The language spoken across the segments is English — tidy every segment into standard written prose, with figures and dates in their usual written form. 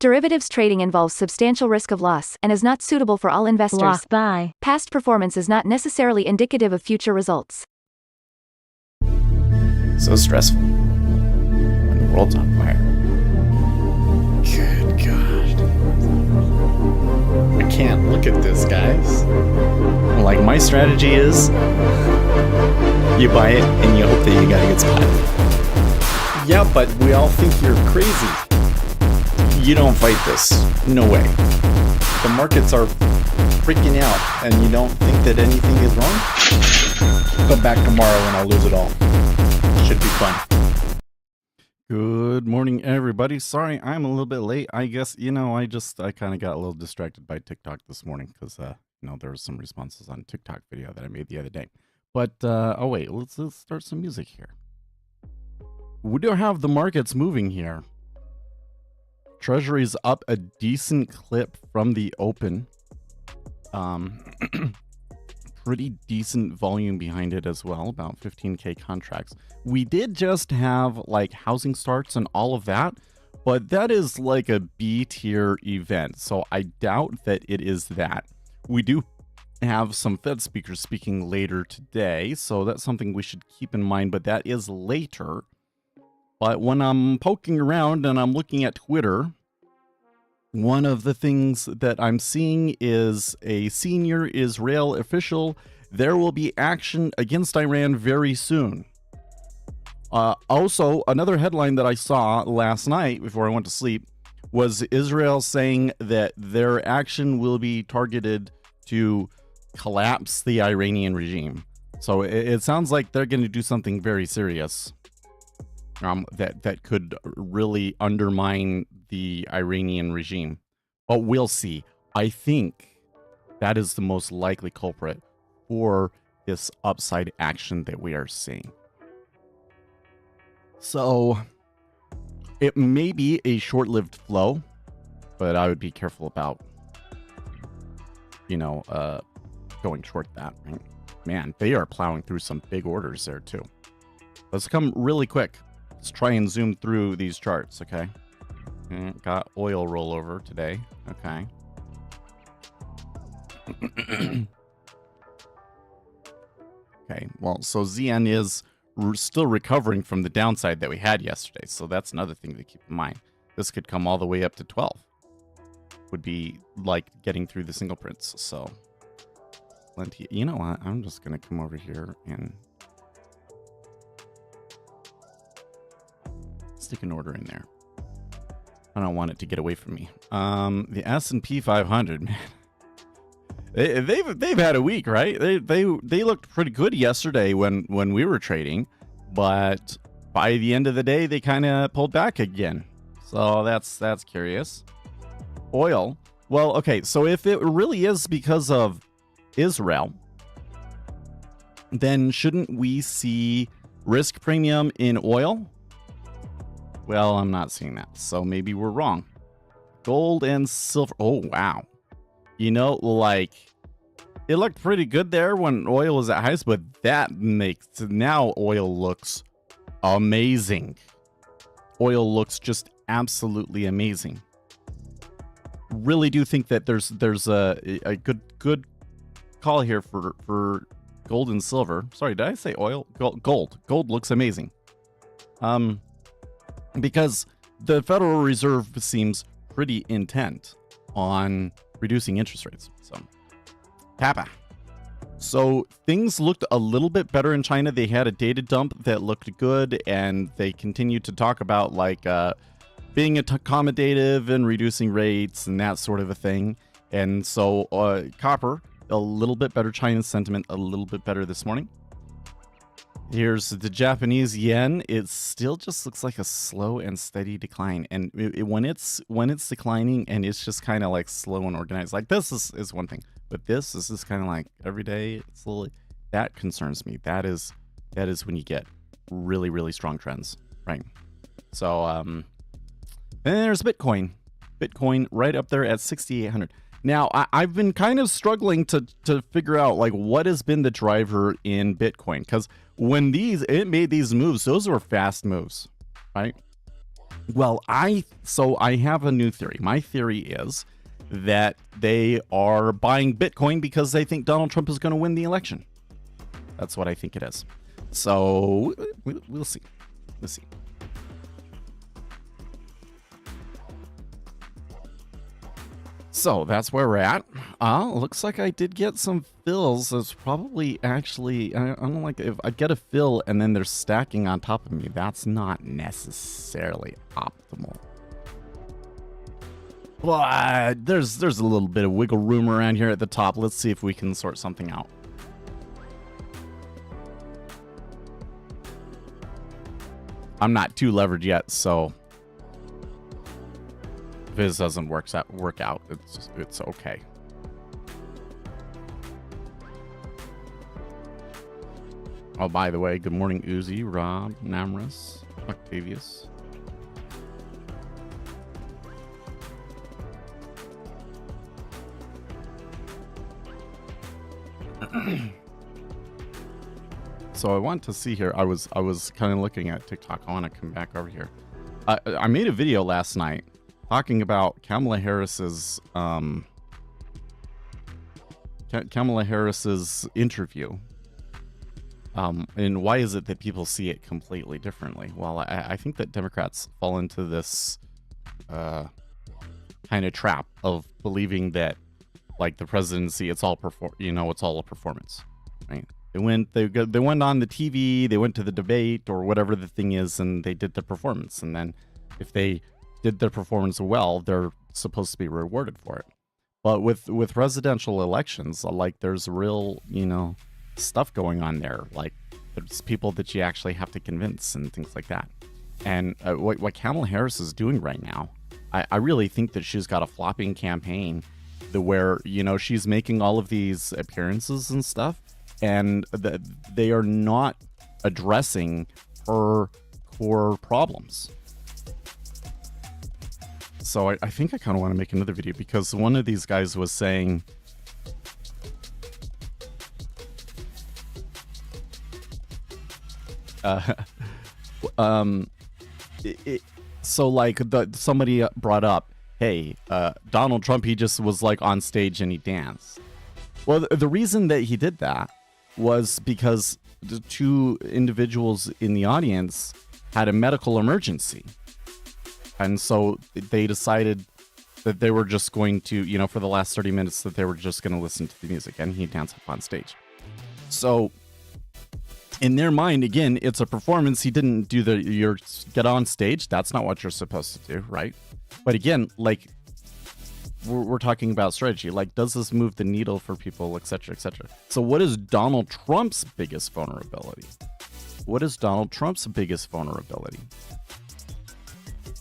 Derivatives trading involves substantial risk of loss and is not suitable for all investors. Block buy. Past performance is not necessarily indicative of future results. So stressful when the world's on fire. Good God. We can't look at this, guys. Like, my strategy is you buy it and you hope that you got a good spot. Yeah, but we all think you're crazy. You don't fight this. No way. The markets are freaking out and you don't think that anything is wrong? Come back tomorrow and I'll lose it all. Should be fun. Good morning, everybody. Sorry, I'm a little bit late. I guess, I kind of got a little distracted by TikTok this morning because, there was some responses on TikTok video that I made the other day. But, let's start some music here. We do have the markets moving here. Treasury's up a decent clip from the open. Pretty decent volume behind it as well, about 15K contracts. We did just have like housing starts and all of that, but that is like a B tier event. So I doubt that it is that. We do have some Fed speakers speaking later today, so that's something we should keep in mind, but that is later. But when I'm poking around and I'm looking at Twitter, one of the things that I'm seeing is a senior Israel official. There will be action against Iran very soon. Also, another headline that I saw last night before I went to sleep was Israel saying that their action will be targeted to collapse the Iranian regime. So it sounds like they're going to do something very serious that could really undermine the Iranian regime. But we'll see. I think that is the most likely culprit for this upside action that we are seeing. So it may be a short-lived flow, but I would be careful about, going short that. Right? Man, they are plowing through some big orders there too. Let's come really quick. Let's try and zoom through these charts, okay? Got oil rollover today. Okay. Okay, well, so ZN is still recovering from the downside that we had yesterday, so that's another thing to keep in mind. This could come all the way up to 12. Would be like getting through the single prints, so plenty. You know what? I'm just going to come over here and stick an order in there. I don't want it to get away from me. The S&P 500, man. They've had a week, right? They looked pretty good yesterday when we were trading, but by the end of the day they kind of pulled back again. So that's curious. Oil. Well, okay, so if it really is because of Israel, then shouldn't we see risk premium in oil? Well, I'm not seeing that, so maybe we're wrong. Gold and silver. Oh, wow. It looked pretty good there when oil was at highest, but that makes now oil looks amazing. Oil looks just absolutely amazing. Really do think that there's a good call here for gold and silver. Sorry, did I say oil? Gold. Gold looks amazing. Because the Federal Reserve seems pretty intent on reducing interest rates. So, Papa. So things looked a little bit better in China. They had a data dump that looked good, and they continued to talk about being accommodative and reducing rates and that sort of a thing. And so copper, a little bit better. China's sentiment a little bit better this morning. Here's the Japanese yen. It still just looks like a slow and steady decline. And when it's declining and it's just kind of like slow and organized, like this is one thing. But this is just kind of like every day, it's slowly. That concerns me. That is when you get really, really strong trends, right? So, and then there's Bitcoin. Bitcoin right up there at 6,800. Now, I've been kind of struggling to figure out what has been the driver in Bitcoin, because when it made these moves, those were fast moves, right? Well, I have a new theory. My theory is that they are buying Bitcoin because they think Donald Trump is going to win the election. That's what I think it is. So we'll see. We'll see. So that's where we're at. Looks like I did get some fills. It's probably actually, I don't like, if I get a fill and then they're stacking on top of me, that's not necessarily optimal. Well, there's a little bit of wiggle room around here at the top. Let's see if we can sort something out. I'm not too levered yet, so if this doesn't work out, it's okay. Oh, by the way, good morning, Uzi, Rob, Namrus, Octavius. So I want to see here. I was kind of looking at TikTok. I want to come back over here. I made a video last night talking about Kamala Harris's interview. And why is it that people see it completely differently? Well, I think that Democrats fall into this kind of trap of believing that, like, the presidency, it's all a performance, right? They went on the TV, they went to the debate or whatever the thing is, and they did the performance. And then if they did their performance well, they're supposed to be rewarded for it. But with presidential elections, like, there's real, stuff going on there. Like, there's people that you actually have to convince and things like that. And what Kamala Harris is doing right now, I really think that she's got a flopping campaign where, she's making all of these appearances and stuff, and they are not addressing her core problems. So I think I kind of want to make another video, because one of these guys was saying, so like somebody brought up, hey, Donald Trump, he just was like on stage and he danced. Well, the reason that he did that was because the two individuals in the audience had a medical emergency. And so they decided that they were just going to, for the last 30 minutes, that they were just going to listen to the music, and he danced up on stage. So in their mind, again, it's a performance. He didn't do your get on stage. That's not what you're supposed to do, right? But again, like, we're talking about strategy. Like, does this move the needle for people, et cetera, et cetera? So what is Donald Trump's biggest vulnerability? What is Donald Trump's biggest vulnerability?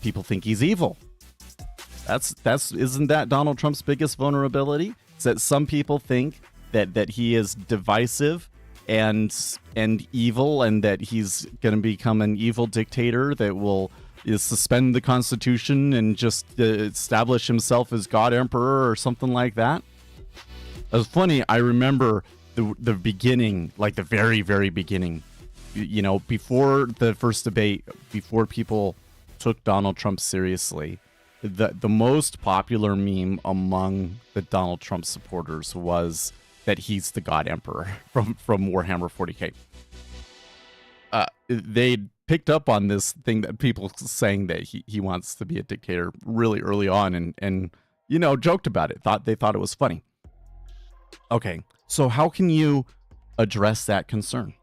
People think he's evil. Isn't that Donald Trump's biggest vulnerability? Is that some people think that he is divisive and evil, and that he's going to become an evil dictator that will suspend the Constitution and just establish himself as God Emperor or something like that. It was funny. I remember the beginning, like the very, very beginning, before the first debate, before people took Donald Trump seriously, the most popular meme among the Donald Trump supporters was that he's the God Emperor from Warhammer 40K. They picked up on this thing that people saying that he wants to be a dictator really early on, and joked about it. They thought it was funny. Okay, so how can you address that concern?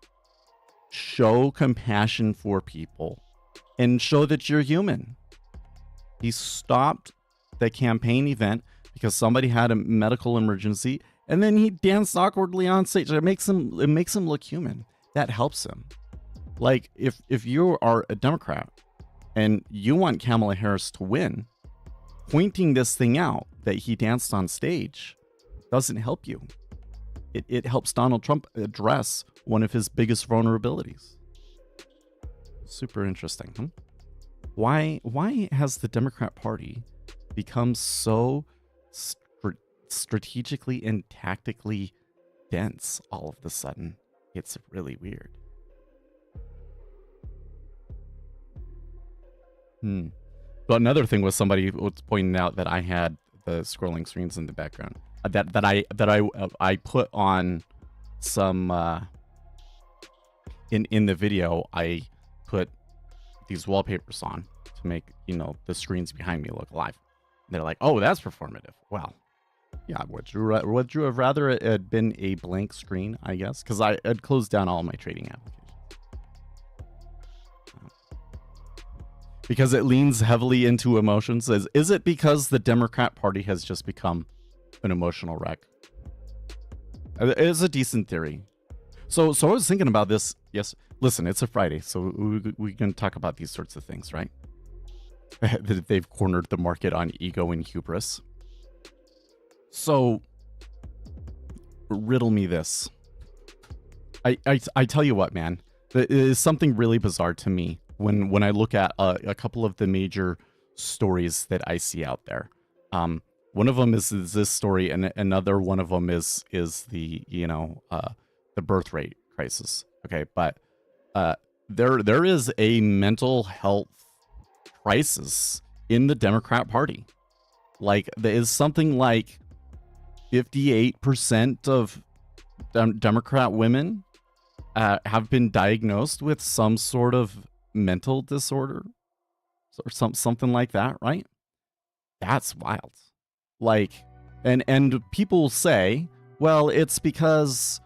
Show compassion for people and show that you're human. He stopped the campaign event because somebody had a medical emergency, and then he danced awkwardly on stage. It makes him look human. That helps him. Like, if you are a Democrat and you want Kamala Harris to win, pointing this thing out that he danced on stage doesn't help you. It helps Donald Trump address one of his biggest vulnerabilities. Super interesting, huh? Why has the Democrat Party become so strategically and tactically dense all of a sudden? It's really weird. But another thing was somebody was pointing out that I had the scrolling screens in the background. I put on some in the video. I put these wallpapers on to make, you know, the screens behind me look alive. They're like, "Oh, that's performative." Well, yeah. Would you have rather it had been a blank screen? I guess because I had closed down all my trading applications. Because it leans heavily into emotions. Is it because the Democrat Party has just become an emotional wreck? It is a decent theory. So I was thinking about this. Yes, listen, it's a Friday, so we can talk about these sorts of things, right? They've cornered the market on ego and hubris. So riddle me this. I tell you what, man. It is something really bizarre to me when I look at a couple of the major stories that I see out there. One of them is this story, and another one of them is the, you know, the birth rate crisis. Okay, but there is a mental health crisis in the Democrat Party. Like, there is something like 58% of Democrat women have been diagnosed with some sort of mental disorder or something like that, right? That's wild. Like, and people say, well, it's because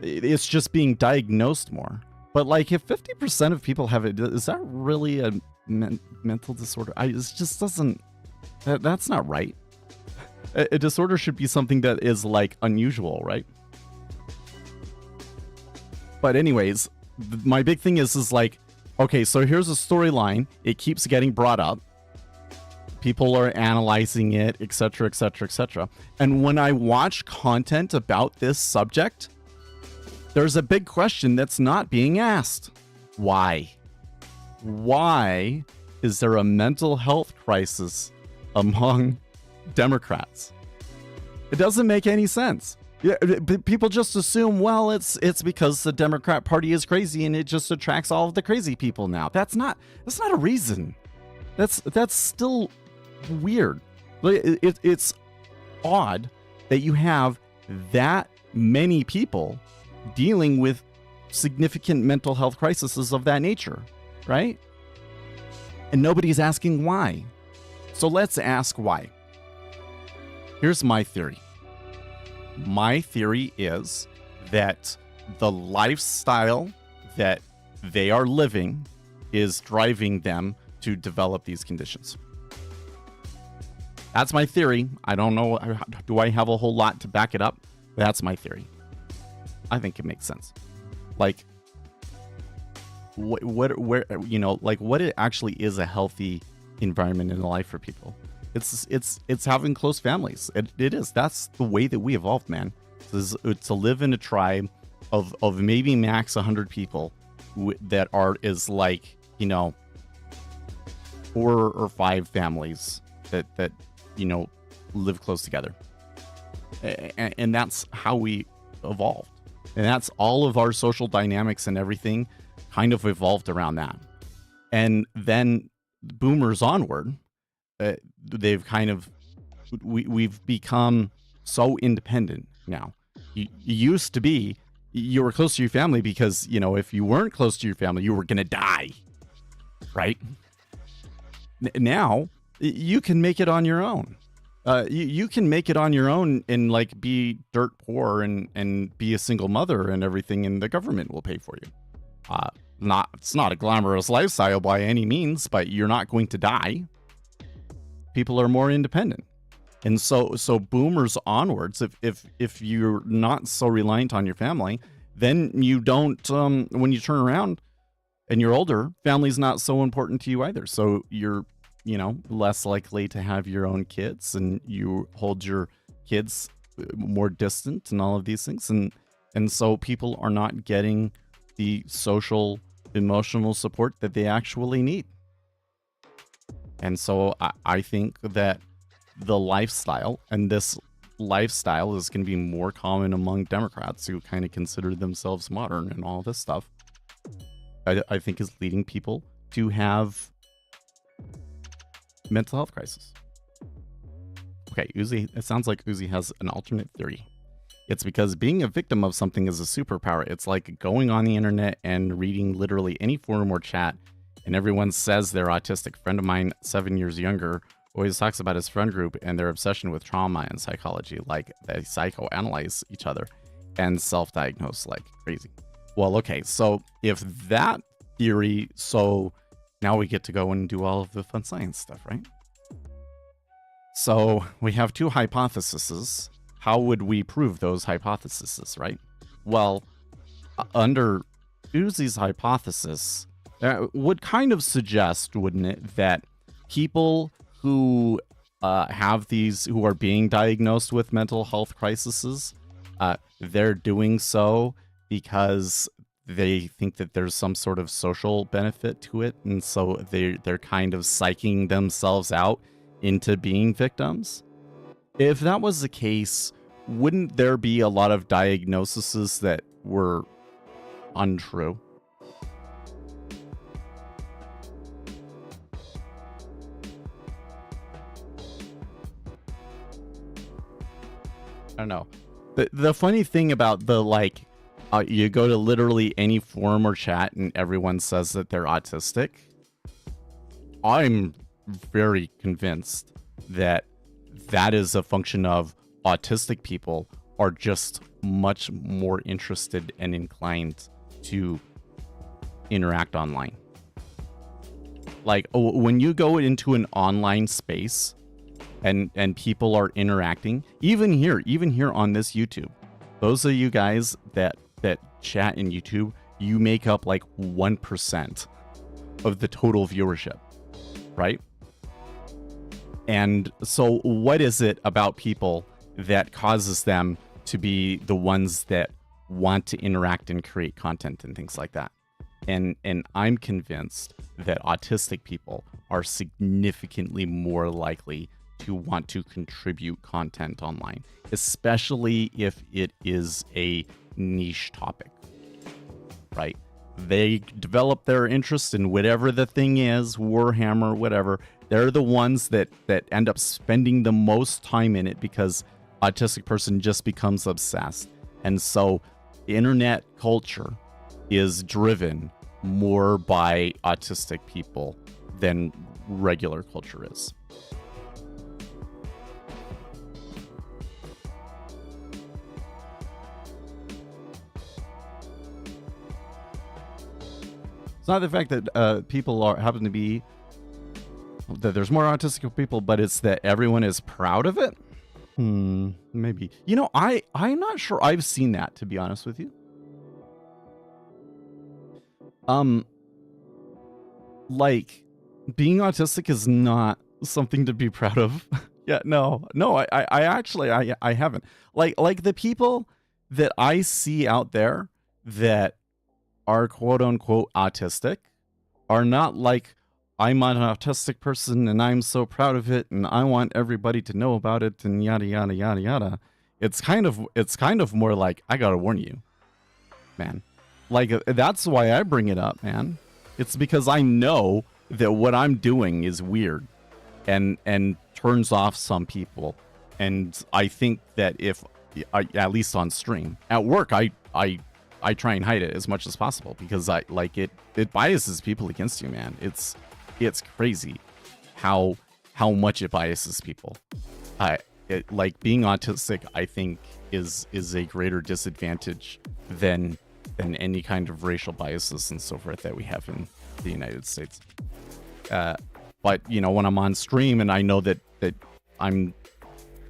it's just being diagnosed more. But like, if 50% of people have it, is that really a mental disorder? It just doesn't. That's not right. A disorder should be something that is like unusual, right? But anyways, my big thing is like, okay, so here's a storyline. It keeps getting brought up. People are analyzing it, etc., etc., etc. And when I watch content about this subject, there's a big question that's not being asked. Why? Why is there a mental health crisis among Democrats? It doesn't make any sense. Yeah, people just assume, well, it's because the Democrat Party is crazy and it just attracts all of the crazy people now. That's not a reason. That's still weird. It's odd that you have that many people dealing with significant mental health crises of that nature, right? And nobody's asking why. So let's ask why. Here's my theory. My theory is that the lifestyle that they are living is driving them to develop these conditions. That's my theory. I don't know. Do I have a whole lot to back it up? That's my theory. I think it makes sense. Like, where, you know, like what it actually is a healthy environment in life for people. It's having close families. It is. That's the way that we evolved, man. To live in a tribe of maybe max 100 people that is like, you know, 4 or 5 families that you know live close together, and that's how we evolved, and that's all of our social dynamics and everything kind of evolved around that. And then boomers onward, they've kind of we've become so independent now. You used to be, you were close to your family because, you know, if you weren't close to your family, you were gonna die, right? Now you can make it on your own. You can make it on your own and like be dirt poor and be a single mother and everything, and the government will pay for you. It's not a glamorous lifestyle by any means, but you're not going to die. People are more independent. And so boomers onwards, if you're not so reliant on your family, then you don't, when you turn around and you're older, family's not so important to you either. So you're, you know, less likely to have your own kids, and you hold your kids more distant and all of these things. And so people are not getting the social, emotional support that they actually need. And so I think that the lifestyle, and this lifestyle is going to be more common among Democrats who kind of consider themselves modern and all this stuff, I think is leading people to have mental health crisis. Okay, Uzi, it sounds like Uzi has an alternate theory. It's because being a victim of something is a superpower. It's like going on the internet and reading literally any forum or chat, and everyone says they're autistic. A friend of mine, 7 years younger, always talks about his friend group and their obsession with trauma and psychology, like they psychoanalyze each other and self-diagnose like crazy. Well, okay, so if that theory, so now we get to go and do all of the fun science stuff, right? So we have two hypotheses. How would we prove those hypotheses, right? Well, under Uzi's hypothesis, would kind of suggest, wouldn't it, that people who have these, who are being diagnosed with mental health crises, they're doing so because they think that there's some sort of social benefit to it, and so they're kind of psyching themselves out into being victims. If that was the case, wouldn't there be a lot of diagnoses that were untrue? I don't know. The funny thing about the, like, you go to literally any forum or chat and everyone says that they're autistic. I'm very convinced that that is a function of autistic people are just much more interested and inclined to interact online. Like, when you go into an online space and people are interacting, even here on this YouTube, those of you guys that chat in YouTube, you make up like 1% of the total viewership, right? And so what is it about people that causes them to be the ones that want to interact and create content and things like that? And I'm convinced that autistic people are significantly more likely to want to contribute content online, especially if it is a niche topic, right? They develop their interest in whatever the thing is, Warhammer, whatever. They're the ones that end up spending the most time in it because autistic person just becomes obsessed. And so internet culture is driven more by autistic people than regular culture is. It's not the fact that people happen to be, that there's more autistic people, but it's that everyone is proud of it. Maybe. You know, I'm not sure I've seen that, to be honest with you. Like, being autistic is not something to be proud of. Yeah, no, I actually haven't. Like the people that I see out there that are quote unquote autistic are not like, I'm an autistic person and I'm so proud of it and I want everybody to know about it and yada yada yada yada. It's kind of more like, I gotta warn you, man. Like, that's why I bring it up, man. It's because I know that what I'm doing is weird and turns off some people. And I think that if at least on stream, at work, I try and hide it as much as possible because it biases people against you, man. It's crazy how much it biases people. Like, being autistic, I think is a greater disadvantage than any kind of racial biases and so forth that we have in the United States. But you know, when I'm on stream and I know that I'm,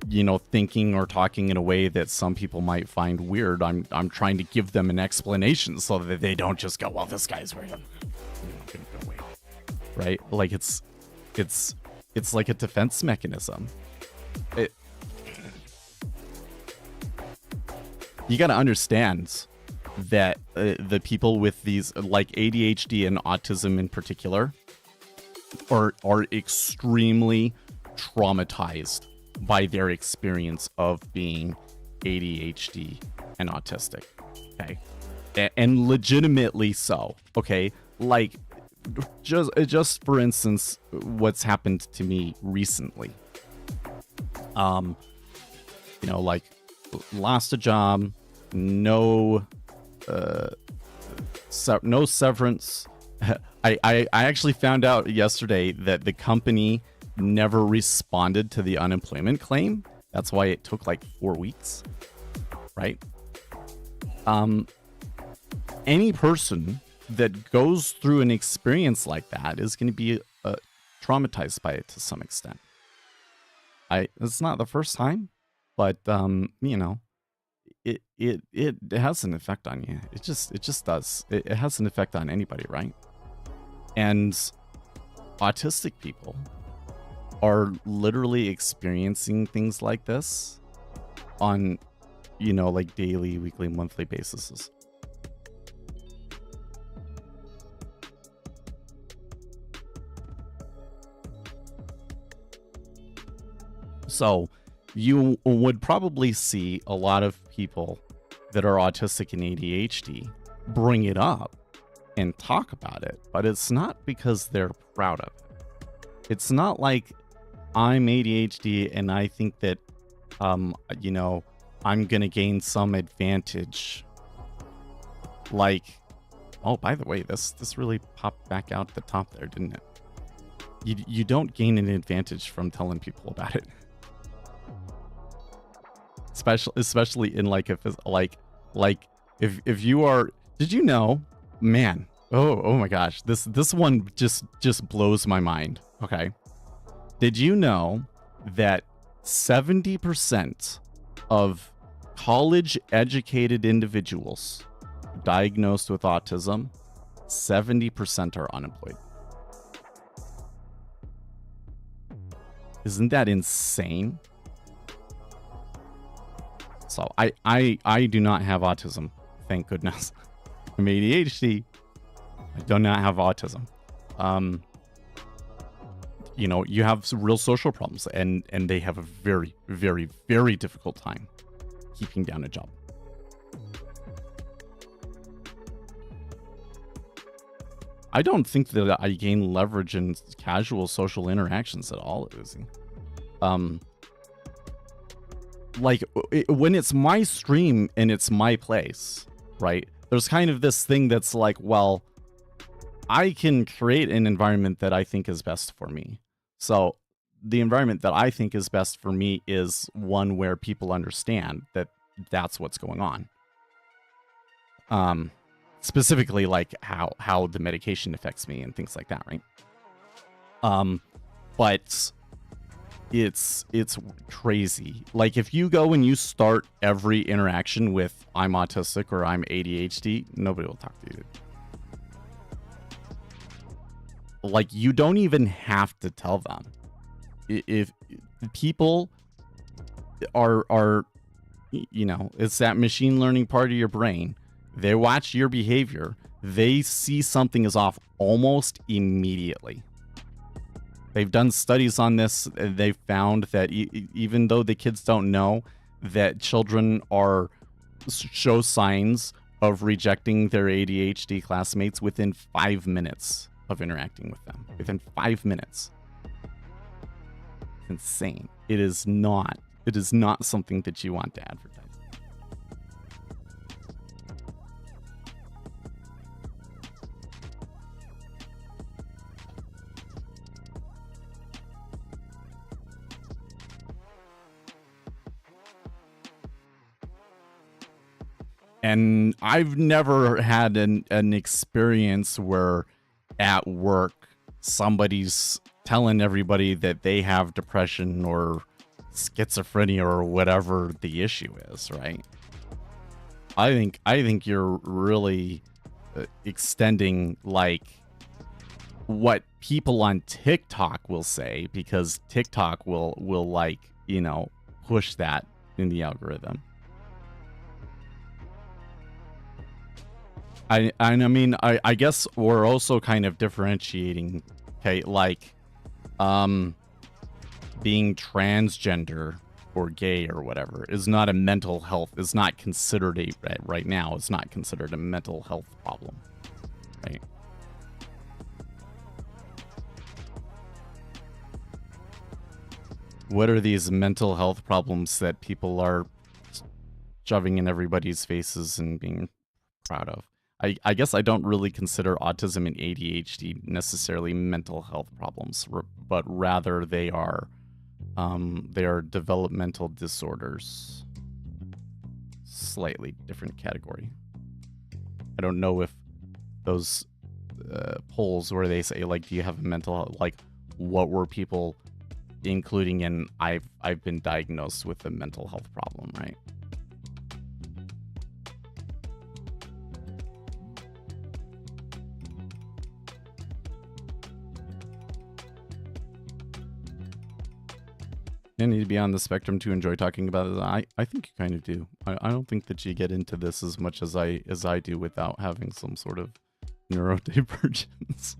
you know, thinking or talking in a way that some people might find weird, I'm trying to give them an explanation so that they don't just go, well, this guy's weird, I'm gonna go away. Right? Like, it's like a defense mechanism. You got to understand that the people with these, like ADHD and autism in particular, are extremely traumatized by their experience of being ADHD and autistic. Okay. And legitimately so. Okay. Like, just for instance, what's happened to me recently. Like lost a job, no severance. I actually found out yesterday that the company never responded to the unemployment claim. That's why it took like 4 weeks, right? Any person that goes through an experience like that is going to be traumatized by it to some extent. It's not the first time, but it has an effect on you. It just does. It has an effect on anybody, right? And autistic people are literally experiencing things like this on, like daily, weekly, monthly basis. So you would probably see a lot of people that are autistic and ADHD bring it up and talk about it, but it's not because they're proud of it. It's not like I'm ADHD and I think that, I'm going to gain some advantage. Like, oh, by the way, this really popped back out the top there, didn't it? You don't gain an advantage from telling people about it. Especially in like if you are, did you know, man, oh my gosh, this one just blows my mind. Okay, did you know that 70% of college educated individuals diagnosed with autism, 70% are unemployed? Isn't that insane? So I do not have autism, thank goodness. I'm ADHD. I do not have autism. You have some real social problems, and they have a very, very, very difficult time keeping down a job. I don't think that I gain leverage in casual social interactions at all, Uzi. Like when it's my stream and it's my place, right? There's kind of this thing that's like, well, I can create an environment that I think is best for me. So the environment that I think is best for me is one where people understand that that's what's going on. Specifically like how the medication affects me and things like that, right? But it's crazy. Like if you go and you start every interaction with I'm autistic or I'm ADHD, nobody will talk to you. Like you don't even have to tell them. If people are it's that machine learning part of your brain. They watch your behavior. They see something is off almost immediately. They've done studies on this. They've found that even though the kids don't know, that children show signs of rejecting their ADHD classmates within 5 minutes of interacting with them. Within 5 minutes. It's insane. It is not something that you want to advertise. And I've never had an experience where at work somebody's telling everybody that they have depression or schizophrenia or whatever the issue is, right? I think you're really extending like what people on TikTok will say, because TikTok will like, push that in the algorithm. I guess we're also kind of differentiating, okay, like being transgender or gay or whatever is not a mental health, is not considered right now, it's not considered a mental health problem, right? what are these mental health problems that people are shoving in everybody's faces and being proud of? I guess I don't really consider autism and ADHD necessarily mental health problems, but rather they are developmental disorders. Slightly different category. I don't know if those polls where they say, like, do you have a mental, like, what were people including in I've been diagnosed with a mental health problem, right? You need to be on the spectrum to enjoy talking about it. I think you kind of do. I don't think that you get into this as much as I do without having some sort of neurodivergence.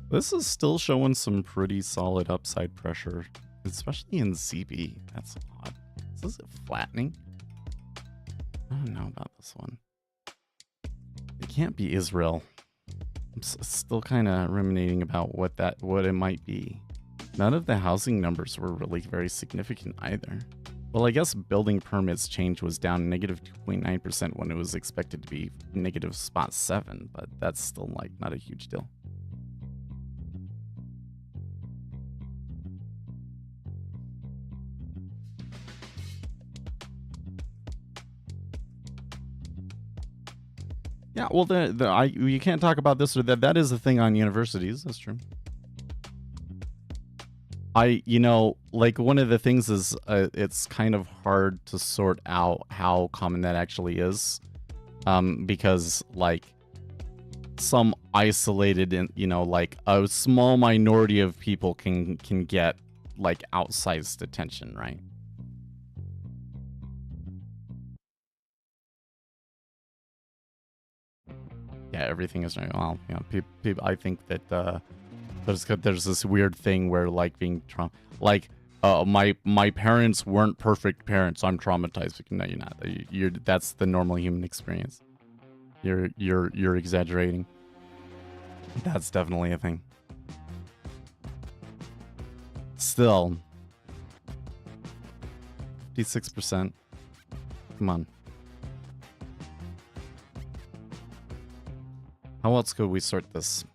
This is still showing some pretty solid upside pressure, especially in ZB. That's odd. Is it flattening? I don't know about this one. It can't be Israel. I'm still kind of ruminating about what it might be. None of the housing numbers were really very significant either. Well, I guess building permits change was down negative 2.9% when it was expected to be negative 0.7, but that's still like not a huge deal. Yeah, well, you can't talk about this or that. That is a thing on universities. That's true. Like one of the things is it's kind of hard to sort out how common that actually is, because like some isolated, like a small minority of people can get like outsized attention, right? Yeah, everything is right. Well, people. I think that there's this weird thing where like being my parents weren't perfect parents. So I'm traumatized. No, you're not. That's the normal human experience. You're exaggerating. That's definitely a thing. Still, 56%. Come on. How else could we sort this?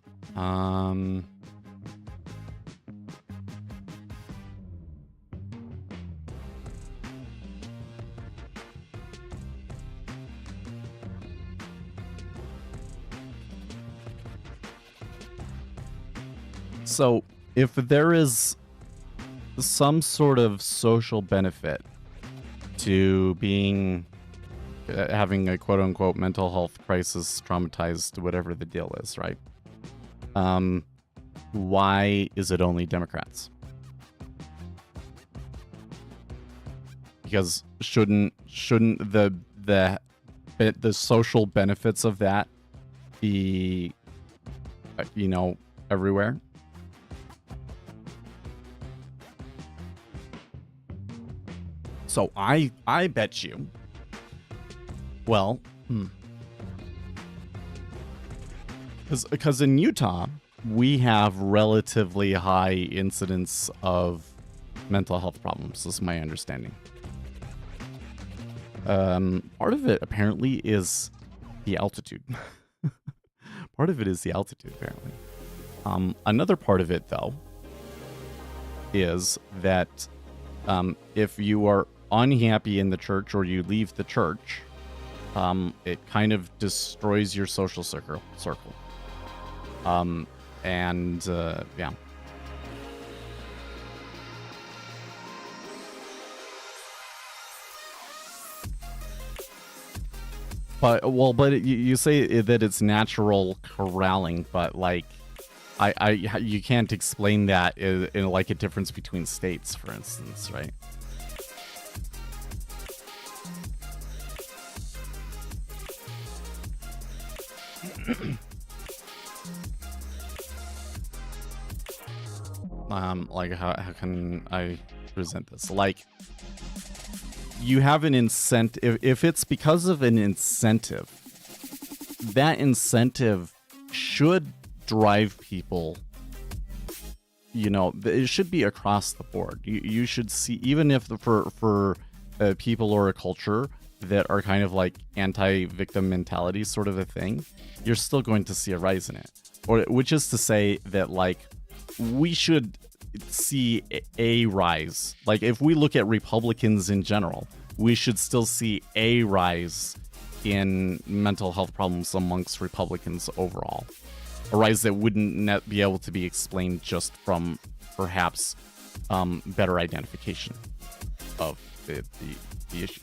So, if there is some sort of social benefit to being having a quote-unquote mental health crisis, traumatized, whatever the deal is, right? Why is it only Democrats? Because shouldn't the social benefits of that be, everywhere? So I bet you. Well, because in Utah, we have relatively high incidence of mental health problems. This is my understanding. Part of it apparently is the altitude. Part of it is the altitude, apparently. Another part of it, though, is that if you are unhappy in the church or you leave the church, it kind of destroys your social circle. Yeah. But you say that it's natural corralling, but like, you can't explain that in like a difference between states, for instance, right? Like how can I present this? Like, you have an incentive. If it's because of an incentive that incentive should drive people. It should be across the board. You should see, even if for people or a culture that are kind of like anti-victim mentality sort of a thing, you're still going to see a rise in it. Which is to say that, like, we should see a rise. Like, if we look at Republicans in general, we should still see a rise in mental health problems amongst Republicans overall. A rise that wouldn't be able to be explained just from perhaps better identification of the issue.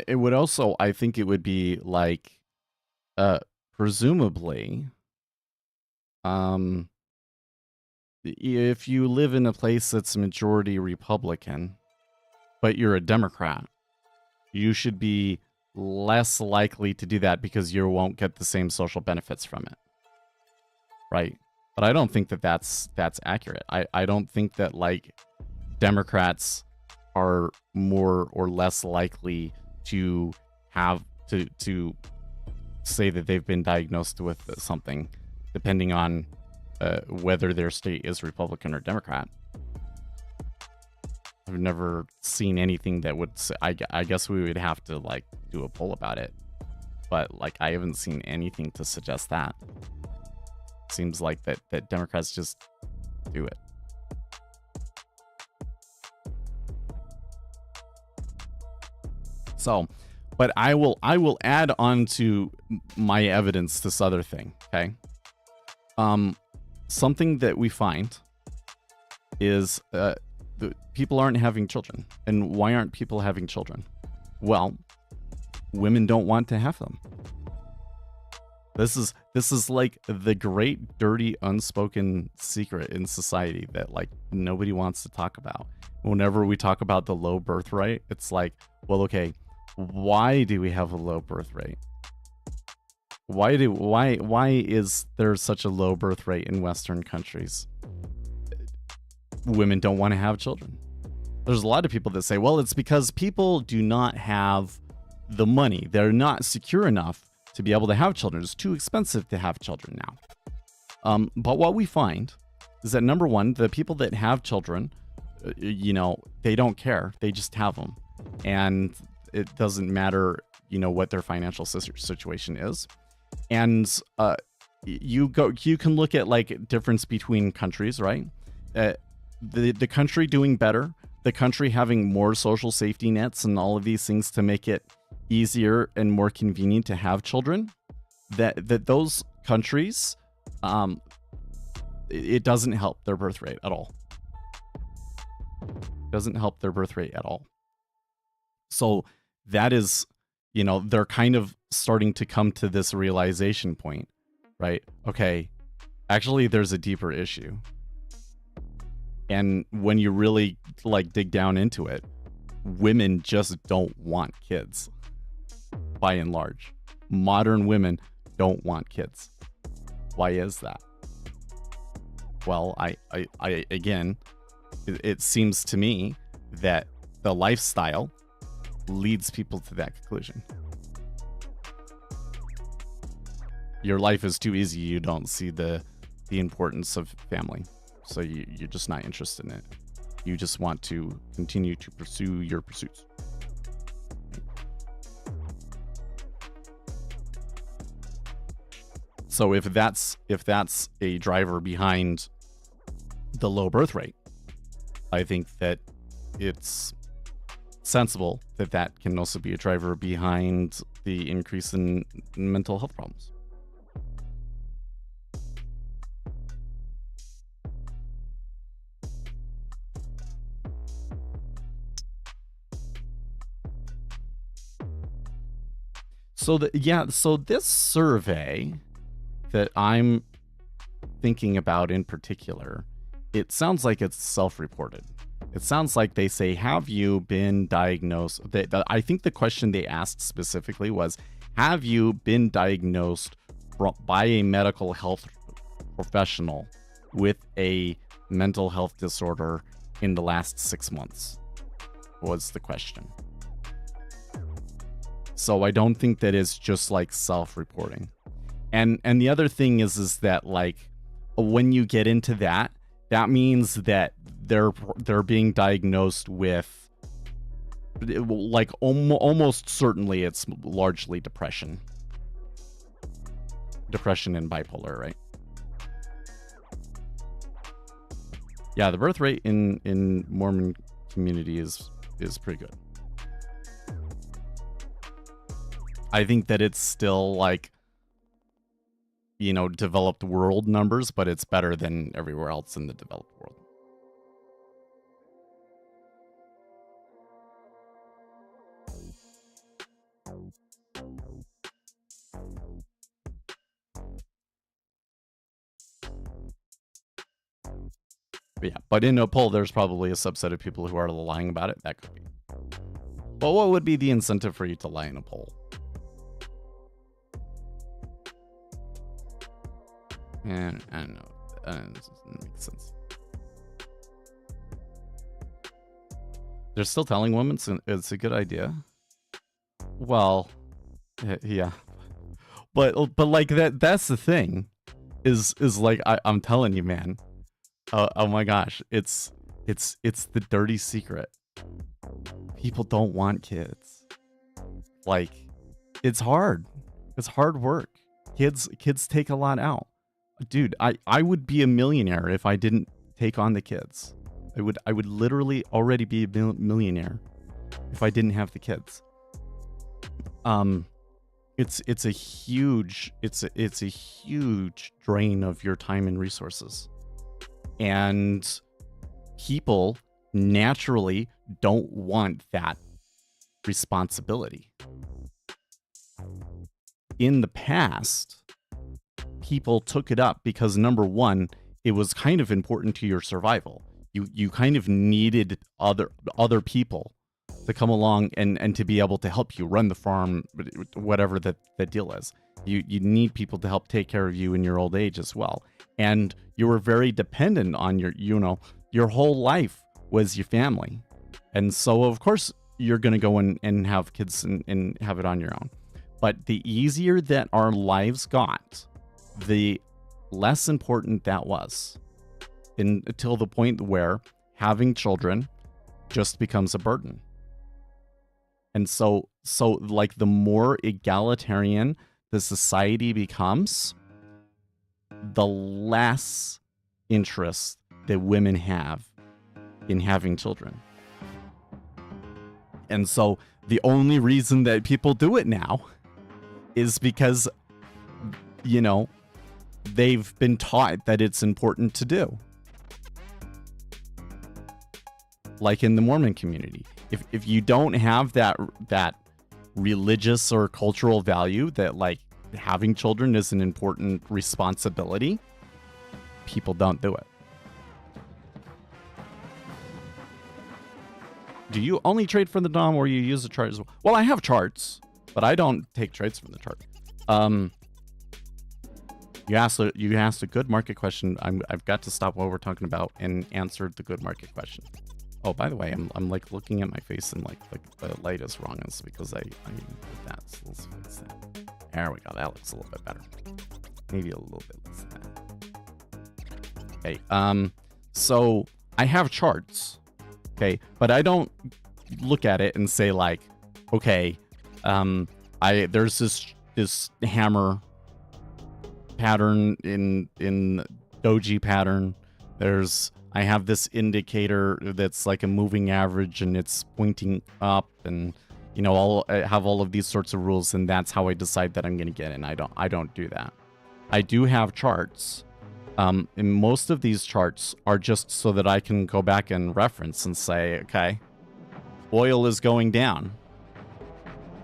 It would also, I think it would be like, presumably, if you live in a place that's majority Republican, but you're a Democrat, you should be less likely to do that because you won't get the same social benefits from it. Right? But I don't think that that's accurate. I don't think that, like, Democrats are more or less likely to have to say that they've been diagnosed with something, depending on whether their state is Republican or Democrat. I've never seen anything that would say, I guess we would have to, like, do a poll about it, but, like, I haven't seen anything to suggest that. Seems like that Democrats just do it. So, but I will add on to my evidence this other thing, okay? Something that we find is the people aren't having children. And why aren't people having children? Well, women don't want to have them. This is like the great dirty unspoken secret in society that, like, nobody wants to talk about. Whenever we talk about the low birth rate, it's like, well, okay, why do we have a low birth rate? Why is there such a low birth rate in Western countries? Women don't want to have children. There's a lot of people that say, well, it's because people do not have the money. They're not secure enough to be able to have children. It's too expensive to have children now. But what we find is that, number one, the people that have children, they don't care. They just have them. And it doesn't matter, what their financial situation is. And you can look at, like, difference between countries, right? The country doing better, the country having more social safety nets and all of these things to make it easier and more convenient to have children, that those countries, it doesn't help their birth rate at all. Doesn't help their birth rate at all. So that is, they're kind of starting to come to this realization point, right? Okay, actually there's a deeper issue. And when you really, like, dig down into it, women just don't want kids. By and large, modern women don't want kids. Why is that? Well, I again, it seems to me that the lifestyle leads people to that conclusion. Your life is too easy. You don't see the importance of family. So you're just not interested in it. You just want to continue to pursue your pursuits. So if that's a driver behind the low birth rate, I think that it's sensible that can also be a driver behind the increase in mental health problems. So this survey that I'm thinking about in particular, it sounds like it's self-reported. It sounds like they say, have you been diagnosed? I think the question they asked specifically was, have you been diagnosed by a medical health professional with a mental health disorder in the last 6 months? Was the question. So I don't think that it's just like self-reporting. And the other thing is that like when you get into that means that they're being diagnosed with like almost certainly it's largely depression and bipolar, right? Yeah, the birth rate in Mormon community is pretty good. I think that it's still like, you know, developed world numbers, but it's better than everywhere else in the developed world. But yeah, but in a poll, there's probably a subset of people who are lying about it. That could be. But what would be the incentive for you to lie in a poll? And I don't know. It doesn't make sense. They're still telling women it's a good idea. Well, yeah. But like that's the thing. Is like I'm telling you, man. Oh my gosh, it's the dirty secret. People don't want kids. Like, it's hard. It's hard work. Kids take a lot out. Dude, I would be a millionaire if I didn't take on the kids. I would literally already be a millionaire if I didn't have the kids. It's a huge drain of your time and resources. And people naturally don't want that responsibility. In the past, people took it up because, number one, it was kind of important to your survival. You kind of needed other people to come along and to be able to help you run the farm, whatever that deal is. You need people to help take care of you in your old age as well. And you were very dependent on your whole life was your family. And so, of course, you're going to go and have kids and have it on your own. But the easier that our lives got, the less important that was, until the point where having children just becomes a burden. And so like the more egalitarian the society becomes, the less interest that women have in having children. And so the only reason that people do it now is because, they've been taught that it's important to do. Like in the Mormon community. If you don't have that religious or cultural value that like having children is an important responsibility, people don't do it. Do you only trade from the DOM or you use the chart as well? Well, I have charts, but I don't take trades from the chart. You asked a good market question. I've got to stop what we're talking about and answer the good market question. Oh, by the way, I'm like looking at my face and like the light is wrong. It's because I did that. So let's fix that. There we go. That looks a little bit better. Maybe a little bit less than that. Okay. So I have charts. Okay, but I don't look at it and say like, okay, there's this hammer pattern in doji pattern. I have this indicator that's like a moving average and it's pointing up, and I have all of these sorts of rules, and that's how I decide that I'm going to get in. I don't do that. I do have charts. And most of these charts are just so that I can go back and reference and say, okay, oil is going down.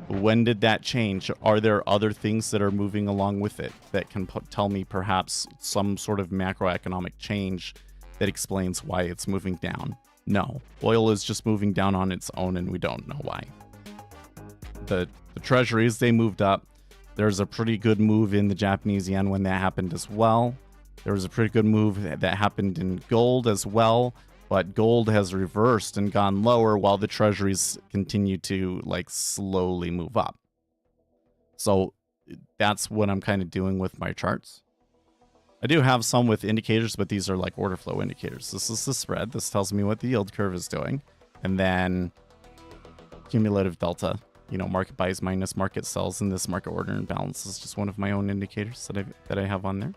When did that change? Are there other things that are moving along with it that can tell me perhaps some sort of macroeconomic change that explains why it's moving down? No, oil is just moving down on its own, and we don't know why. The treasuries, they moved up. There's a pretty good move in the Japanese yen when that happened as well. There was a pretty good move that happened in gold as well, but gold has reversed and gone lower while the treasuries continue to like slowly move up. So that's what I'm kind of doing with my charts. I do have some with indicators, but these are like order flow indicators. This is the spread. This tells me what the yield curve is doing. And then cumulative delta, market buys minus market sells, and this market order imbalance is just one of my own indicators that I have on there.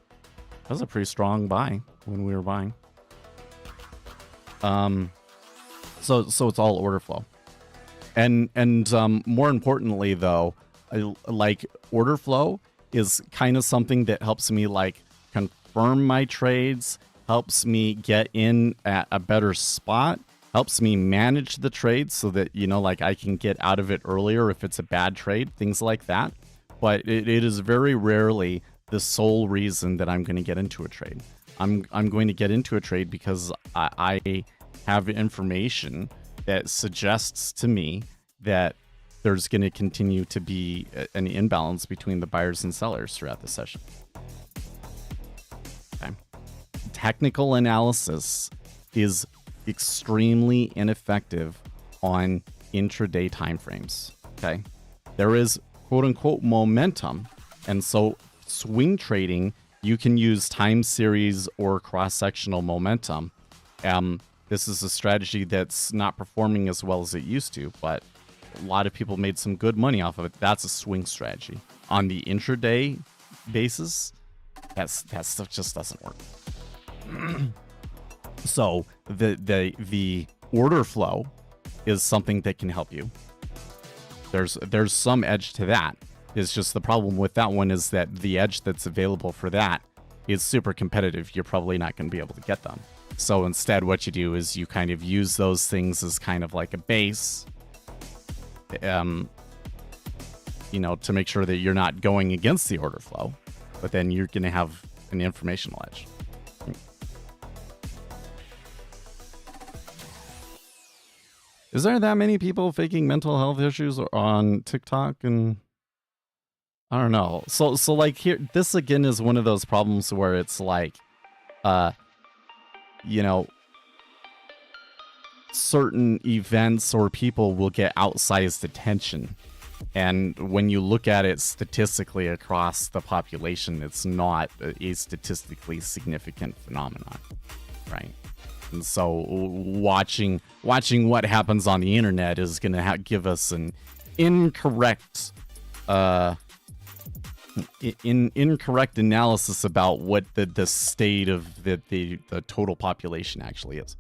That was a pretty strong buy when we were buying. So it's all order flow. And more importantly though, I like order flow is kind of something that helps me like confirm my trades, helps me get in at a better spot, helps me manage the trade so that, like I can get out of it earlier if it's a bad trade, things like that. But it is very rarely the sole reason that I'm going to get into a trade. I'm going to get into a trade because I have information that suggests to me that there's going to continue to be an imbalance between the buyers and sellers throughout the session. Okay. Technical analysis is extremely ineffective on intraday timeframes. Okay. There is quote unquote momentum. And so swing trading, you can use time series or cross-sectional momentum. This is a strategy that's not performing as well as it used to, but a lot of people made some good money off of it. That's a swing strategy. On the intraday basis, that stuff just doesn't work. So the order flow is something that can help you. There's some edge to that. It's just the problem with that one is that the edge that's available for that is super competitive. You're probably not going to be able to get them. So instead, what you do is you kind of use those things as kind of like a base, to make sure that you're not going against the order flow, but then you're going to have an informational edge. Is there that many people faking mental health issues on TikTok? And I don't know. So like here, this again is one of those problems where it's like, certain events or people will get outsized attention. And when you look at it statistically across the population, it's not a statistically significant phenomenon, right? And so watching what happens on the internet is going to give us an incorrect incorrect analysis about what the state of the total population actually is.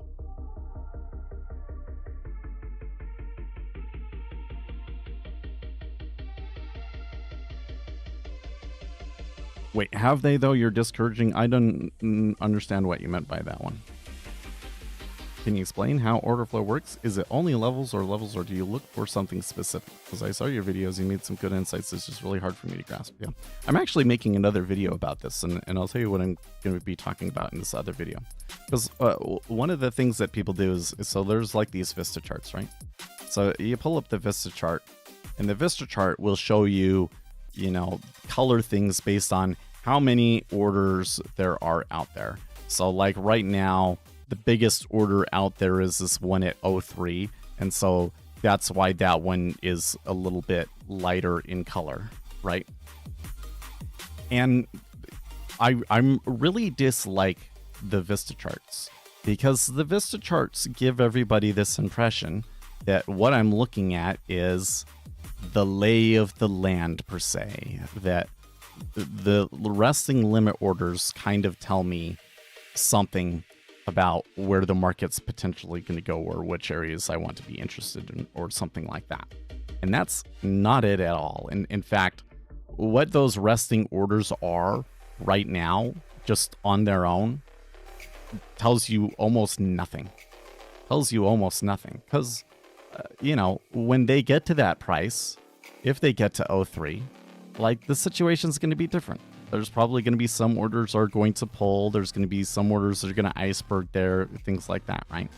Wait, have they though? You're discouraging. I don't understand what you meant by that one. Can you explain how order flow works? Is it only levels, or do you look for something specific? Because I saw your videos, you made some good insights. It's just really hard for me to grasp. Yeah, I'm actually making another video about this, and I'll tell you what I'm going to be talking about in this other video. Because one of the things that people do is, so there's like these Vista charts, right? So you pull up the Vista chart, and the Vista chart will show you, color things based on how many orders there are out there. So like right now, the biggest order out there is this one at 03, and so that's why that one is a little bit lighter in color, right? And I'm really dislike the Vista charts, because the Vista charts give everybody this impression that what I'm looking at is the lay of the land per se, that the resting limit orders kind of tell me something about where the market's potentially going to go, or which areas I want to be interested in, or something like that. And that's not it at all. And in fact, what those resting orders are right now, just on their own, tells you almost nothing. Because, when they get to that price, if they get to 03, like the situation's going to be different. There's probably going to be some orders are going to pull. There's going to be some orders that are going to iceberg there, things like that, right?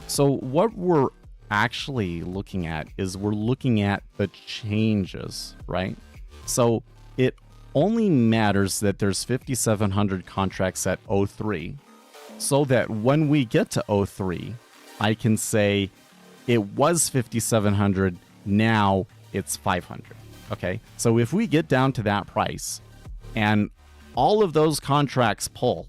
So what we're actually looking at is we're looking at the changes, right? So it only matters that there's 5,700 contracts at 03, so that when we get to 03, I can say it was 5,700, now it's 500. Okay, so if we get down to that price and all of those contracts pull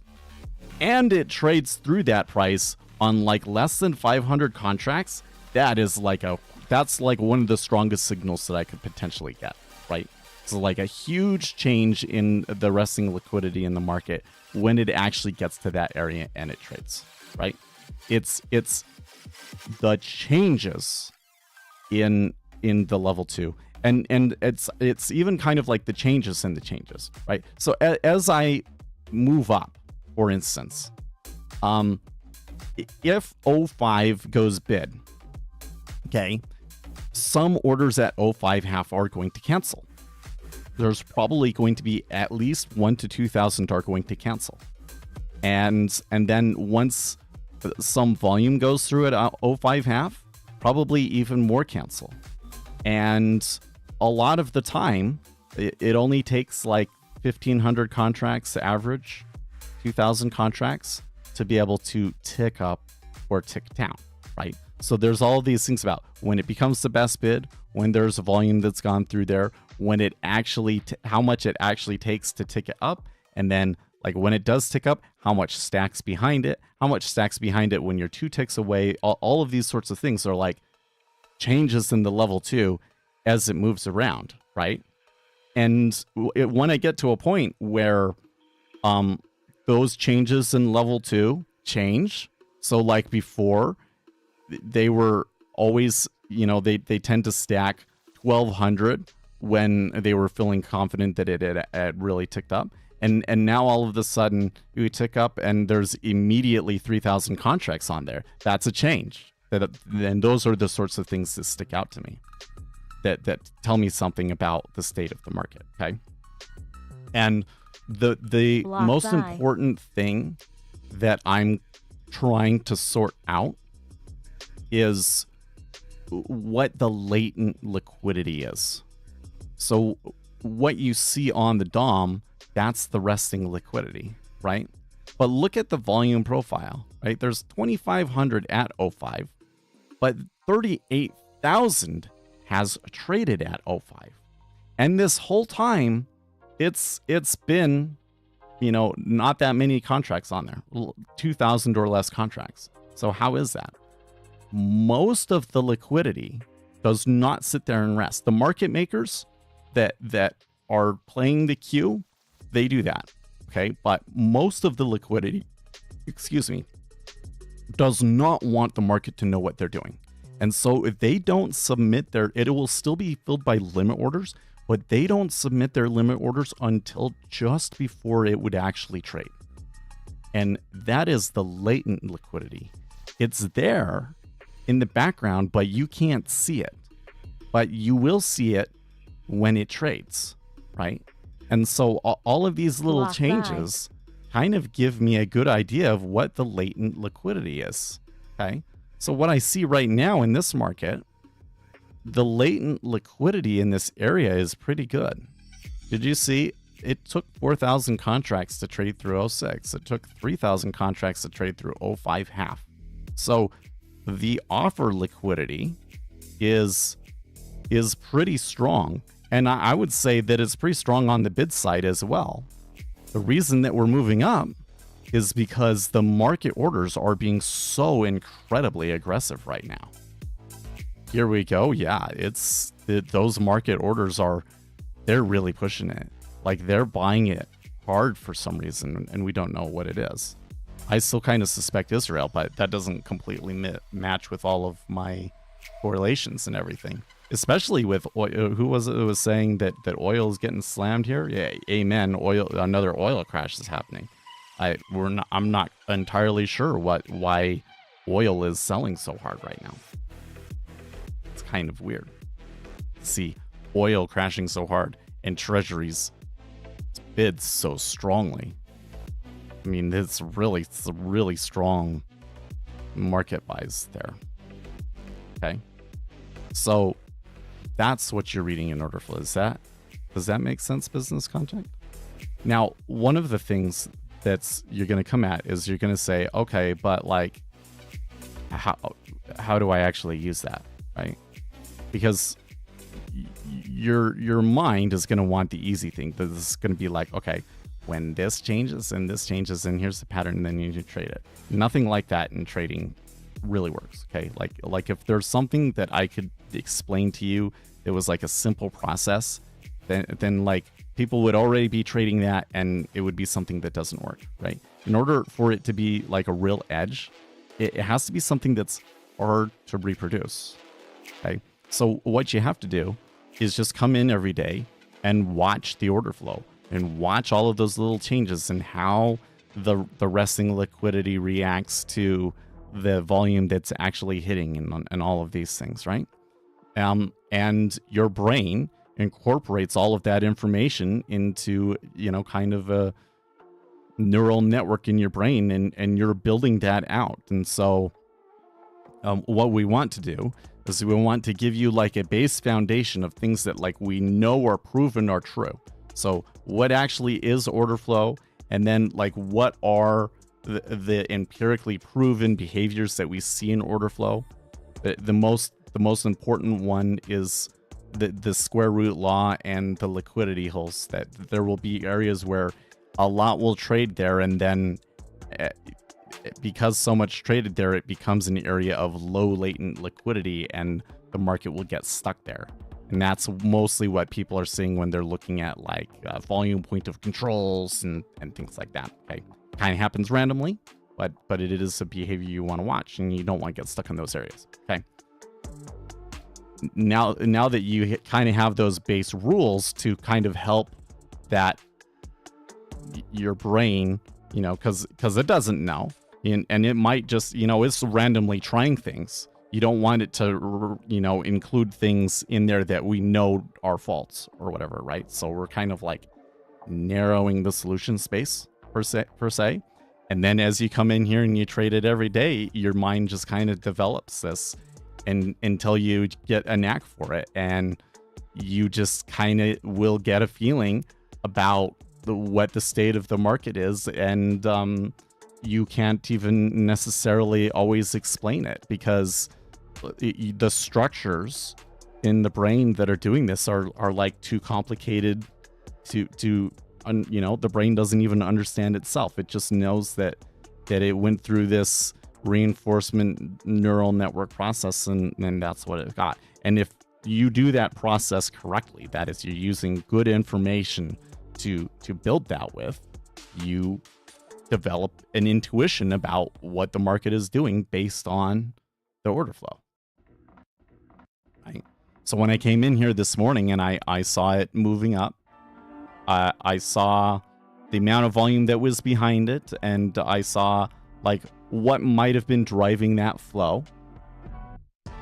and it trades through that price on like less than 500 contracts, that's like one of the strongest signals that I could potentially get, right? So like a huge change in the resting liquidity in the market when it actually gets to that area and it trades, right? It's the changes in the level 2, and it's even kind of like the changes in the changes, right? So as I move up, for instance, if 05 goes bid, okay, some orders at 05 half are going to cancel. There's probably going to be at least 1,000 to 2,000 are going to cancel. And then once some volume goes through at 05 half, probably even more cancel. And a lot of the time, it only takes like 1,500 contracts average, 2,000 contracts to be able to tick up or tick down, right? So there's all of these things about when it becomes the best bid, when there's a volume that's gone through there, when it actually, how much it actually takes to tick it up, and then like when it does tick up, how much stacks behind it, when you're 2 ticks away. All of these sorts of things are like changes in the level 2 as it moves around, right? And when I get to a point where those changes in level 2 change, so like before, they were always, they tend to stack 1,200 when they were feeling confident that it had really ticked up. And now all of a sudden you tick up and there's immediately 3,000 contracts on there. That's a change. And those are the sorts of things that stick out to me, that tell me something about the state of the market. Okay. And the most important thing that I'm trying to sort out is what the latent liquidity is. So what you see on the DOM, that's the resting liquidity, right? But look at the volume profile, right? There's 2,500 at 05, but 38,000 has traded at 05. And this whole time, it's been, not that many contracts on there, 2,000 or less contracts. So how is that? Most of the liquidity does not sit there and rest. The market makers that are playing the queue, they do that, okay? But most of the liquidity, does not want the market to know what they're doing. And so if they don't submit it will still be filled by limit orders, but they don't submit their limit orders until just before it would actually trade. And that is the latent liquidity. It's there in the background, but you can't see it. But you will see it when it trades, right? And so all of these little changes kind of give me a good idea of what the latent liquidity is, okay? So what I see right now in this market, the latent liquidity in this area is pretty good. Did you see? It took 4,000 contracts to trade through 06. It took 3,000 contracts to trade through 05 half. So the offer liquidity is pretty strong. And I would say that it's pretty strong on the bid side as well. The reason that we're moving up is because the market orders are being so incredibly aggressive right now. Here we go. Yeah, those market orders they're really pushing it. Like they're buying it hard for some reason, and we don't know what it is. I still kind of suspect Israel, but that doesn't completely match with all of my correlations and everything. Especially with oil. Who was it who was saying that oil is getting slammed here? Yeah, amen. Another oil crash is happening. I'm not entirely sure why oil is selling so hard right now. It's kind of weird. See oil crashing so hard and treasuries bids so strongly. I mean, it's a really strong market buys there. Okay. So that's what you're reading in order flow. Does that make sense, business content? Now, one of the things that's you're going to come at is you're going to say, okay, but like, how do I actually use that, right? Because your mind is going to want the easy thing. This is going to be like, okay, when this changes and here's the pattern, and then you need to trade it. Nothing like that in trading really works. Okay, like if there's something that I could explain to you that was like a simple process, then like people would already be trading that, and it would be something that doesn't work, right? In order for it to be like a real edge, it has to be something that's hard to reproduce. Okay, so what you have to do is just come in every day and watch the order flow and watch all of those little changes and how the resting liquidity reacts to the volume that's actually hitting and all of these things, right? And your brain incorporates all of that information into, kind of a neural network in your brain, and you're building that out. And so what we want to do is we want to give you like a base foundation of things that like we know are proven are true. So what actually is order flow, and then like what are the empirically proven behaviors that we see in order flow. The most important one is the square root law and the liquidity holes, that there will be areas where a lot will trade there, and then because so much traded there, it becomes an area of low latent liquidity, and the market will get stuck there. And that's mostly what people are seeing when they're looking at like volume point of controls and things like that. Okay, kind of happens randomly, but it is a behavior you want to watch, and you don't want to get stuck in those areas. Okay. Now that you kind of have those base rules to kind of help that your brain, because it doesn't know, and it might just, it's randomly trying things. You don't want it to, include things in there that we know are false or whatever, right? So we're kind of like narrowing the solution space per se. And then as you come in here and you trade it every day, your mind just kind of develops this, and until you get a knack for it, and you just kind of will get a feeling about what the state of the market is, and you can't even necessarily always explain it, because the structures in the brain that are doing this are like too complicated to the brain doesn't even understand itself. It just knows that it went through this reinforcement neural network process, and that's what it got. And if you do that process correctly, that is, you're using good information to build that with, you develop an intuition about what the market is doing based on the order flow. Right? So when I came in here this morning and I saw it moving up, I saw the amount of volume that was behind it, and I saw like what might have been driving that flow.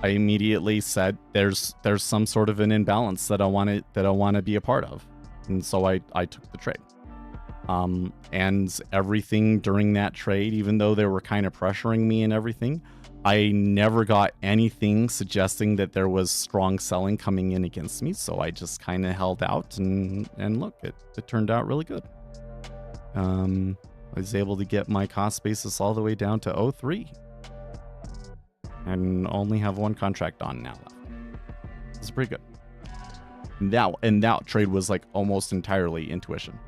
I immediately said there's some sort of an imbalance that I want to be a part of, and so I took the trade. And everything during that trade, even though they were kind of pressuring me and everything, I never got anything suggesting that there was strong selling coming in against me. So I just kind of held out, and look, it turned out really good. I was able to get my cost basis all the way down to 0.3 and only have one contract on now left. It's pretty good. And that trade was like almost entirely intuition,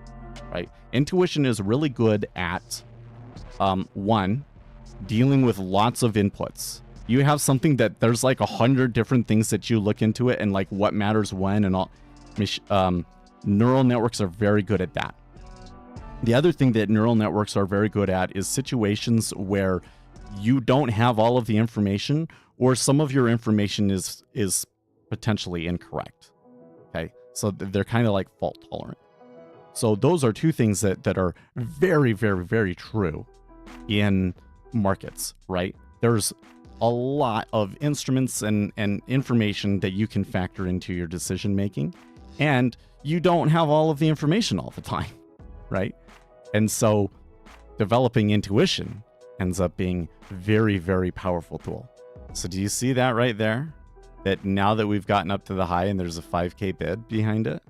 right? Intuition is really good at one, dealing with lots of inputs. You have something that there's like 100 different things that you look into it, and like what matters when and all. Neural networks are very good at that. The other thing that neural networks are very good at is situations where you don't have all of the information, or some of your information is potentially incorrect. Okay, so they're kind of like fault tolerant. So those are two things that are very, very, very true in markets, right? There's a lot of instruments and information that you can factor into your decision making, and you don't have all of the information all the time. right? And so developing intuition ends up being very, very powerful tool. So do you see that right there? That now that we've gotten up to the high and there's a 5K bid behind it.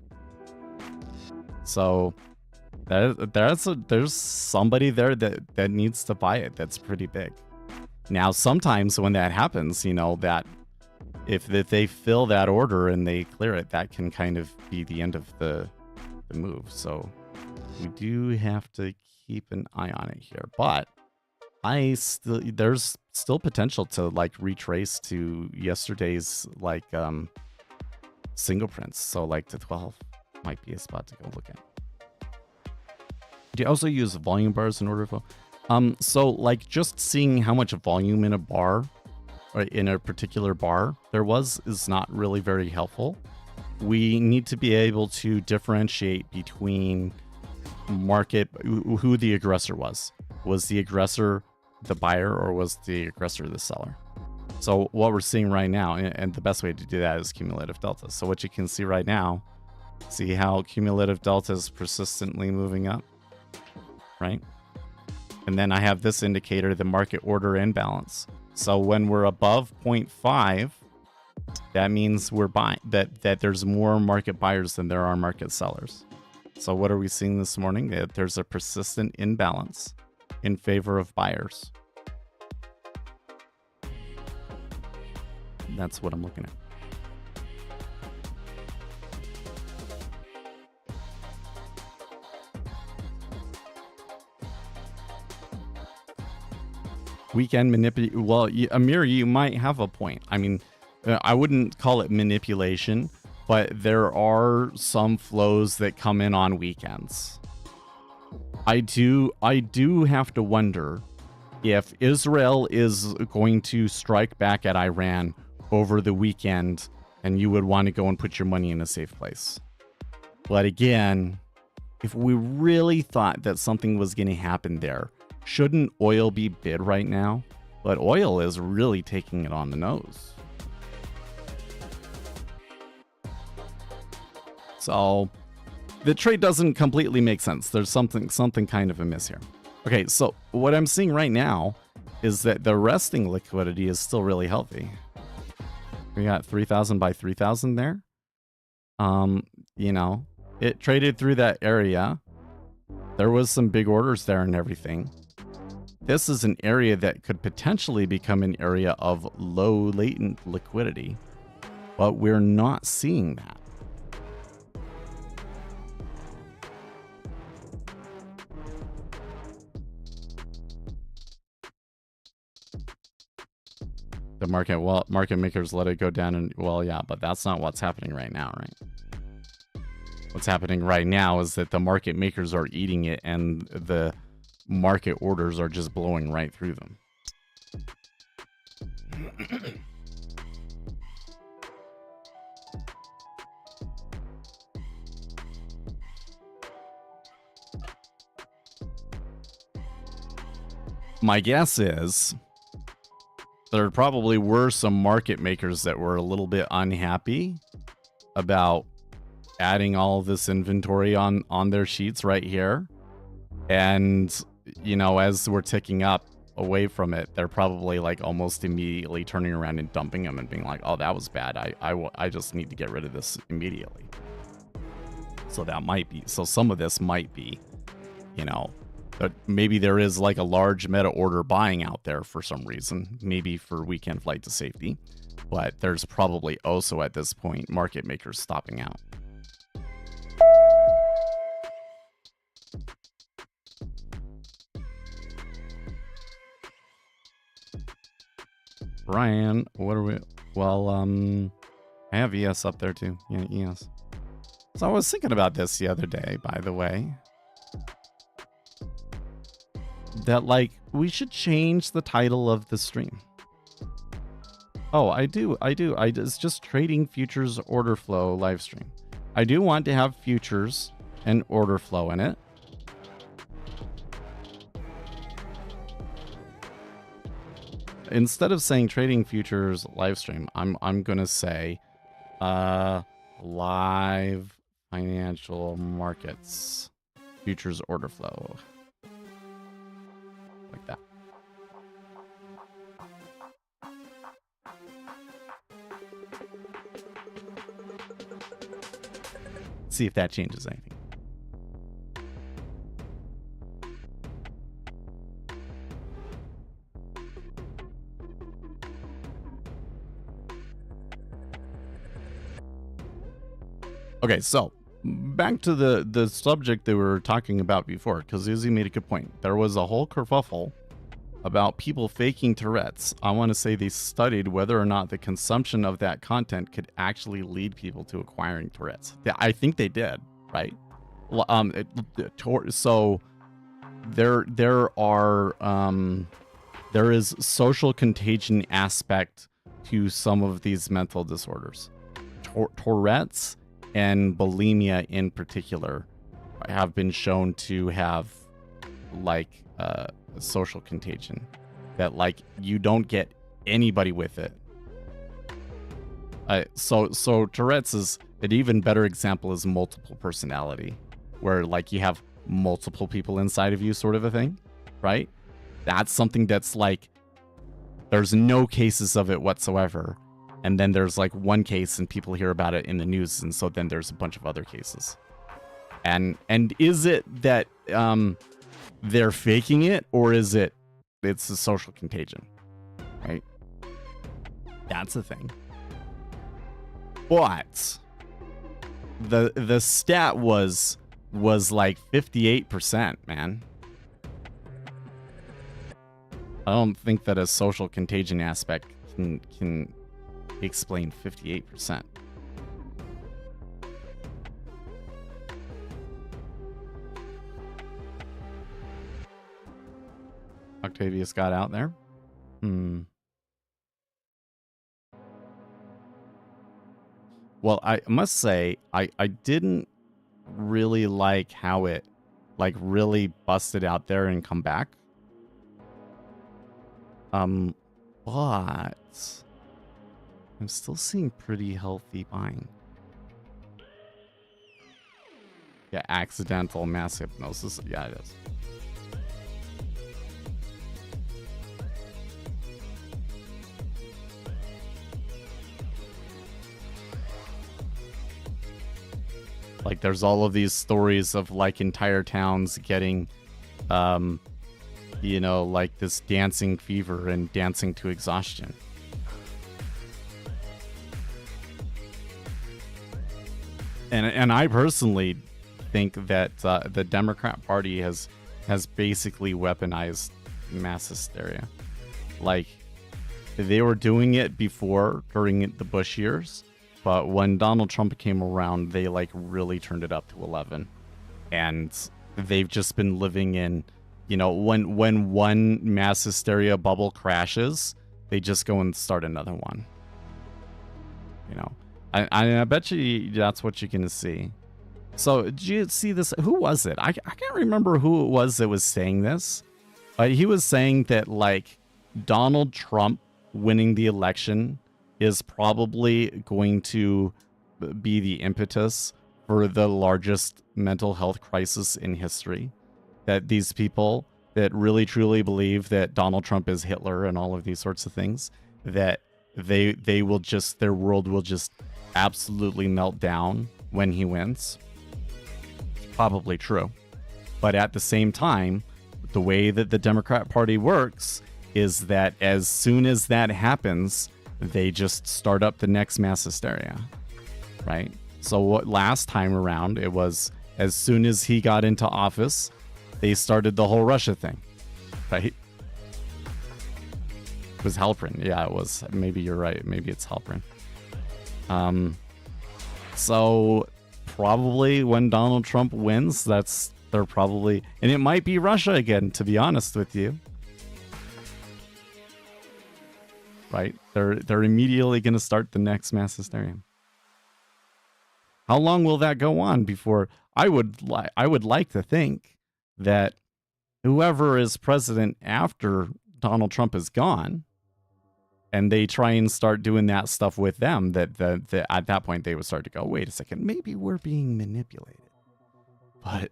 So there's somebody there that needs to buy it. That's pretty big. Now, sometimes when that happens, you know, that if they fill that order and they clear it, that can kind of be the end of the move. So we do have to keep an eye on it here. But there's still potential to like retrace to yesterday's like single prints. So like to 12 might be a spot to go look at. Do you also use volume bars in order flow? So like just seeing how much volume in a bar or in a particular bar there is not really very helpful. We need to be able to differentiate between market, who the aggressor was. Was the aggressor the buyer or was the aggressor the seller? So what we're seeing right now, and the best way to do that is cumulative delta. So what you can see right now, see how cumulative delta is persistently moving up, right? And then I have this indicator, the market order imbalance. So when we're above 0.5, that means we're buying, that there's more market buyers than there are market sellers. So what are we seeing this morning? That there's a persistent imbalance in favor of buyers. That's what I'm looking at. Weekend manipulation. Well, Amir, you might have a point. I mean, I wouldn't call it manipulation, but there are some flows that come in on weekends. I do have to wonder if Israel is going to strike back at Iran over the weekend, and you would want to go and put your money in a safe place. But again, if we really thought that something was going to happen there, shouldn't oil be bid right now? But oil is really taking it on the nose. So the trade doesn't completely make sense. There's something kind of amiss here. Okay, so what I'm seeing right now is that the resting liquidity is still really healthy. We got 3,000 by 3,000 there. You know, it traded through that area. There was some big orders there and everything. This is an area that could potentially become an area of low latent liquidity, but we're not seeing that. The market, well, market makers let it go down, and well, yeah, but that's not what's happening right now, right? What's happening right now is that the market makers are eating it and the market orders are just blowing right through them. My guess is there probably were some market makers that were a little bit unhappy about adding all of this inventory on their sheets right here. And, you know, as we're ticking up away from it, they're probably like almost immediately turning around and dumping them and being like, oh, that was bad. I just need to get rid of this immediately. So that might be, so some of this might be, you know, but maybe there is like a large meta order buying out there for some reason, maybe for weekend flight to safety, but there's probably also at this point market makers stopping out. Brian, what are we? Well, I have ES up there too. Yeah, ES. So I was thinking about this the other day, by the way. That, like, we should change the title of the stream. Oh, I do. It's just trading futures order flow live stream. I do want to have futures and order flow in it. Instead of saying trading futures live stream, I'm gonna say live financial markets. futures order flow. Like that. See if that changes anything. Okay, so back to the subject that we were talking about before, because Izzy made a good point. There was a whole kerfuffle about people faking Tourette's. I want to say they studied whether or not the consumption of that content could actually lead people to acquiring Tourette's. I think they did, right? So there is social contagion aspect to some of these mental disorders. Tourette's and bulimia in particular have been shown to have like social contagion, that like you don't get anybody with it. So Tourette's is an even better example, is multiple personality, where like you have multiple people inside of you, sort of a thing, right? That's something that's like there's no cases of it whatsoever, and then there's like one case and people hear about it in the news, and so then there's a bunch of other cases. And is it that they're faking it, or is it's a social contagion, right? That's the thing. But the stat was like 58%, man. I don't think that a social contagion aspect can explain 58%. Octavius got out there. Well, I must say, I didn't really like how it like really busted out there and come back. But I'm still seeing pretty healthy buying. Yeah, accidental mass hypnosis. Yeah, it is. Like, there's all of these stories of like entire towns getting, you know, like this dancing fever and dancing to exhaustion. And I personally think that the Democrat Party has basically weaponized mass hysteria. Like, they were doing it before during the Bush years, but when Donald Trump came around, they like really turned it up to 11, and they've just been living in, you know, when one mass hysteria bubble crashes, they just go and start another one. You know, I bet you that's what you're gonna see. So did you see this? Who was it? I can't remember who it was that was saying this. He was saying that like Donald Trump winning the election is probably going to be the impetus for the largest mental health crisis in history. That these people that really truly believe that Donald Trump is Hitler and all of these sorts of things, that they will just, their world will just absolutely melt down when he wins. It's probably true. But at the same time, the way that the Democrat Party works is that as soon as that happens, they just start up the next mass hysteria, right? So what last time around, it was as soon as he got into office, they started the whole Russia thing, right? It was Halprin. Yeah, it was. Maybe you're right. Maybe it's Halprin. So probably when Donald Trump wins, they're probably, and it might be Russia again, to be honest with you. Right? They're immediately going to start the next mass hysteria. How long will that go on before? I would like to think that whoever is president after Donald Trump is gone, and they try and start doing that stuff with them, that at that point they would start to go, wait a second, maybe we're being manipulated. But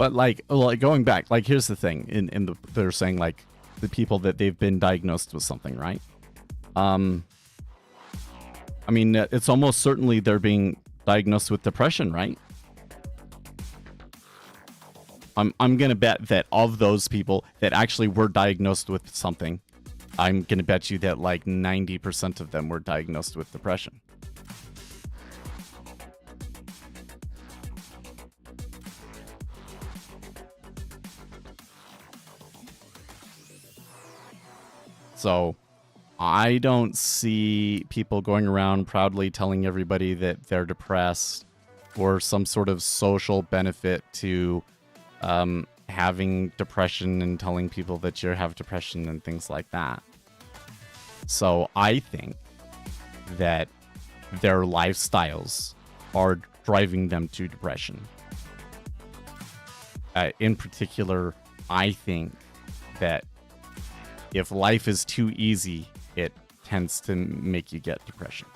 But like going back, like here's the thing. They're saying like the people that they've been diagnosed with something, right? I mean, it's almost certainly they're being diagnosed with depression, right? I'm gonna bet that of those people that actually were diagnosed with something, I'm gonna bet you that like 90% of them were diagnosed with depression. So I don't see people going around proudly telling everybody that they're depressed or some sort of social benefit to having depression and telling people that you have depression and things like that. So I think that their lifestyles are driving them to depression. In particular, I think that if life is too easy, it tends to make you get depression.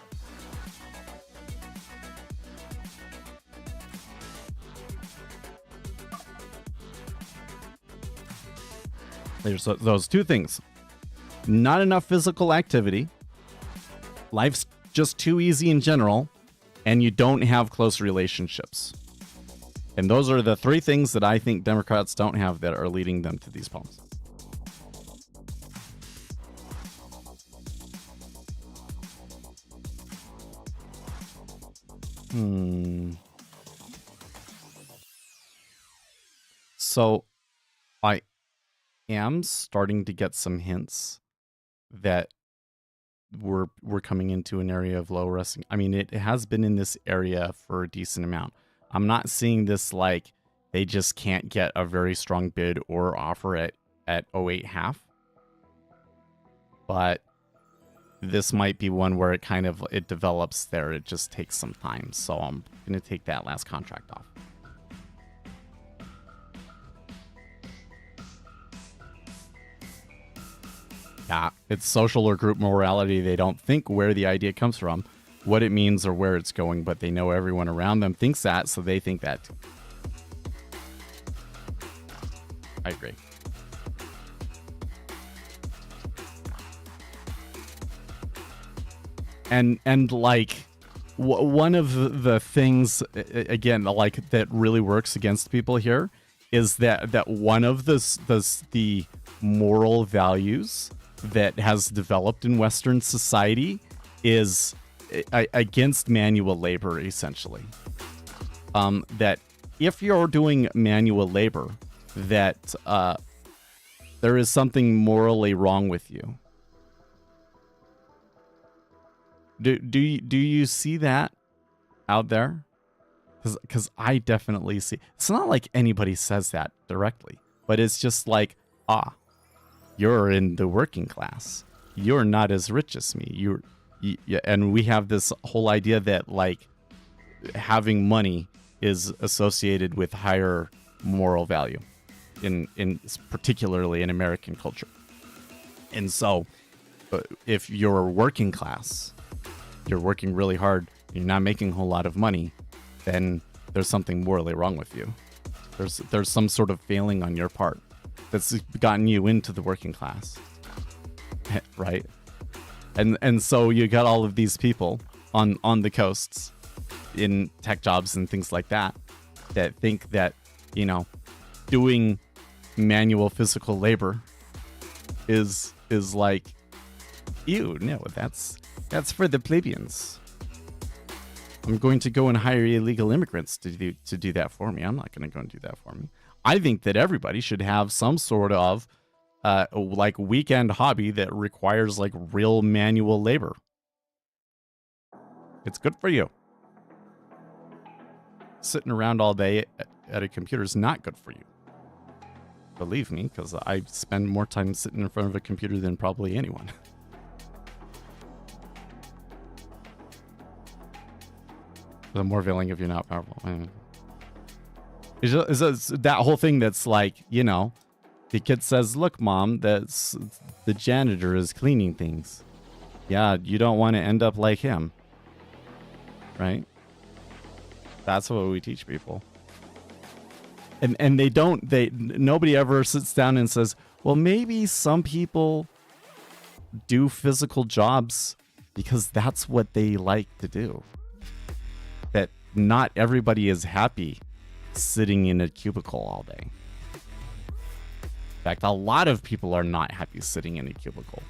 There's those two things. Not enough physical activity. Life's just too easy in general. And you don't have close relationships. And those are the three things that I think Democrats don't have that are leading them to these problems. So I am starting to get some hints that we're coming into an area of low risk. I mean, it has been in this area for a decent amount. I'm not seeing this like they just can't get a very strong bid or offer at 08.5. But this might be one where it develops there. It just takes some time. So I'm going to take that last contract off. Yeah, it's social or group morality. They don't think where the idea comes from, what it means, or where it's going, but they know everyone around them thinks that, so they think that too. I agree. And like one of the things again like that really works against people here is that one of the moral values that has developed in Western society is against manual labor, essentially. That if you're doing manual labor, that there is something morally wrong with you. Do you see that out there? Because I definitely see. It's not like anybody says that directly, but it's just like, you're in the working class. You're not as rich as me. And we have this whole idea that like having money is associated with higher moral value, in particularly in American culture. And so, if you're working class, you're working really hard, you're not making a whole lot of money, then there's something morally wrong with you. There's some sort of failing on your part that's gotten you into the working class, right? And so you got all of these people on the coasts in tech jobs and things like that think that, doing manual physical labor is like, ew, no, that's for the plebeians. I'm going to go and hire illegal immigrants to do that for me. I'm not going to go and do that for me. I think that everybody should have some sort of like weekend hobby that requires like real manual labor. It's good for you. Sitting around all day at a computer is not good for you. Believe me, because I spend more time sitting in front of a computer than probably anyone. The more feeling if you're not powerful. Is that whole thing that's like, the kid says, look, mom, that's the janitor is cleaning things. Yeah, you don't want to end up like him. Right? That's what we teach people. and nobody ever sits down and says, well, maybe some people do physical jobs because that's what they like to do. That not everybody is happy sitting in a cubicle all day. In fact, a lot of people are not happy sitting in a cubicle.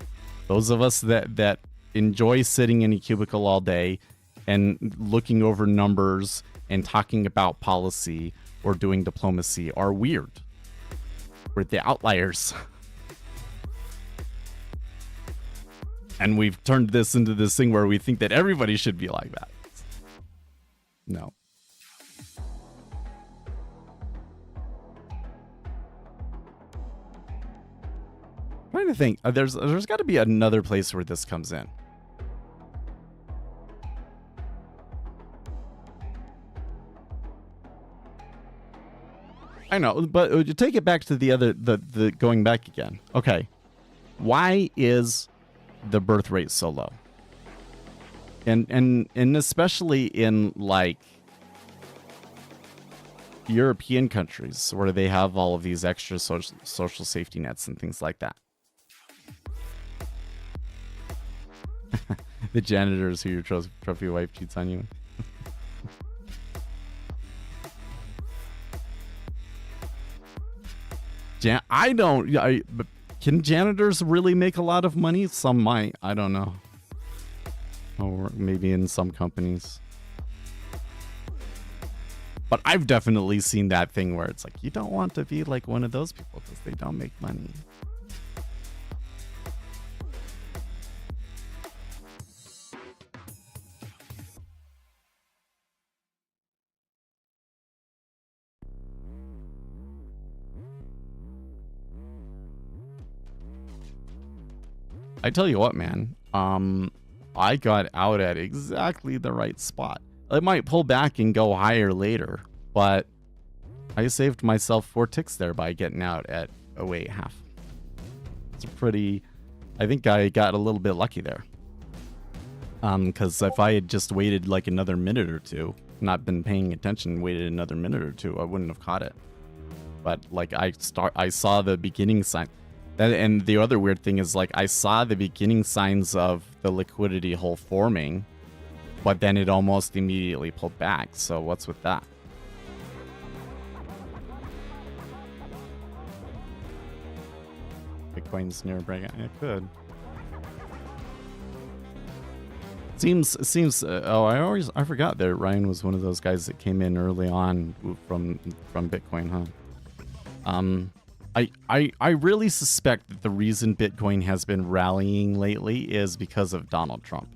Those of us that enjoy sitting in a cubicle all day and looking over numbers and talking about policy or doing diplomacy are weird. We're the outliers. And we've turned this into this thing where we think that everybody should be like that. No. I'm trying to think. There's got to be another place where this comes in. I know, but you take it back to the going back again. Okay. Why is the birth rate so low? And especially in like European countries where they have all of these extra social safety nets and things like that. The janitors who your trophy wife cheats on you. Can janitors really make a lot of money? Some might. I don't know. Or maybe in some companies. But I've definitely seen that thing where it's like, you don't want to be like one of those people because they don't make money. I tell you what, man, I got out at exactly the right spot. It might pull back and go higher later, but I saved myself 4 ticks there by getting out at 0.5. It's a pretty, I think I got a little bit lucky there. Because if I had just waited like another minute or two, not been paying attention, waited another minute or two, I wouldn't have caught it. But like I saw the beginning sign. And the other weird thing is, like, I saw the beginning signs of the liquidity hole forming, but then it almost immediately pulled back. So what's with that? Bitcoin's near breakout. It could. Seems. I forgot that Ryan was one of those guys that came in early on from Bitcoin, huh? I really suspect that the reason Bitcoin has been rallying lately is because of Donald Trump.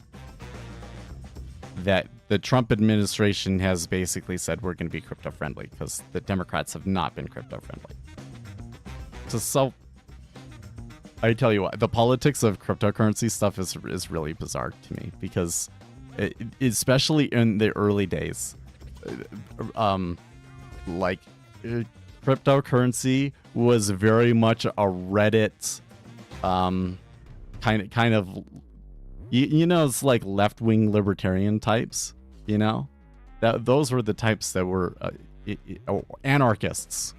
That the Trump administration has basically said we're going to be crypto friendly because the Democrats have not been crypto friendly. So I tell you what, the politics of cryptocurrency stuff is really bizarre to me because especially in the early days, cryptocurrency was very much a Reddit kind of you know, it's like left-wing libertarian types, you know, that those were the types that were anarchists,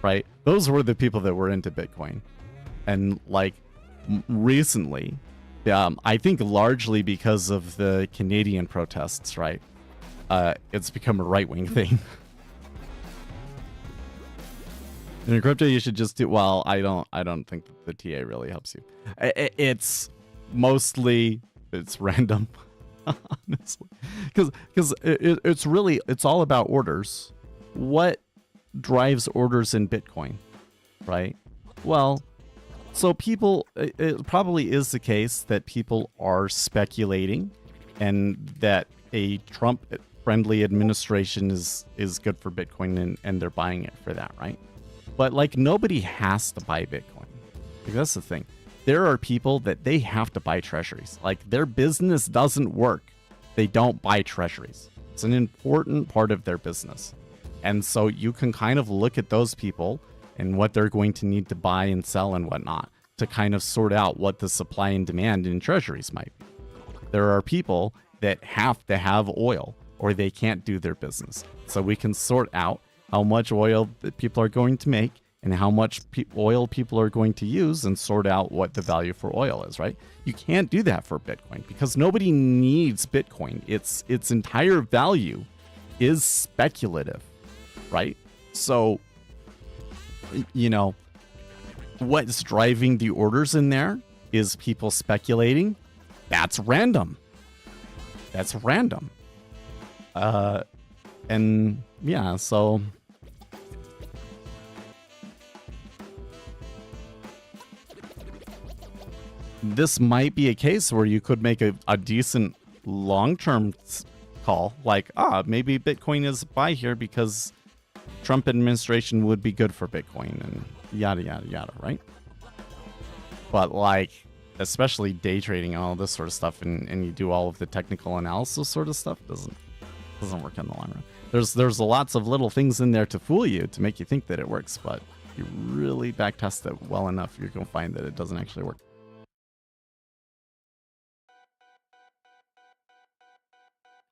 right? Those were the people that were into Bitcoin. And like recently, I think largely because of the Canadian protests, right? It's become a right-wing thing. In crypto, you should just do. Well, I don't think that the TA really helps you. It's mostly random, honestly, because it's all about orders. What drives orders in Bitcoin, right? Well, so people, it probably is the case that people are speculating, and that a Trump-friendly administration is good for Bitcoin, and they're buying it for that, right? But like nobody has to buy Bitcoin. Like, that's the thing. There are people that they have to buy treasuries. Like their business doesn't work. They don't buy treasuries. It's an important part of their business. And so you can kind of look at those people and what they're going to need to buy and sell and whatnot to kind of sort out what the supply and demand in treasuries might be. There are people that have to have oil or they can't do their business. So we can sort out how much oil that people are going to make and how much oil people are going to use and sort out what the value for oil is, right? You can't do that for Bitcoin because nobody needs Bitcoin. Its entire value is speculative, right? So, you know, what's driving the orders in there is people speculating. That's random. That's random. And yeah, so this might be a case where you could make a decent long-term call, like, maybe Bitcoin is buy here because Trump administration would be good for Bitcoin and yada, yada, yada, right? But like, especially day trading and all this sort of stuff, and you do all of the technical analysis sort of stuff, doesn't work in the long run. There's lots of little things in there to fool you, to make you think that it works, but if you really backtest it well enough, you're going to find that it doesn't actually work.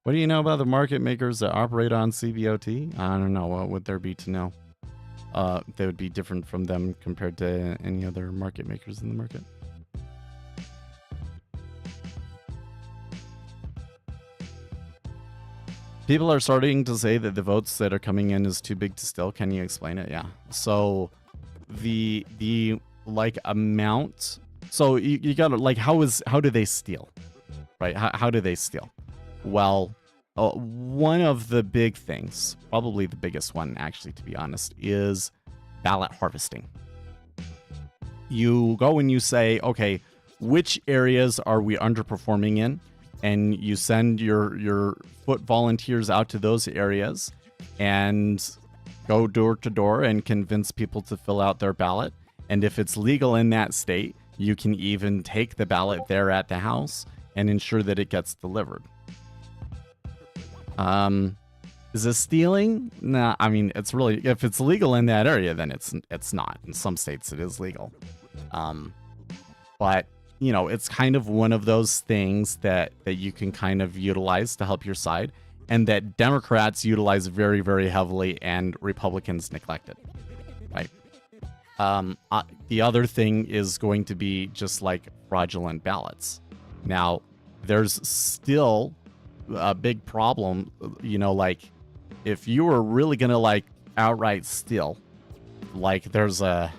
What do you know about the market makers that operate on CBOT? I don't know. What would there be to know? They would be different from them compared to any other market makers in the market. People are starting to say that the votes that are coming in is too big to steal. Can you explain it? Yeah. So the like amount. So you gotta like how do they steal, right? How do they steal? Well, one of the big things, probably the biggest one, actually, to be honest, is ballot harvesting. You go and you say, okay, which areas are we underperforming in? And you send your foot volunteers out to those areas and go door to door and convince people to fill out their ballot. And if it's legal in that state, you can even take the ballot there at the house and ensure that it gets delivered. Is this stealing? Nah, I mean, it's really, if it's legal in that area, then it's not. In some states, it is legal. But, you know, it's kind of one of those things that you can kind of utilize to help your side, and that Democrats utilize very, very heavily and Republicans neglect it, right? The other thing is going to be just like fraudulent ballots. Now, there's still a big problem, you know, like if you were really gonna like outright steal, like there's a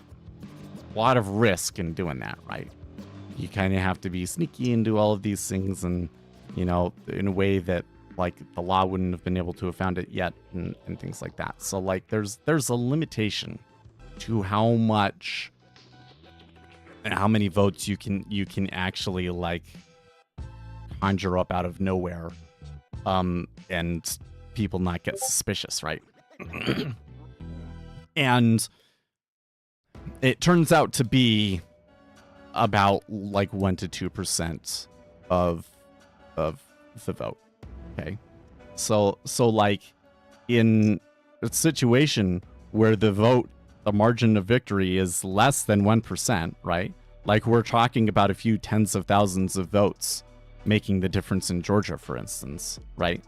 lot of risk in doing that, right? You kind of have to be sneaky and do all of these things, and you know, in a way that like the law wouldn't have been able to have found it yet, and things like that. So like there's a limitation to how much and how many votes you can actually like conjure up out of nowhere, and people not get suspicious, right? And it turns out to be about like 1 to 2% of the vote. Okay, so like in a situation where the margin of victory is less than 1%, right? Like we're talking about a few tens of thousands of votes making the difference in Georgia, for instance, right?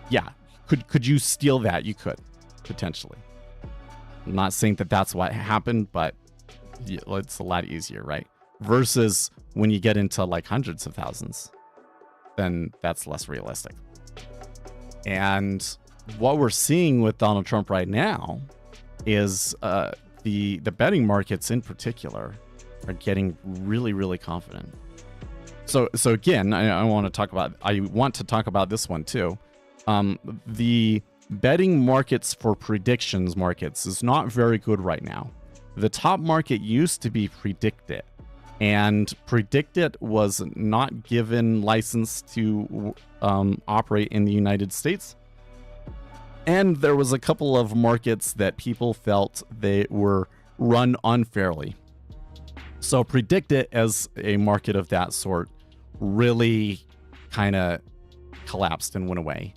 Yeah, could you steal that? You could, potentially. I'm not saying that that's what happened, but it's a lot easier, right? Versus when you get into like hundreds of thousands, then that's less realistic. And what we're seeing with Donald Trump right now is the betting markets in particular are getting really, really confident. So again, I want to talk about this one too. The betting markets for predictions markets is not very good right now. The top market used to be Predictit, and Predictit was not given license to operate in the United States. And there was a couple of markets that people felt they were run unfairly. So Predictit, as a market of that sort, really kind of collapsed and went away.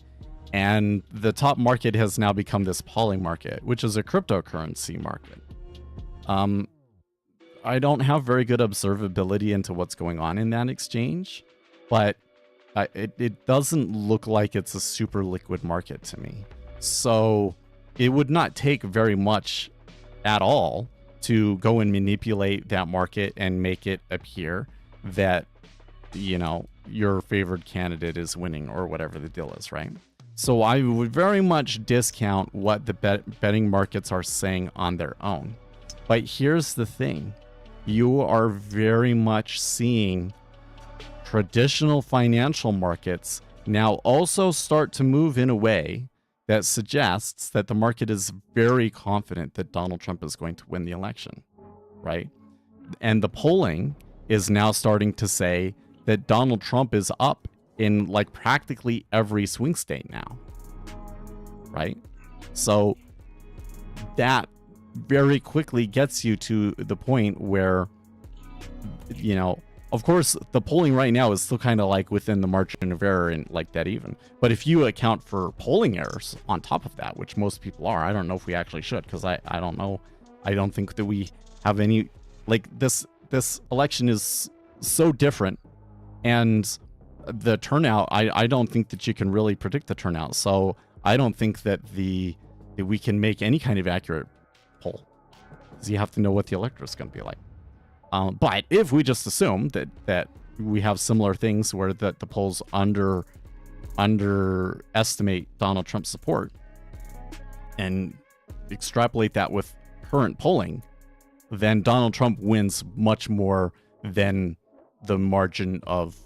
And the top market has now become this Poly market, which is a cryptocurrency market. I don't have very good observability into what's going on in that exchange, but it doesn't look like it's a super liquid market to me. So it would not take very much at all to go and manipulate that market and make it appear that, you know, your favored candidate is winning or whatever the deal is, right? So I would very much discount what the betting markets are saying on their own. But here's the thing. You are very much seeing traditional financial markets now also start to move in a way that suggests that the market is very confident that Donald Trump is going to win the election, right? And the polling is now starting to say that Donald Trump is up in like practically every swing state now, right? So that very quickly gets you to the point where, you know, of course, the polling right now is still kind of like within the margin of error and like that even. But if you account for polling errors on top of that, which most people are, I don't know if we actually should, because I don't know. I don't think that we have any, like this election is so different, and the turnout, I don't think that you can really predict the turnout. So I don't think that that we can make any kind of accurate poll, because you have to know what the electorate is going to be like. But if we just assume that we have similar things where the polls underestimate Donald Trump's support and extrapolate that with current polling, then Donald Trump wins much more than the margin of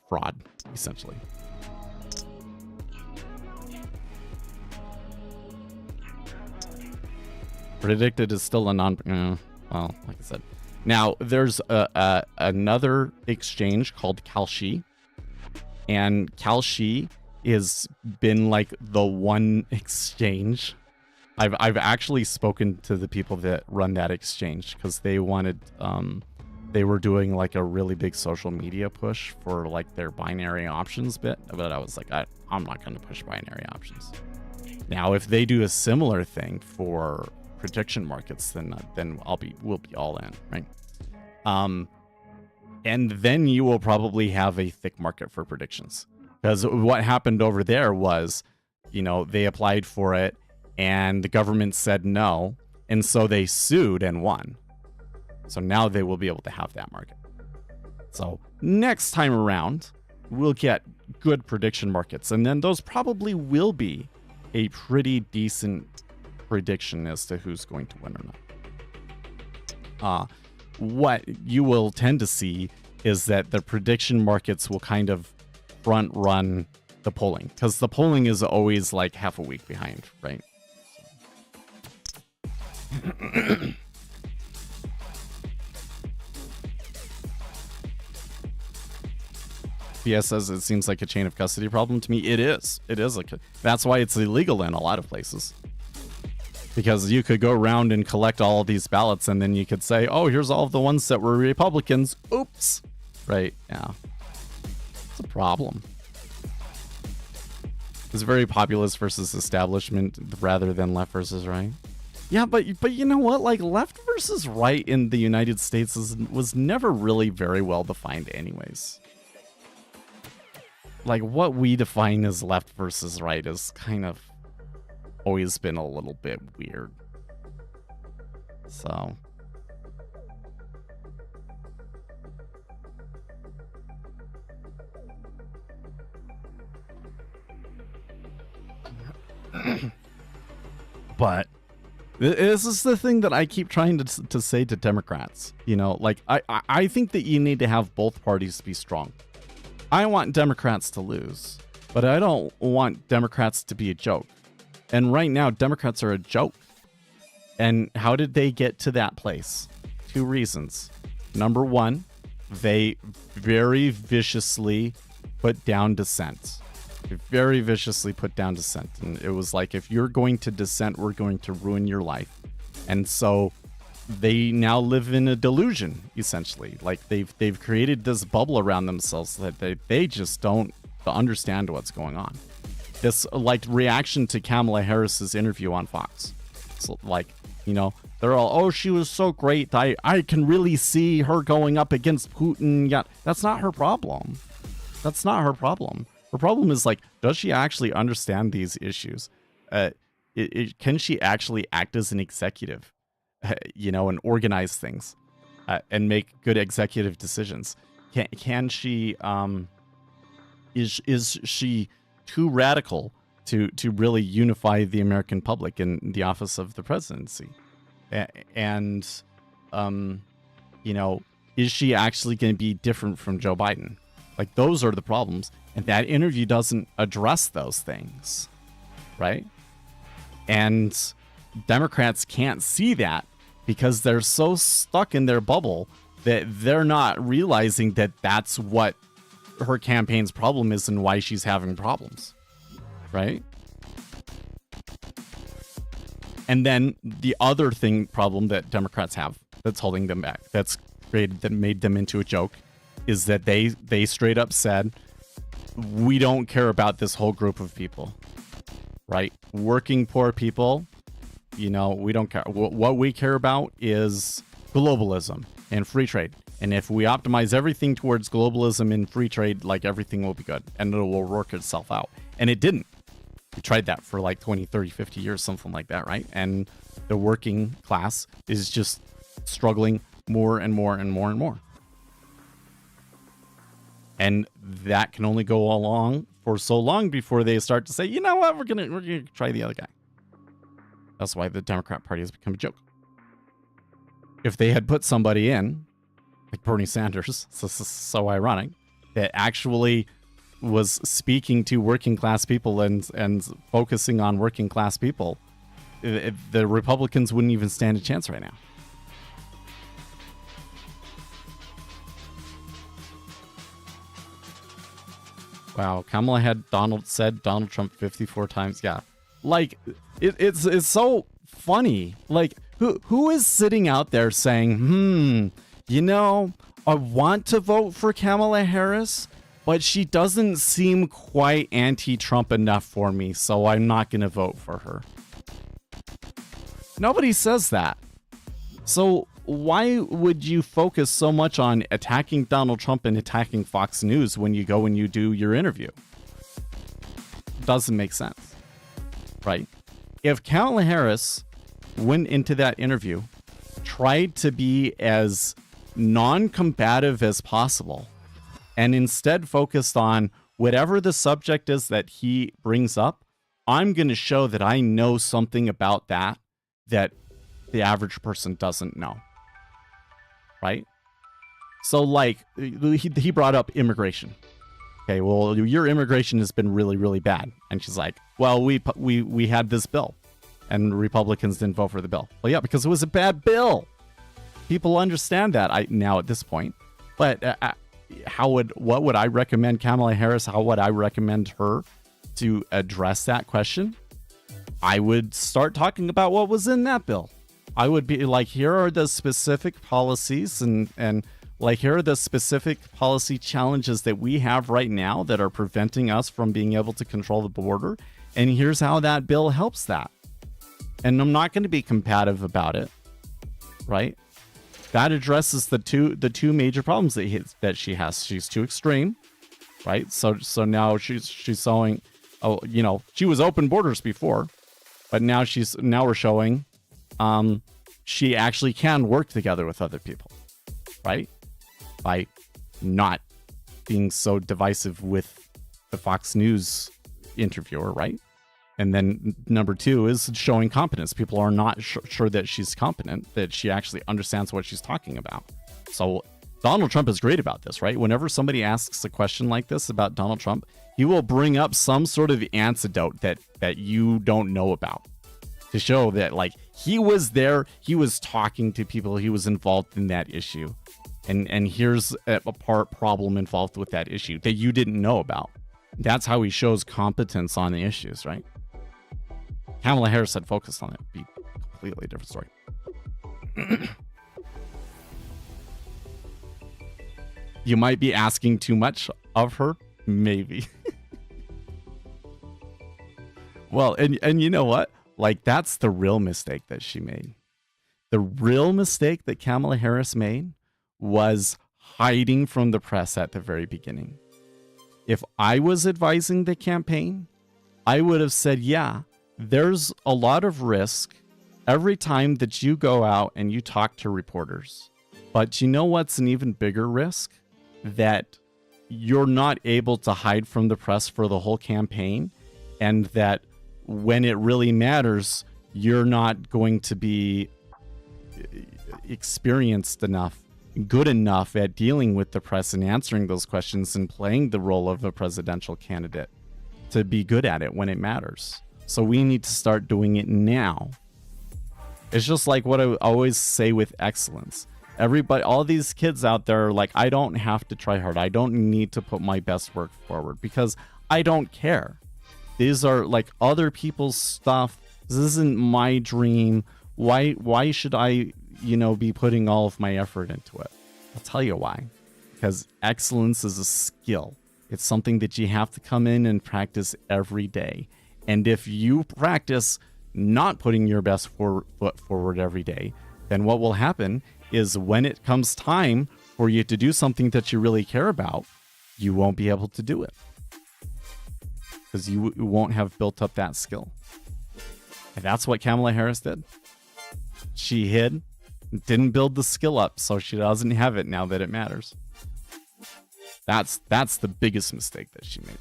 fraud, essentially. Predicted is still a well, like I said. Now, there's another exchange called Kalshi. And Kalshi has been like the one exchange. I've actually spoken to the people that run that exchange because they wanted, they were doing like a really big social media push for like their binary options bit. But I was like, I'm not going to push binary options. Now, if they do a similar thing for prediction markets, then we'll be all in, right? And then you will probably have a thick market for predictions, because what happened over there was, you know, they applied for it and the government said no, and so they sued and won. So now they will be able to have that market. So next time around, we'll get good prediction markets, and then those probably will be a pretty decent prediction as to who's going to win or not. What you will tend to see is that the prediction markets will kind of front run the polling, because the polling is always like half a week behind, right? PS says it seems like a chain of custody problem to me. It is. It is. That's why it's illegal in a lot of places. Because you could go around and collect all of these ballots, and then you could say, oh, here's all of the ones that were Republicans. Oops. Right. Yeah. It's a problem. It's very populist versus establishment rather than left versus right. Yeah, but you know what? Like, left versus right in the United States was never really very well defined anyways. Like, what we define as left versus right is kind of always been a little bit weird. So but this is the thing that I keep trying to say to Democrats. You know, like, I think that you need to have both parties be strong. I want Democrats to lose, but I don't want Democrats to be a joke. And right now, Democrats are a joke. And how did they get to that place? Two reasons. Number one, they very viciously put down dissent. They very viciously put down dissent. And it was like, if you're going to dissent, we're going to ruin your life. And so they now live in a delusion, essentially. Like, they've created this bubble around themselves that they just don't understand what's going on. This, like, reaction to Kamala Harris's interview on Fox. So, like, you know, they're all, oh, she was so great. I can really see her going up against Putin. Yeah, that's not her problem. That's not her problem. Her problem is like, does she actually understand these issues? Can she actually act as an executive, and organize things, and make good executive decisions? Can she? Is she too radical to really unify the American public in the office of the presidency? And is she actually going to be different from Joe Biden? Like, those are the problems, and that interview doesn't address those things, right? And Democrats can't see that because they're so stuck in their bubble that they're not realizing that that's what her campaign's problem is and why she's having problems, right? And then the other problem that Democrats have that's holding them back, that made them into a joke, is that they straight up said, we don't care about this whole group of people, right? Working poor people, we don't care. What we care about is globalism and free trade. And if we optimize everything towards globalism and free trade, like, everything will be good and it will work itself out. And it didn't. We tried that for like 20, 30, 50 years, something like that, right? And the working class is just struggling more and more and more and more. And that can only go along for so long before they start to say, you know what, we're gonna try the other guy. That's why the Democrat Party has become a joke. If they had put somebody in, like Bernie Sanders, so ironic, that actually was speaking to working class people and focusing on working class people, the Republicans wouldn't even stand a chance right now. Wow, Kamala said Donald Trump 54 times. Yeah, like it's so funny. Like, who is sitting out there saying, I want to vote for Kamala Harris, but she doesn't seem quite anti-Trump enough for me, so I'm not going to vote for her. Nobody says that. So why would you focus so much on attacking Donald Trump and attacking Fox News when you go and you do your interview? Doesn't make sense, right? If Kamala Harris went into that interview, tried to be as non-combative as possible, and instead focused on whatever the subject is that he brings up, I'm going to show that I know something about that the average person doesn't know. Right? So, like, he brought up immigration. Okay, well, your immigration has been really, really bad. And she's like, well, we had this bill, and Republicans didn't vote for the bill. Well, yeah, because it was a bad bill. People understand that now at this point. But what would I recommend Kamala Harris? How would I recommend her to address that question? I would start talking about what was in that bill. I would be like, here are the specific policies and like, here are the specific policy challenges that we have right now that are preventing us from being able to control the border. And here's how that bill helps that. And I'm not going to be combative about it. Right? That addresses the two major problems that she has. She's too extreme. Right? So now she's showing, she was open borders before, but now we're showing she actually can work together with other people, right? By not being so divisive with the Fox News interviewer, right? And then number two is showing competence. People are not sure that she's competent, that she actually understands what she's talking about. So Donald Trump is great about this, right? Whenever somebody asks a question like this about Donald Trump, he will bring up some sort of anecdote that you don't know about, to show that, like, he was there, he was talking to people, he was involved in that issue. And here's a problem involved with that issue that you didn't know about. That's how he shows competence on the issues, right? Kamala Harris had focused on it. Be a completely different story. You might be asking too much of her. Maybe. Well, and you know what? Like, that's the real mistake that she made. The real mistake that Kamala Harris made was hiding from the press at the very beginning. If I was advising the campaign, I would have said, yeah, there's a lot of risk every time that you go out and you talk to reporters. But you know what's an even bigger risk? That you're not able to hide from the press for the whole campaign, and that when it really matters, you're not going to be experienced enough, good enough at dealing with the press and answering those questions and playing the role of a presidential candidate to be good at it when it matters. So we need to start doing it now. It's just like what I always say with excellence. Everybody, all these kids out there are like, I don't have to try hard. I don't need to put my best work forward because I don't care. These are like other people's stuff. This isn't my dream. Why should I, be putting all of my effort into it? I'll tell you why. Because excellence is a skill. It's something that you have to come in and practice every day. And if you practice not putting your best foot forward every day, then what will happen is when it comes time for you to do something that you really care about, you won't be able to do it. Because you won't have built up that skill. And that's what Kamala Harris did. She hid, didn't build the skill up, so she doesn't have it now that it matters. That's the biggest mistake that she made.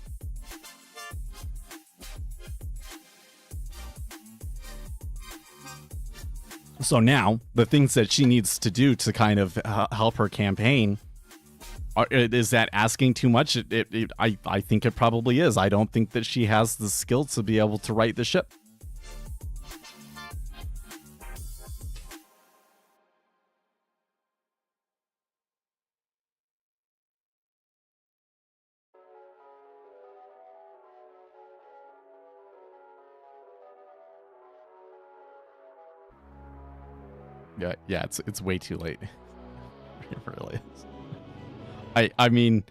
So now, the things that she needs to do to kind of help her campaign, is that asking too much? I think it probably is. I don't think that she has the skill to be able to right the ship. Yeah, it's way too late. It really is. I mean,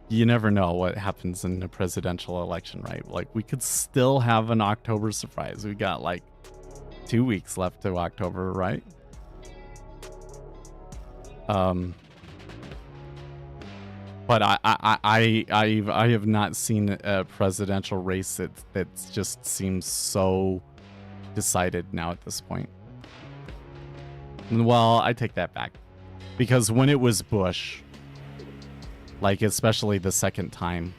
you never know what happens in a presidential election, right? Like, we could still have an October surprise. We got like 2 weeks left to October, right? But I have not seen a presidential race that just seems so decided now at this point. Well, I take that back, because when it was Bush, like especially the second time,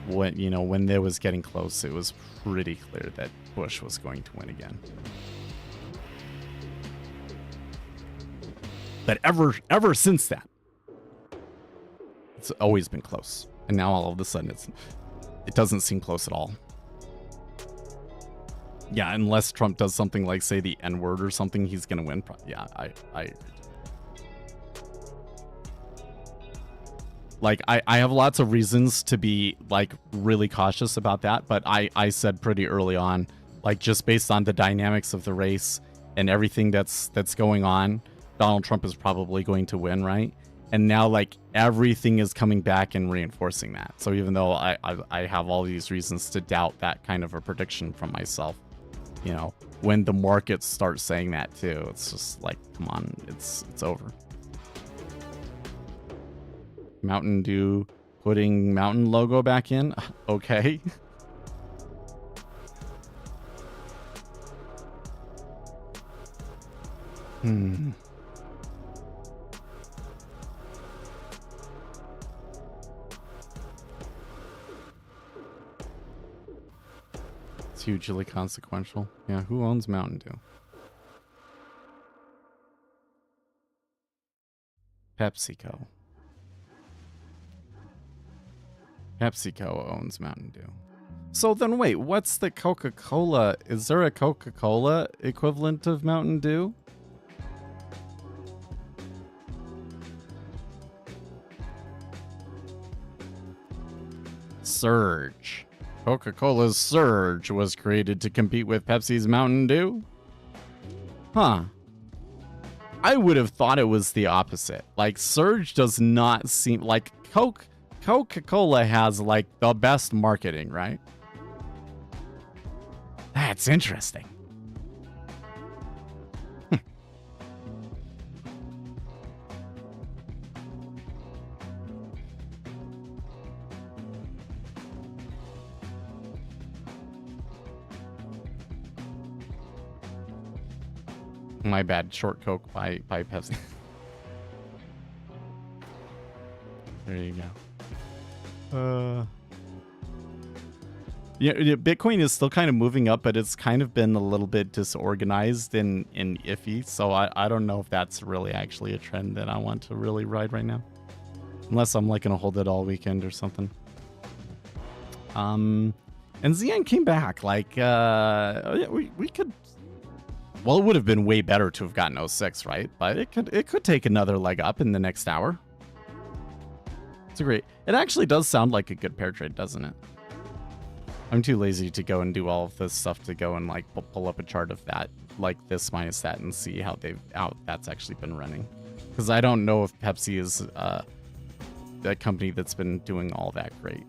when there was getting close, it was pretty clear that Bush was going to win again. But ever since that, it's always been close, and now all of a sudden it doesn't seem close at all. Yeah, unless Trump does something like, say, the N-word or something, he's going to win. Yeah, I agree. Like, I have lots of reasons to be, like, really cautious about that, but I said pretty early on, like, just based on the dynamics of the race and everything that's going on, Donald Trump is probably going to win, right? And now, like, everything is coming back and reinforcing that. So even though I have all these reasons to doubt that kind of a prediction from myself, when the markets start saying that too, it's just like, come on, it's over. Mountain Dew putting Mountain logo back in? Okay. It's hugely consequential. Yeah, who owns Mountain Dew? PepsiCo. PepsiCo owns Mountain Dew. So then wait, what's the Coca-Cola? Is there a Coca-Cola equivalent of Mountain Dew? Surge. Coca-Cola's Surge was created to compete with Pepsi's Mountain Dew? Huh. I would have thought it was the opposite. Like, Surge does not seem like Coca-Cola has like the best marketing, right? That's interesting. My bad. Short Coke by Pepsi. There you go. Yeah, Bitcoin is still kind of moving up, but it's kind of been a little bit disorganized and iffy. So I don't know if that's really actually a trend that I want to really ride right now. Unless I'm like going to hold it all weekend or something. And Xian came back. Like, we could... Well, it would have been way better to have gotten 06, right? But it could take another leg up in the next hour. It's a great... It actually does sound like a good pair trade, doesn't it? I'm too lazy to go and do all of this stuff to go and like pull up a chart of that, like this minus that, and see how that's actually been running. Because I don't know if Pepsi is a company that's been doing all that great.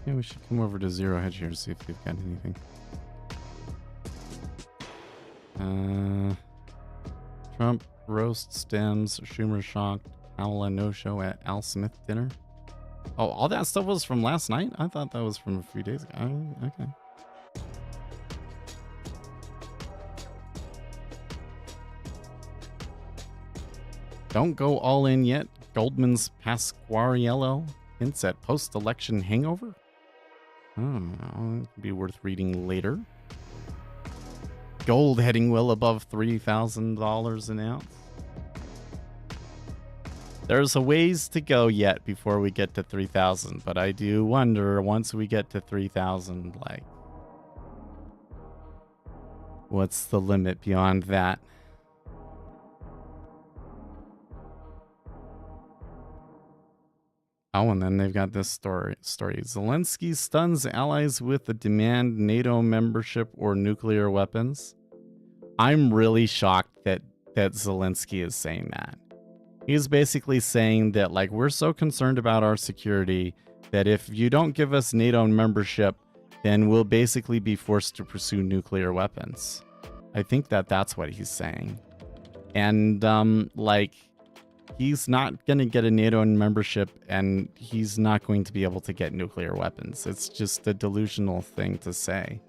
Yeah, we should come over to Zero Hedge here to see if they've got anything. Trump roast stems, Schumer shocked, Kamala no-show at Al Smith dinner. Oh, all that stuff was from last night? I thought that was from a few days ago. Oh, okay. Don't go all in yet. Goldman's Pasquariello hints at post-election hangover. Oh, it'd be worth reading later. Gold heading well above $3,000 an ounce. There's a ways to go yet before we get to 3,000, but I do wonder once we get to 3,000, like, what's the limit beyond that? Oh, and then they've got this story. Zelensky stuns allies with the demand NATO membership or nuclear weapons. I'm really shocked that Zelensky is saying that. He's basically saying that, like, we're so concerned about our security that if you don't give us NATO membership, then we'll basically be forced to pursue nuclear weapons. I think that's what he's saying. And, like... he's not going to get a NATO membership, and he's not going to be able to get nuclear weapons. It's just a delusional thing to say.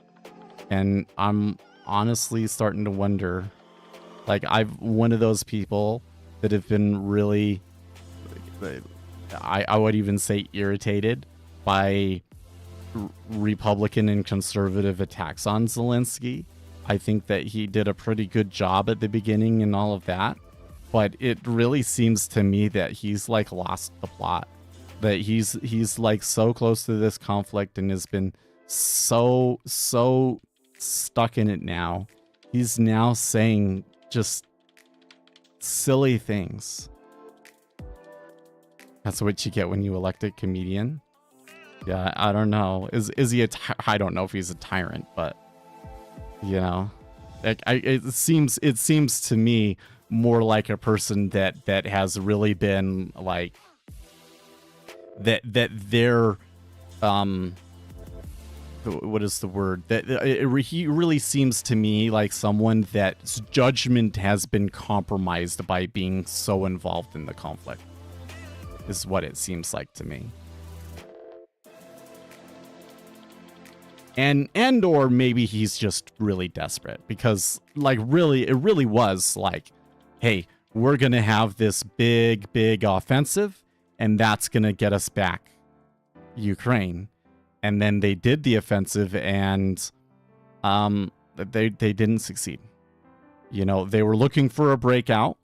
And I'm honestly starting to wonder, like, I'm one of those people that have been really, I would even say irritated by Republican and conservative attacks on Zelensky. I think that he did a pretty good job at the beginning and all of that. But it really seems to me that he's like lost the plot, that he's like so close to this conflict and has been so stuck in it now. He's now saying just silly things. That's what you get when you elect a comedian. Yeah, I don't know. Is he I don't know if he's a tyrant, but you know, like it seems to me more like a person that has really been like that they're what is the word that he really seems to me like someone that's judgment has been compromised by being so involved in the conflict, is what it seems like to me. And or maybe he's just really desperate because, like, really it really was like, hey, we're going to have this big offensive, and that's going to get us back Ukraine. and then they did the offensive, and they didn't succeed. You know, they were looking for a breakout,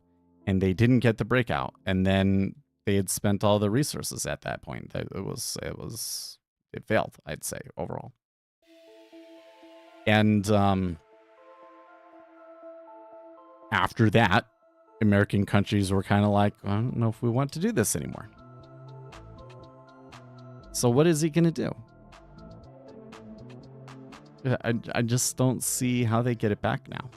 and they didn't get the breakout, and then they had spent all the resources at that point. It failed, I'd say, overall. And after that, American countries were kind of like, I don't know if we want to do this anymore. So what is he going to do? I just don't see how they get it back now.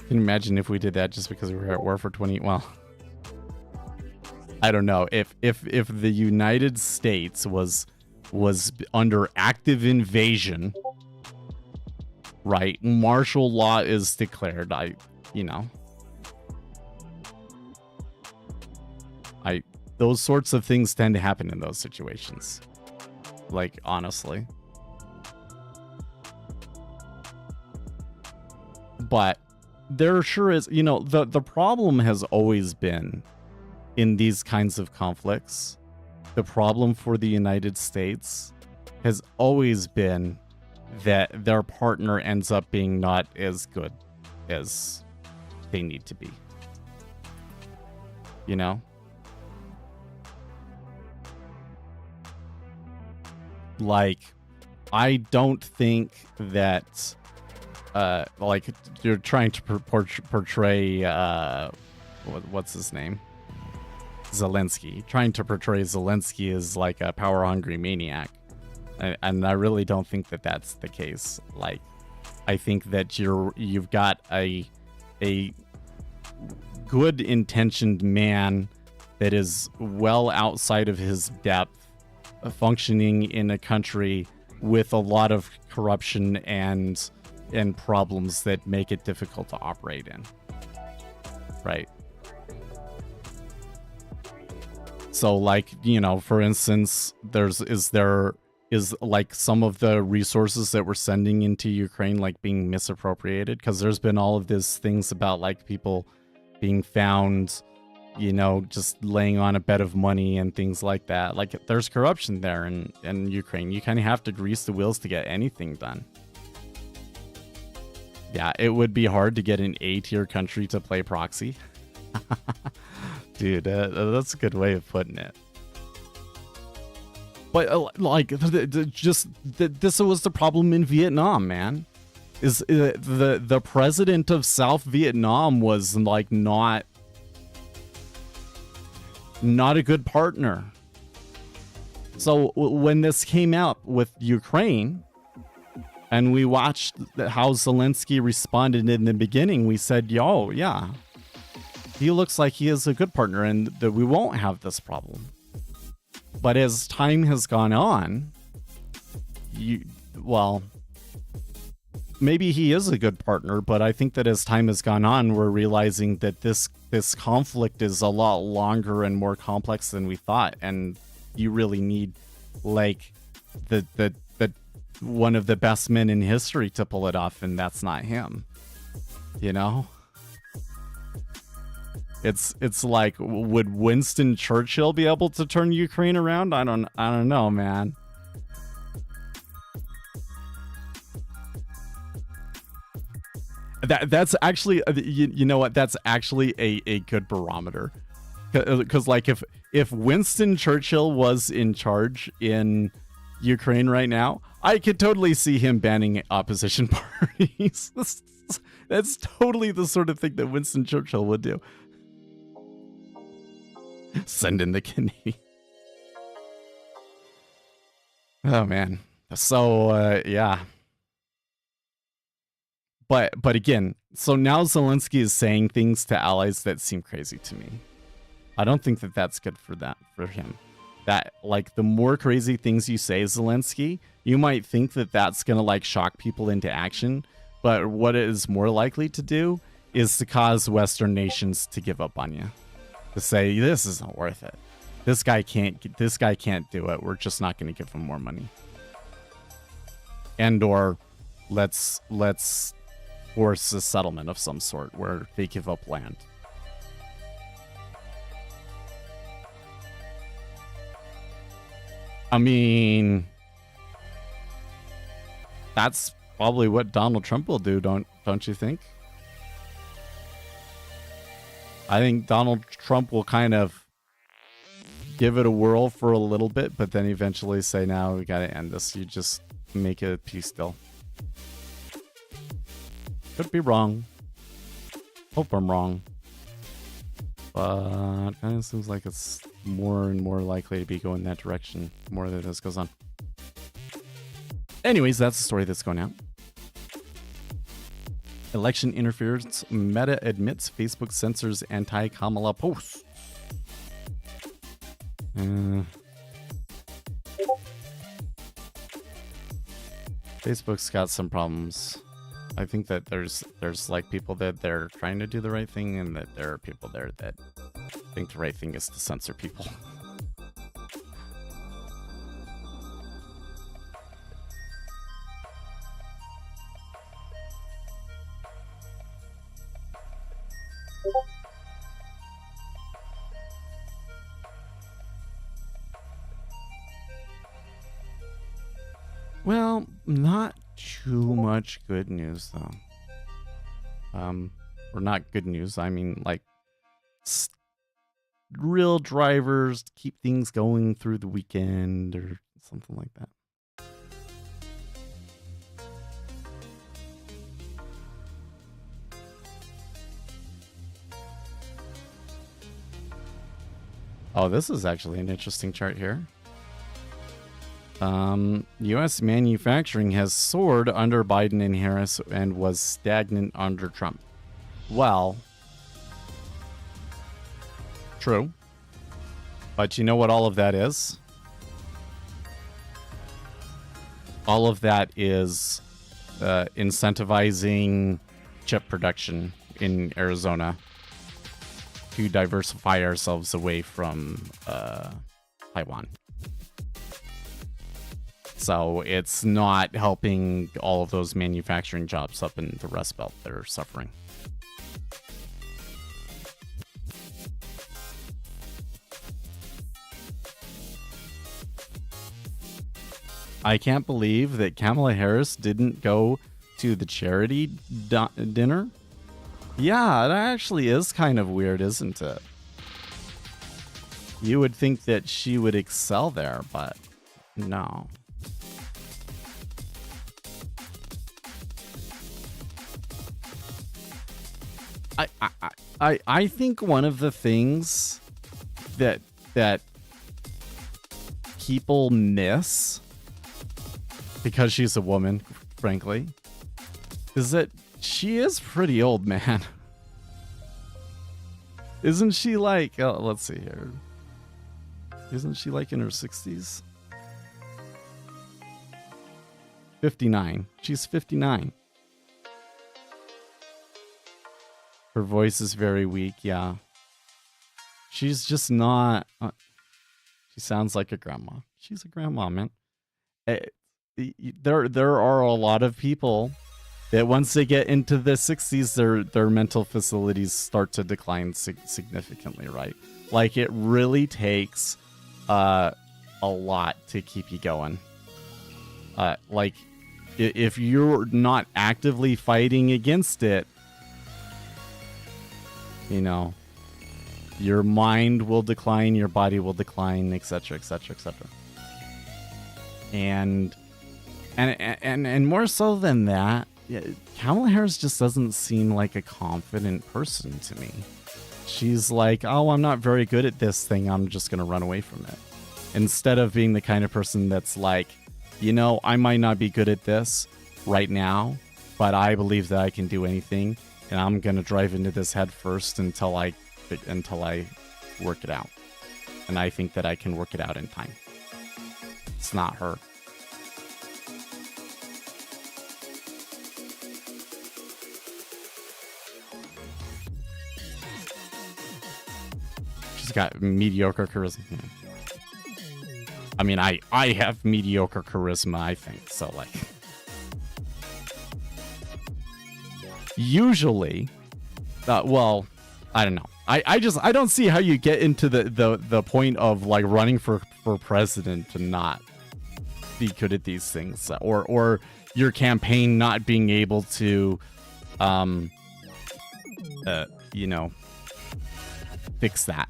Can you imagine if we did that just because we were at war for 20? Well, I don't know. If the United States was under active invasion, right? Martial law is declared. Those sorts of things tend to happen in those situations. Like, honestly. But there sure is, the problem has always been in these kinds of conflicts. The problem for the United States has always been that their partner ends up being not as good as they need to be. You know? Like, I don't think that like you're trying to portray what's his name, Zelensky, trying to portray Zelensky as like a power hungry maniac, and I really don't think that that's the case. Like, I think that you've got a good intentioned man that is well outside of his depth, functioning in a country with a lot of corruption and problems that make it difficult to operate in. Right. So, like, for instance, is like some of the resources that we're sending into Ukraine like being misappropriated, because there's been all of these things about like people being found, just laying on a bed of money and things like that. Like, there's corruption there in Ukraine. You kind of have to grease the wheels to get anything done. Yeah, it would be hard to get an A-tier country to play proxy. Dude, that's a good way of putting it. But this was the problem in Vietnam, man. Is the president of South Vietnam was like not a good partner. So when this came out with Ukraine, and we watched how Zelensky responded in the beginning, we said, yo, yeah, he looks like he is a good partner and that we won't have this problem. But as time has gone on, maybe he is a good partner, but I think that as time has gone on, we're realizing that this conflict is a lot longer and more complex than we thought. And you really need like the one of the best men in history to pull it off, and that's not him. It's like, would Winston Churchill be able to turn Ukraine around? I don't know, man. That's actually, you know what? That's actually a good barometer, because like if Winston Churchill was in charge in Ukraine right now, I could totally see him banning opposition parties. That's totally the sort of thing that Winston Churchill would do. Send in the Canadian. Oh man. So yeah. But again, so now Zelensky is saying things to allies that seem crazy to me. I don't think that that's good for him. That, like, the more crazy things you say, Zelensky, you might think that that's going to, like, shock people into action. But what it is more likely to do is to cause Western nations to give up on you. To say, this isn't worth it. This guy can't do it. We're just not going to give him more money. And or let's force a settlement of some sort where they give up land. I mean, that's probably what Donald Trump will do, don't you think? I think Donald Trump will kind of give it a whirl for a little bit, but then eventually say, "Now we gotta end this. You just make it a peace deal." Could be wrong. Hope I'm wrong. But kind of seems like it's more and more likely to be going that direction the more that this goes on. Anyways, that's the story that's going out. Election interference. Meta admits Facebook censors anti-Kamala posts. Facebook's got some problems. I think that there's like people that they're trying to do the right thing, and that there are people there that think the right thing is to censor people. Well, not too much good news though. Or not good news. I mean, like real drivers to keep things going through the weekend or something like that. Oh, this is actually an interesting chart here. U.S. manufacturing has soared under Biden and Harris and was stagnant under Trump. Well, true. But you know what all of that is? All of that is incentivizing chip production in Arizona to diversify ourselves away from Taiwan. So it's not helping all of those manufacturing jobs up in the Rust Belt that are suffering. I can't believe that Kamala Harris didn't go to the charity dinner. Yeah, it actually is kind of weird, isn't it? You would think that she would excel there, but no. I think one of the things that people miss, because she's a woman, frankly, is that she is pretty old, man. Isn't she like, let's see here. Isn't she like in her 60s? 59. She's 59. Her voice is very weak, yeah. She's just not... she sounds like a grandma. She's a grandma, man. There are a lot of people that once they get into the 60s, their mental facilities start to decline significantly, right? Like, it really takes a lot to keep you going. Like, if you're not actively fighting against it, you know, your mind will decline, your body will decline, etc., etc., etc. And more so than that, Kamala Harris just doesn't seem like a confident person to me. She's like, oh, I'm not very good at this thing, I'm just going to run away from it. Instead of being the kind of person that's like, you know, I might not be good at this right now, but I believe that I can do anything, and I'm going to drive into this head first until I work it out. And I think that I can work it out in time. It's not her. She's got mediocre charisma. I mean, I have mediocre charisma, I think. So, like, usually, well, I don't know. I don't see how you get into the point of like running for president to not be good at these things, or your campaign not being able to, you know, fix that,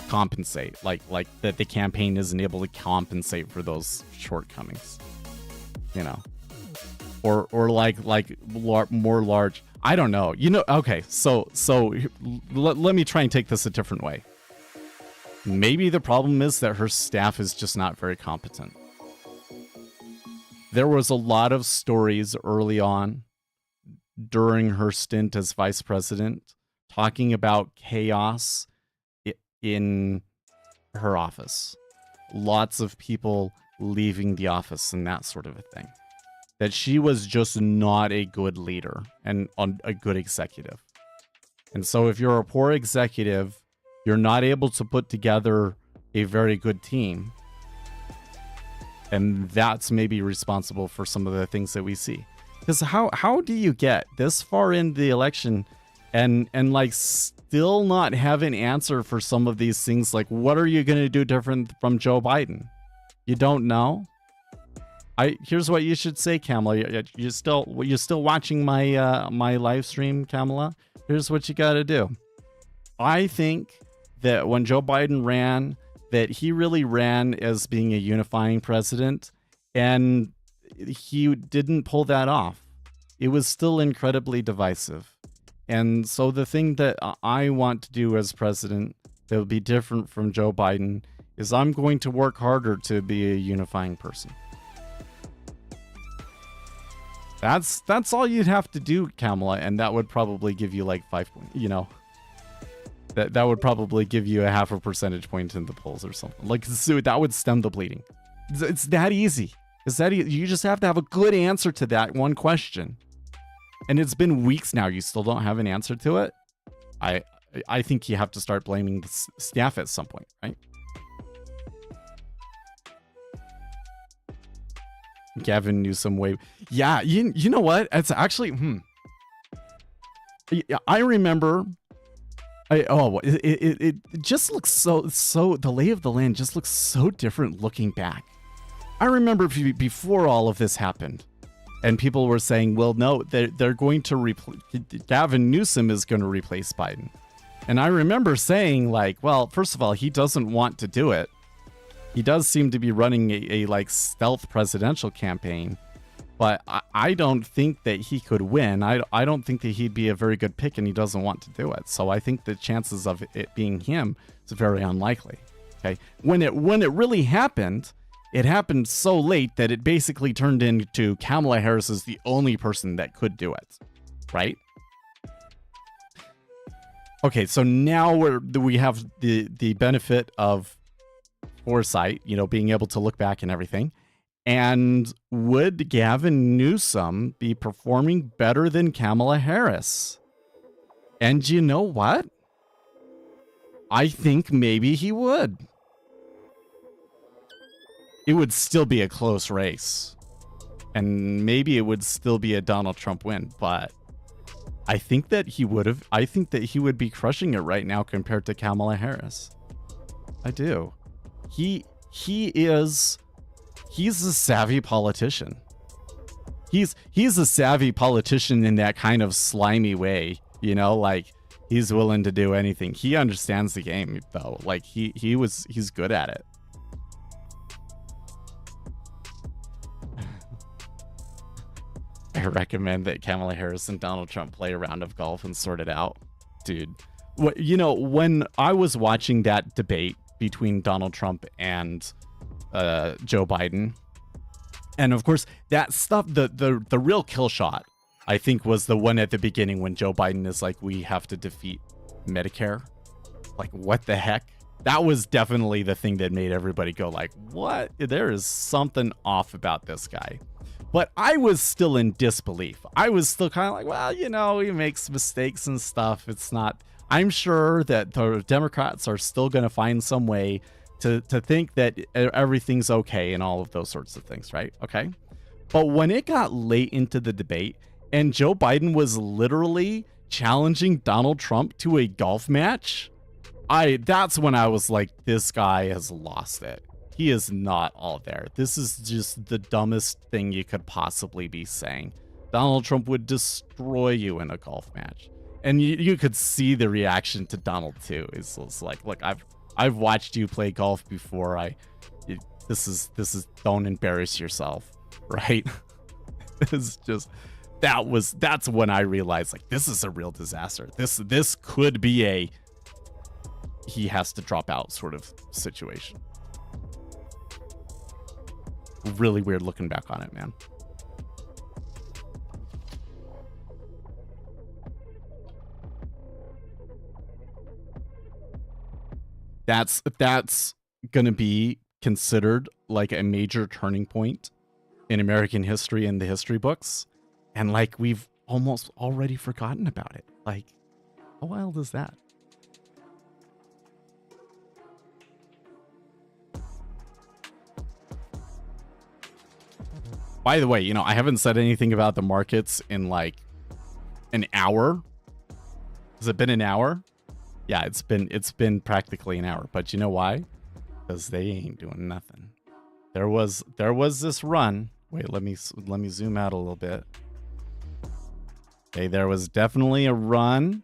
compensate, like that the campaign isn't able to compensate for those shortcomings, you know, or like more large. I don't know. You know, okay, so let me try and take this a different way. Maybe the problem is that her staff is just not very competent. There was a lot of stories early on during her stint as vice president talking about chaos in her office. Lots of people leaving the office and that sort of a thing. That she was just not a good leader and a good executive. And so if you're a poor executive, you're not able to put together a very good team. And that's maybe responsible for some of the things that we see. Because how do you get this far in the election and like still not have an answer for some of these things? Like, what are you going to do different from Joe Biden? You don't know? Here's what you should say, Kamala. You're still watching my my live stream, Kamala. Here's what you got to do. I think that when Joe Biden ran, that he really ran as being a unifying president, and he didn't pull that off. It was still incredibly divisive. And so the thing that I want to do as president that will be different from Joe Biden is I'm going to work harder to be a unifying person. That's all you'd have to do, Kamala, and that would probably give you like 5 points, you know. That would probably give you a 0.5 percentage point in the polls or something. Like, so that would stem the bleeding. It's that easy. It's that you just have to have a good answer to that one question. And it's been weeks now. You still don't have an answer to it. I think you have to start blaming the staff at some point, right? Gavin Newsom wave. Yeah, you know what? It's actually I remember. It just looks so the lay of the land just looks so different looking back. I remember before all of this happened, and people were saying, "Well, no, they're going to replace Gavin Newsom is going to replace Biden," and I remember saying, like, well, first of all, he doesn't want to do it. He does seem to be running a like stealth presidential campaign, but I don't think that he could win. I don't think that he'd be a very good pick, and he doesn't want to do it. So I think the chances of it being him is very unlikely. Okay, when it really happened, it happened so late that it basically turned into Kamala Harris is the only person that could do it, right? Okay, so now we have the benefit of foresight, you know, being able to look back and everything. And would Gavin Newsom be performing better than Kamala Harris? And you know what? I think maybe he would. It would still be a close race. And maybe it would still be a Donald Trump win, but I think that he would be crushing it right now compared to Kamala Harris. I do. He's a savvy politician. He's a savvy politician in that kind of slimy way, you know, like he's willing to do anything. He understands the game though. Like he's good at it. I recommend that Kamala Harris and Donald Trump play a round of golf and sort it out. Dude, you know, when I was watching that debate between Donald Trump and Joe Biden, and of course that stuff, the real kill shot, I think, was the one at the beginning when Joe Biden is like, we have to defeat Medicare. Like, what the heck? That was definitely the thing that made everybody go like, what? There is something off about this guy. But I was still in disbelief. I was still kind of like, well, you know, he makes mistakes and stuff. It's not, I'm sure that the Democrats are still going to find some way to think that everything's okay and all of those sorts of things, right? Okay. But when it got late into the debate and Joe Biden was literally challenging Donald Trump to a golf match, that's when I was like, this guy has lost it. He is not all there. This is just the dumbest thing you could possibly be saying. Donald Trump would destroy you in a golf match. And you could see the reaction to Donald too. It's like, look, I've watched you play golf before. This is don't embarrass yourself, right? It's just that's when I realized, like, this is a real disaster. This could be a he has to drop out sort of situation. Really weird looking back on it, man. That's gonna be considered like a major turning point in American history and the history books, and like we've almost already forgotten about it. Like, how wild is that? By the way, you know, I haven't said anything about the markets in like an hour. Has it been an hour? Yeah, it's been practically an hour. But you know why? Because they ain't doing nothing. There was this run. Wait, let me zoom out a little bit. Okay, there was definitely a run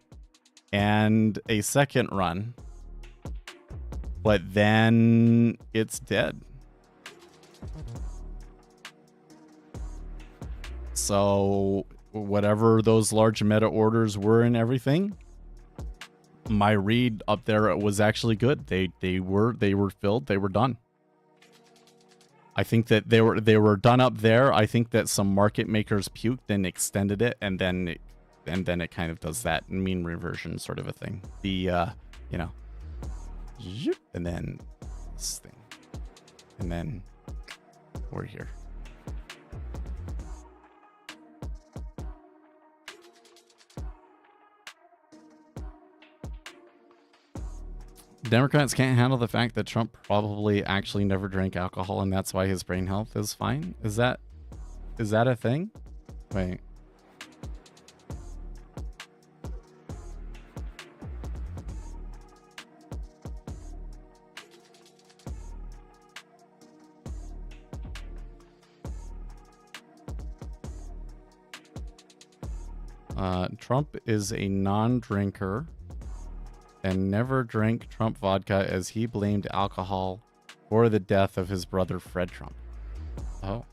and a second run. But then it's dead. So whatever those large meta orders were and everything, my read up there was actually good. They were filled. They were done. I think that they were done up there. I think that some market makers puked and extended it, and then it kind of does that mean reversion sort of a thing. The you know, and then this thing, and then we're here. Democrats can't handle the fact that Trump probably actually never drank alcohol, and that's why his brain health is fine. Is that a thing? Wait. Trump is a non-drinker and never drank Trump vodka as he blamed alcohol for the death of his brother Fred Trump. Oh.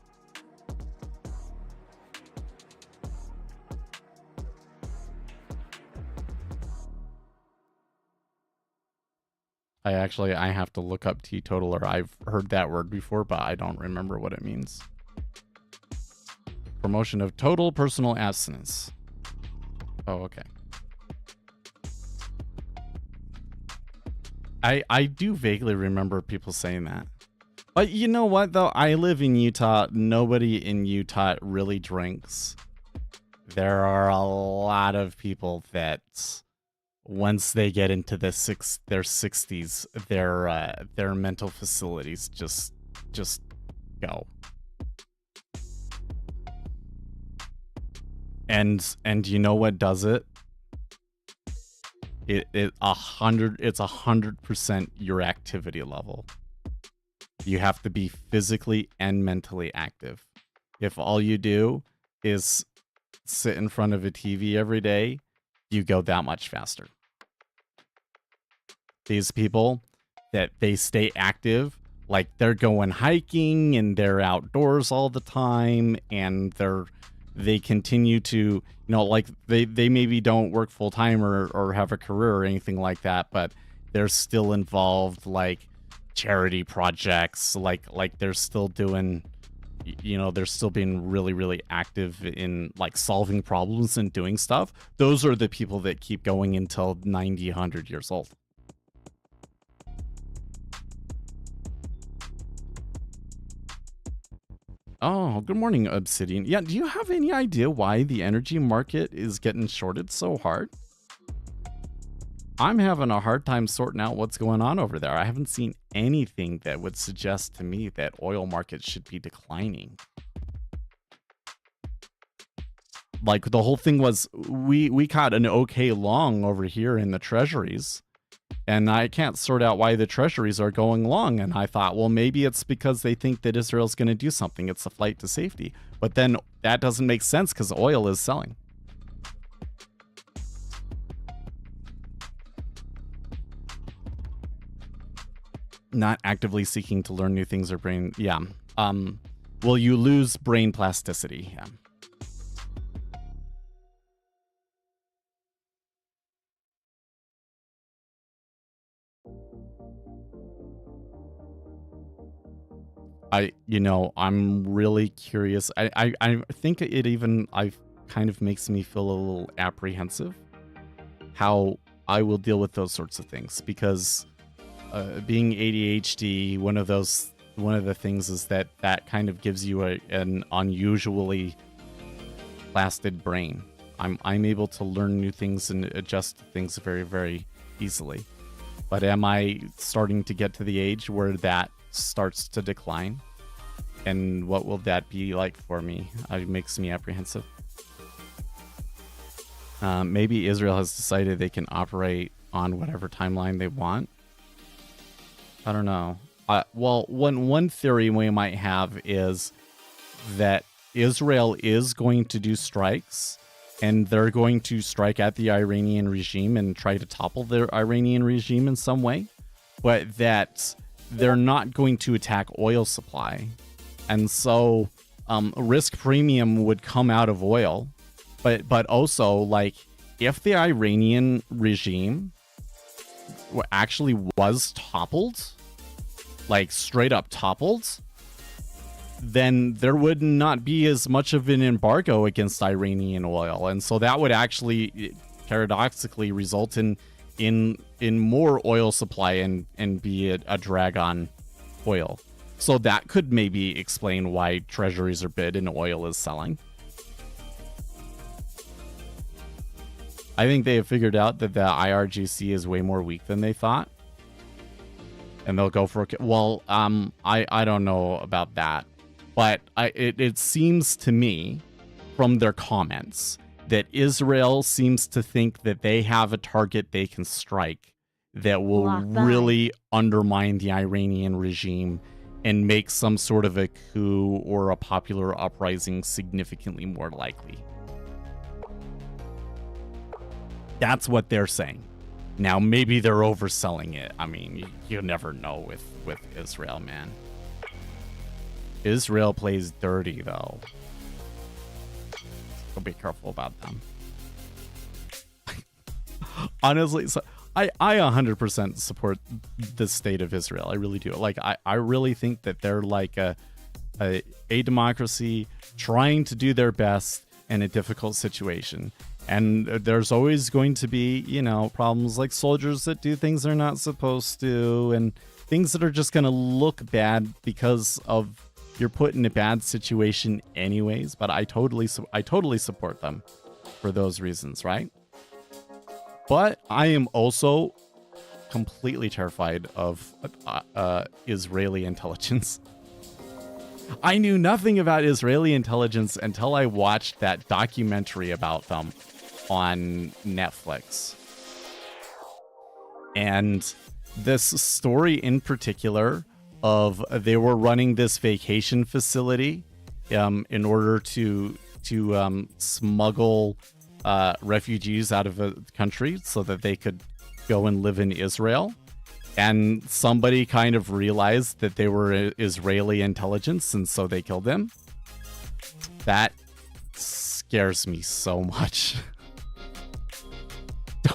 I have to look up teetotaler. I've heard that word before, but I don't remember what it means. Promotion of total personal abstinence. Oh, okay. I do vaguely remember people saying that. But you know what, though? I live in Utah. Nobody in Utah really drinks. There are a lot of people that once they get into their 60s, their mental facilities just go. And you know what does it? It's 100% your activity level. You have to be physically and mentally active. If all you do is sit in front of a TV every day, you go that much faster. These people that they stay active, like they're going hiking and they're outdoors all the time, and they continue to, you know, like they maybe don't work full time or have a career or anything like that, but they're still involved, like charity projects, like they're still doing, you know, they're still being really, really active in like solving problems and doing stuff. Those are the people that keep going until 90, 100 years old. Oh, good morning, Obsidian. Yeah, do you have any idea why the energy market is getting shorted so hard? I'm having a hard time sorting out what's going on over there. I haven't seen anything that would suggest to me that oil markets should be declining. Like the whole thing was we caught an okay long over here in the treasuries, and I can't sort out why the treasuries are going long. And I thought, well, maybe it's because they think that Israel's going to do something. It's a flight to safety. But then that doesn't make sense because oil is selling. Not actively seeking to learn new things or brain. Yeah. Well, you lose brain plasticity. Yeah. I'm really curious. I think I kind of makes me feel a little apprehensive how I will deal with those sorts of things, because being ADHD, one of the things is that kind of gives you an unusually plastic brain. I'm able to learn new things and adjust to things very, very easily. But am I starting to get to the age where that starts to decline? And what will that be like for me? It makes me apprehensive. Maybe Israel has decided they can operate on whatever timeline they want. I don't know. Well, one theory we might have is that Israel is going to do strikes, and they're going to strike at the Iranian regime and try to topple the Iranian regime in some way, but that they're not going to attack oil supply. And so risk premium would come out of oil, but also, like, if the Iranian regime actually was toppled, like straight up toppled, then there would not be as much of an embargo against Iranian oil. And so that would actually paradoxically result in more oil supply and be a drag on oil. So that could maybe explain why treasuries are bid and oil is selling. I think they have figured out that the IRGC is way more weak than they thought. And they'll go for I don't know about that. But it seems to me from their comments that Israel seems to think that they have a target they can strike that will really undermine the Iranian regime and make some sort of a coup or a popular uprising significantly more likely. That's what they're saying. Now, maybe they're overselling it. I mean, you never know with Israel, man. Israel plays dirty, though. So be careful about them. Honestly, so I 100% support the state of Israel. I really do. Like, I really think that they're like a democracy trying to do their best in a difficult situation. And there's always going to be, problems like soldiers that do things they're not supposed to, and things that are just going to look bad because of you're put in a bad situation anyways. But I totally support them for those reasons, right? But I am also completely terrified of Israeli intelligence. I knew nothing about Israeli intelligence until I watched that documentary about them on Netflix. And this story in particular of they were running this vacation facility in order to smuggle refugees out of the country so that they could go and live in Israel. And somebody kind of realized that they were Israeli intelligence, and so they killed them. That scares me so much.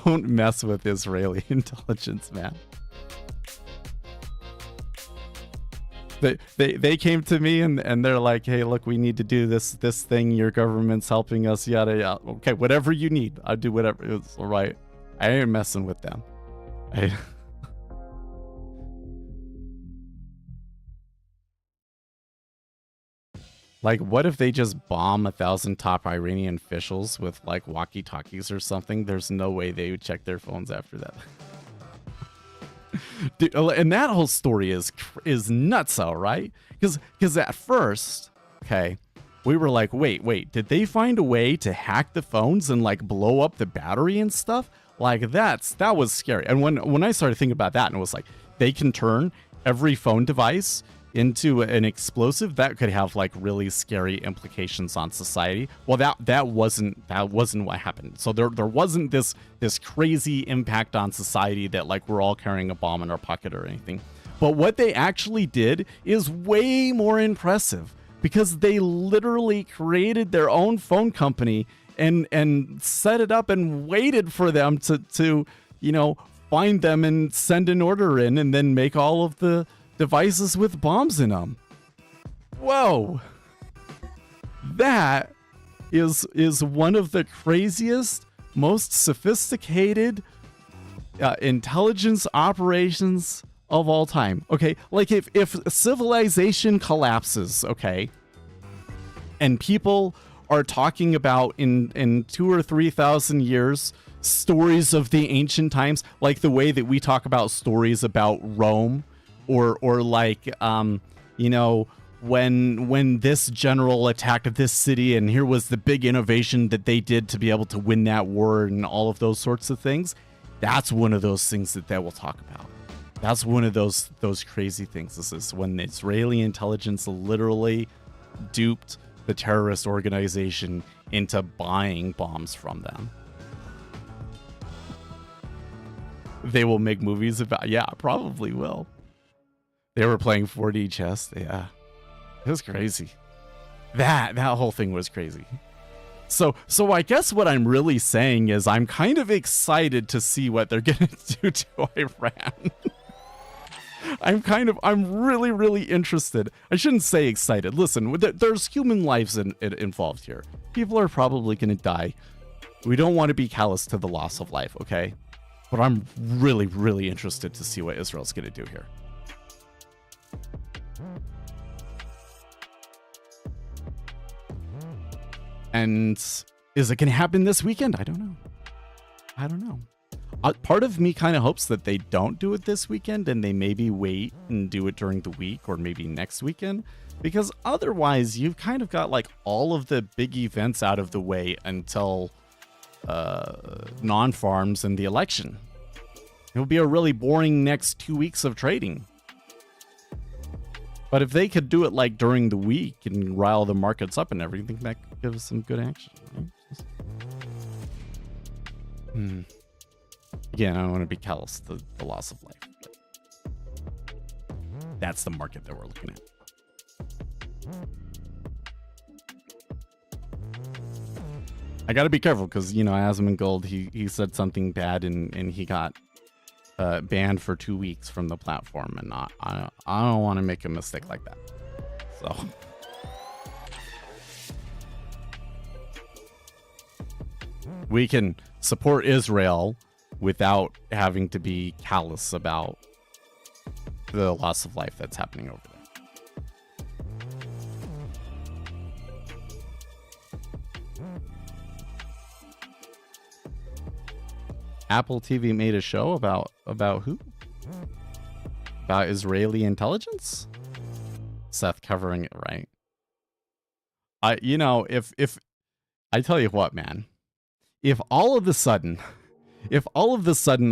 Don't mess with Israeli intelligence, man. They came to me and they're like, hey, look, we need to do this thing. Your government's helping us, yada yada. Okay, whatever you need, I'll do whatever. It's all right. I ain't messing with them. Like, what if they just bomb 1,000 top Iranian officials with like walkie-talkies or something? There's no way they would check their phones after that. Dude, and that whole story is nutso, right? Because at first, okay, we were like, wait, did they find a way to hack the phones and like blow up the battery and stuff? Like that was scary. And when I started thinking about that, and it was like, they can turn every phone device into an explosive, that could have like really scary implications on society. Well, that wasn't what happened. So there wasn't this crazy impact on society that like we're all carrying a bomb in our pocket or anything. But what they actually did is way more impressive, because they literally created their own phone company and set it up and waited for them to find them and send an order in and then make all of the devices with bombs in them. Whoa. That is one of the craziest, most sophisticated intelligence operations of all time. Okay, like if civilization collapses, okay, and people are talking about in 2,000 or 3,000 years stories of the ancient times, like the way that we talk about stories about Rome, or like when this general attacked this city and here was the big innovation that they did to be able to win that war and all of those sorts of things. That's one of those things that they will talk about. That's one of those crazy things. This is when the Israeli intelligence literally duped the terrorist organization into buying bombs from them. They will make movies about, yeah, probably will. They were playing 4D chess. Yeah, it was crazy. That whole thing was crazy. So I guess what I'm really saying is I'm kind of excited to see what they're going to do to Iran. I'm really, really interested. I shouldn't say excited. Listen, there's human lives involved here. People are probably going to die. We don't want to be callous to the loss of life, okay? But I'm really, really interested to see what Israel's going to do here. And is it going to happen this weekend? I don't know. Part of me kind of hopes that they don't do it this weekend and they maybe wait and do it during the week or maybe next weekend, because otherwise you've kind of got like all of the big events out of the way until non-farms and the election. It'll be a really boring next 2 weeks of trading. But if they could do it like during the week and rile the markets up and everything, that could give us some good action. Right? Again, I don't want to be callous to the loss of life. That's the market that we're looking at. I got to be careful because, Asmongold, he said something bad and he got banned for 2 weeks from the platform, and I don't want to make a mistake like that. So we can support Israel without having to be callous about the loss of life that's happening over there. Apple TV made a show about who? About Israeli intelligence? Seth covering it, right? If I tell you what, man, if all of a sudden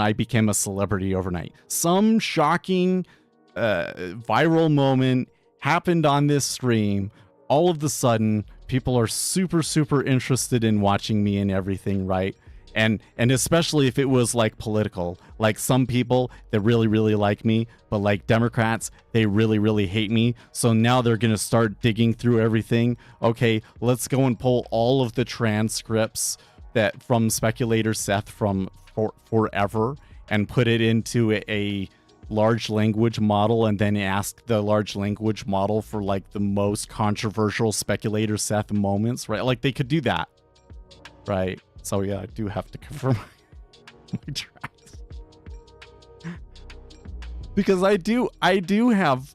I became a celebrity overnight, some shocking viral moment happened on this stream, all of a sudden people are super, super interested in watching me and everything, right? And especially if it was like political, like some people that really, really like me, but like Democrats, they really, really hate me. So now they're going to start digging through everything. Okay, let's go and pull all of the transcripts that from Speculator Seth from forever and put it into a large language model and then ask the large language model for like the most controversial Speculator Seth moments, right? Like they could do that, right? So yeah, I do have to confirm my tracks. Because I do have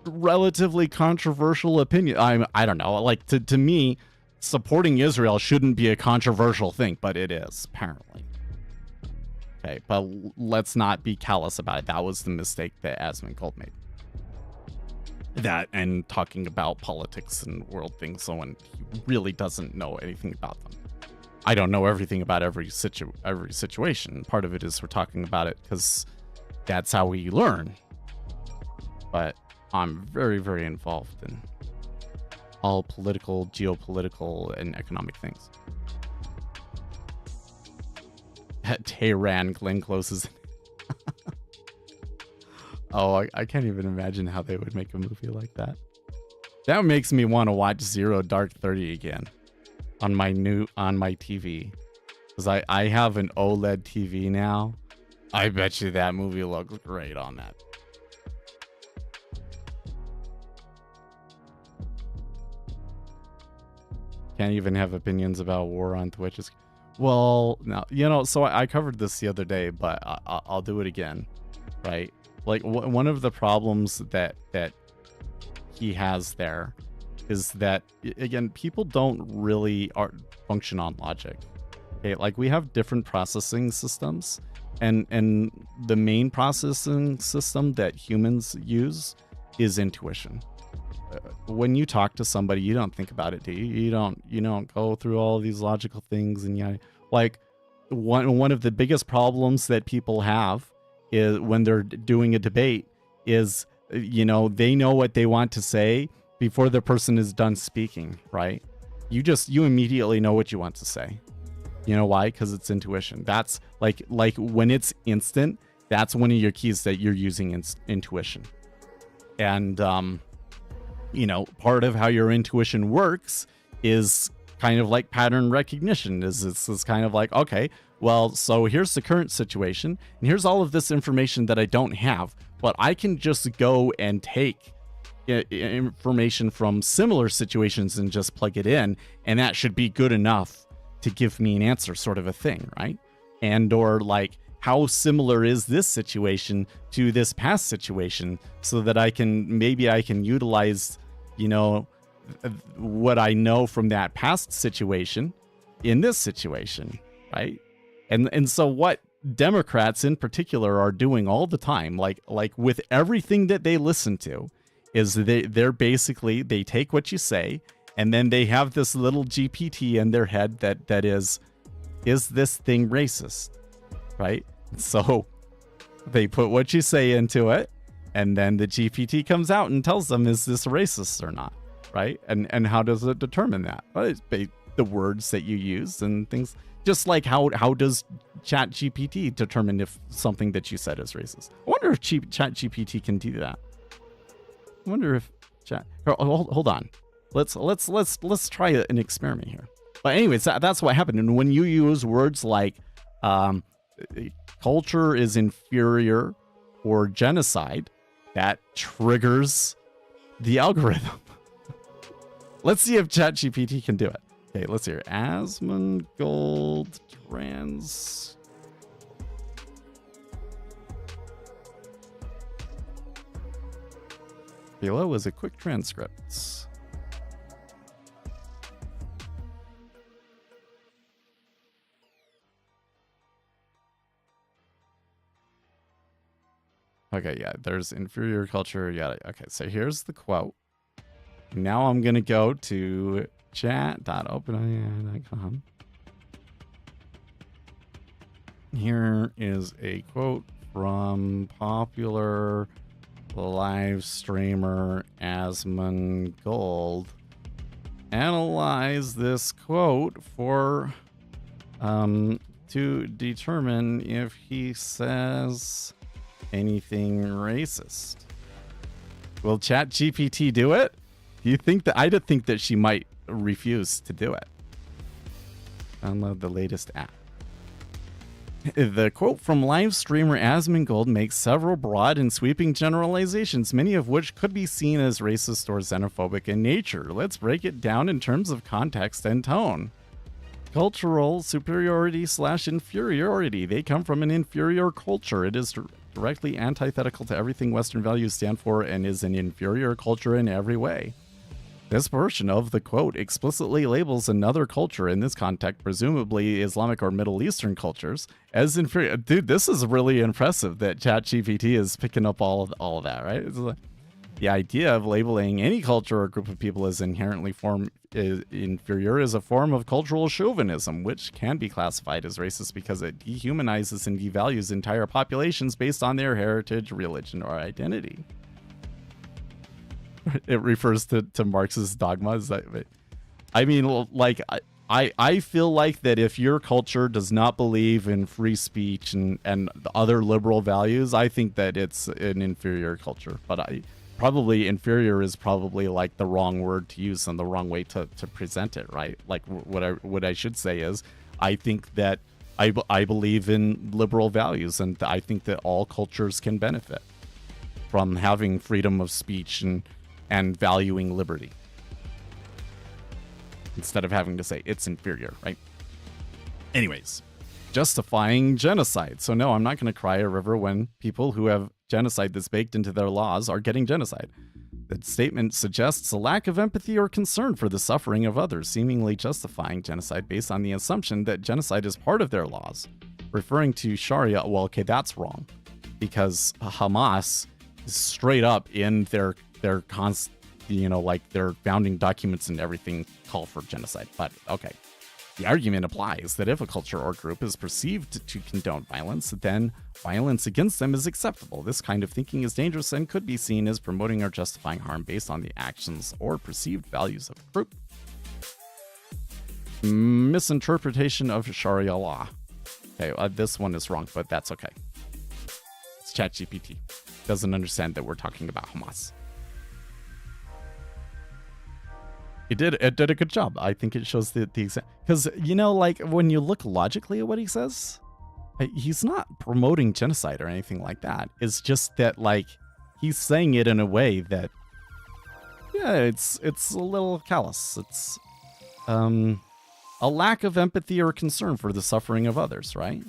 relatively controversial opinion. I don't know, like to me, supporting Israel shouldn't be a controversial thing, but it is, apparently. Okay, but let's not be callous about it. That was the mistake that Asmongold made. that and talking about politics and world things, so when he really doesn't know anything about them. I don't know everything about every situation. Part of it is we're talking about it because that's how we learn. But I'm very, very involved in all political, geopolitical, and economic things. Tehran, Glenn Close is. Oh, I can't even imagine how they would make a movie like that. That makes me want to watch Zero Dark 30 again on my TV, because I have an OLED TV now. I bet you that movie looks great on that. Can't even have opinions about war on Twitch. Well, no, you know, so I covered this the other day, but I'll do it again, right? Like one of the problems that he has there is that, again, people don't really function on logic. Okay, like we have different processing systems, and the main processing system that humans use is intuition. When you talk to somebody, you don't think about it, do you? You don't go through all of these logical things, and like one of the biggest problems that people have is when they're doing a debate is, they know what they want to say before the person is done speaking, right? You immediately know what you want to say. You know why? Because it's intuition. That's like when it's instant, that's one of your keys that you're using intuition. And part of how your intuition works is kind of like pattern recognition. It's kind of like, okay, well, so here's the current situation, and here's all of this information that I don't have, but I can just go and take information from similar situations and just plug it in, and that should be good enough to give me an answer, sort of a thing, right? And or like, how similar is this situation to this past situation, so that I can utilize, what I know from that past situation in this situation, right? And so what Democrats in particular are doing all the time, like with everything that they listen to, is they're basically, they take what you say, and then they have this little GPT in their head that is this thing racist, right? So they put what you say into it, and then the GPT comes out and tells them, is this racist or not, right? And how does it determine that? Well, it's the words that you use and things. Just like how does ChatGPT determine if something that you said is racist? I wonder if ChatGPT can do that. I wonder if hold on. Let's try an experiment here. But anyways, that's what happened. And when you use words like culture is inferior or genocide, that triggers the algorithm. Let's see if ChatGPT can do it. Okay, let's hear Asmongold trans. Below is a quick transcript. Okay, yeah, there's inferior culture. Yeah, okay, so here's the quote. Now I'm going to go to chat.openai.com. Here is a quote from popular live streamer Asmongold. Analyze this quote for to determine if he says anything racist. Will ChatGPT do it? Do you think that? I did think that she might refuse to do it. Download the latest app. The quote from live streamer Asmongold makes several broad and sweeping generalizations, many of which could be seen as racist or xenophobic in nature. Let's break it down in terms of context and tone. Cultural superiority / inferiority. They come from an inferior culture. It is directly antithetical to everything Western values stand for and is an inferior culture in every way. This portion of the quote explicitly labels another culture, in this context, presumably Islamic or Middle Eastern cultures, as inferior. Dude, this is really impressive that ChatGPT is picking up all of that, right? It's like, The idea of labeling any culture or group of people as inherently inferior is a form of cultural chauvinism, which can be classified as racist because it dehumanizes and devalues entire populations based on their heritage, religion, or identity. It refers to Marx's dogma. Is that, I mean, like, I feel like that if your culture does not believe in free speech and the other liberal values, I think that it's an inferior culture. But probably inferior is probably like the wrong word to use and the wrong way to present it, right? Like what I should say is, I think that I believe in liberal values, and I think that all cultures can benefit from having freedom of speech and valuing liberty, instead of having to say it's inferior, right? Anyways, justifying genocide. So no, I'm not going to cry a river when people who have genocide that's baked into their laws are getting genocide. The statement suggests a lack of empathy or concern for the suffering of others, seemingly justifying genocide based on the assumption that genocide is part of their laws. Referring to Sharia, well, okay, that's wrong, because Hamas is straight up in their like their founding documents and everything call for genocide. But okay, the argument applies that if a culture or group is perceived to condone violence, then violence against them is acceptable. This kind of thinking is dangerous and could be seen as promoting or justifying harm based on the actions or perceived values of a group. Misinterpretation of Sharia law. Okay, this one is wrong, but that's okay. It's ChatGPT. Doesn't understand that we're talking about Hamas. It did a good job. I think it shows the example. Because, like, when you look logically at what he says, he's not promoting genocide or anything like that. It's just that, like, he's saying it in a way that, yeah, it's a little callous. It's a lack of empathy or concern for the suffering of others, right?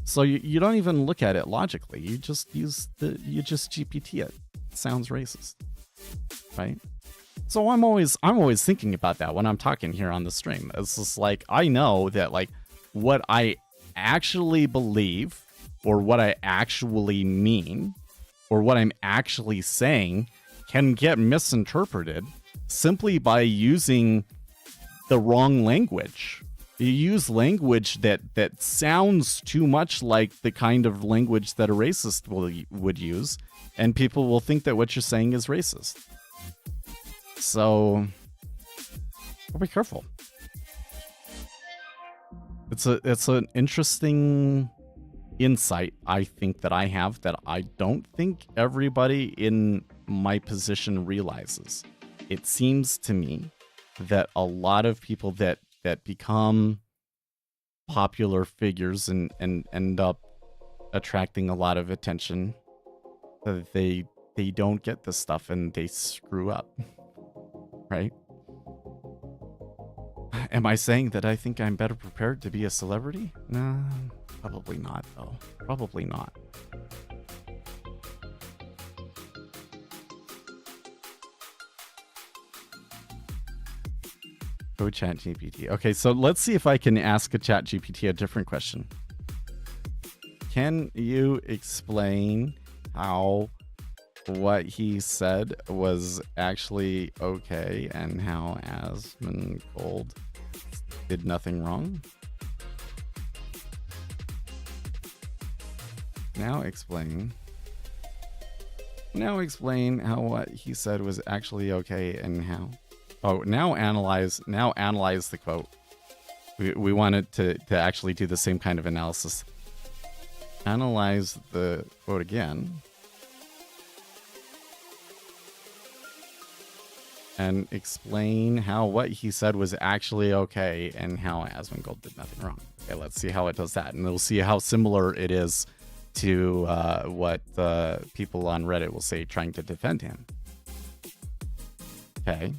So you don't even look at it logically. You just GPT it. It sounds racist, right? So I'm always thinking about that when I'm talking here on the stream. It's just like, I know that, like, what I actually believe or what I actually mean or what I'm actually saying can get misinterpreted simply by using the wrong language. You use language that sounds too much like the kind of language that a racist would use, and people will think that what you're saying is racist. So, be careful. It's an interesting insight, I think, that I have that I don't think everybody in my position realizes. It seems to me that a lot of people that become popular figures and end up attracting a lot of attention, they don't get this stuff and they screw up. Right? Am I saying that I think I'm better prepared to be a celebrity? No, probably not, though. Probably not. Go ChatGPT. Okay, so let's see if I can ask a ChatGPT a different question. Can you explain how what he said was actually okay and how Asmongold did nothing wrong? Now explain how what he said was actually okay and how. Oh, now analyze the quote. We wanted to actually do the same kind of analysis. Analyze the quote again. And explain how what he said was actually okay and how Asmongold did nothing wrong. Okay, let's see how it does that. And we'll see how similar it is to what people on Reddit will say trying to defend him. Okay.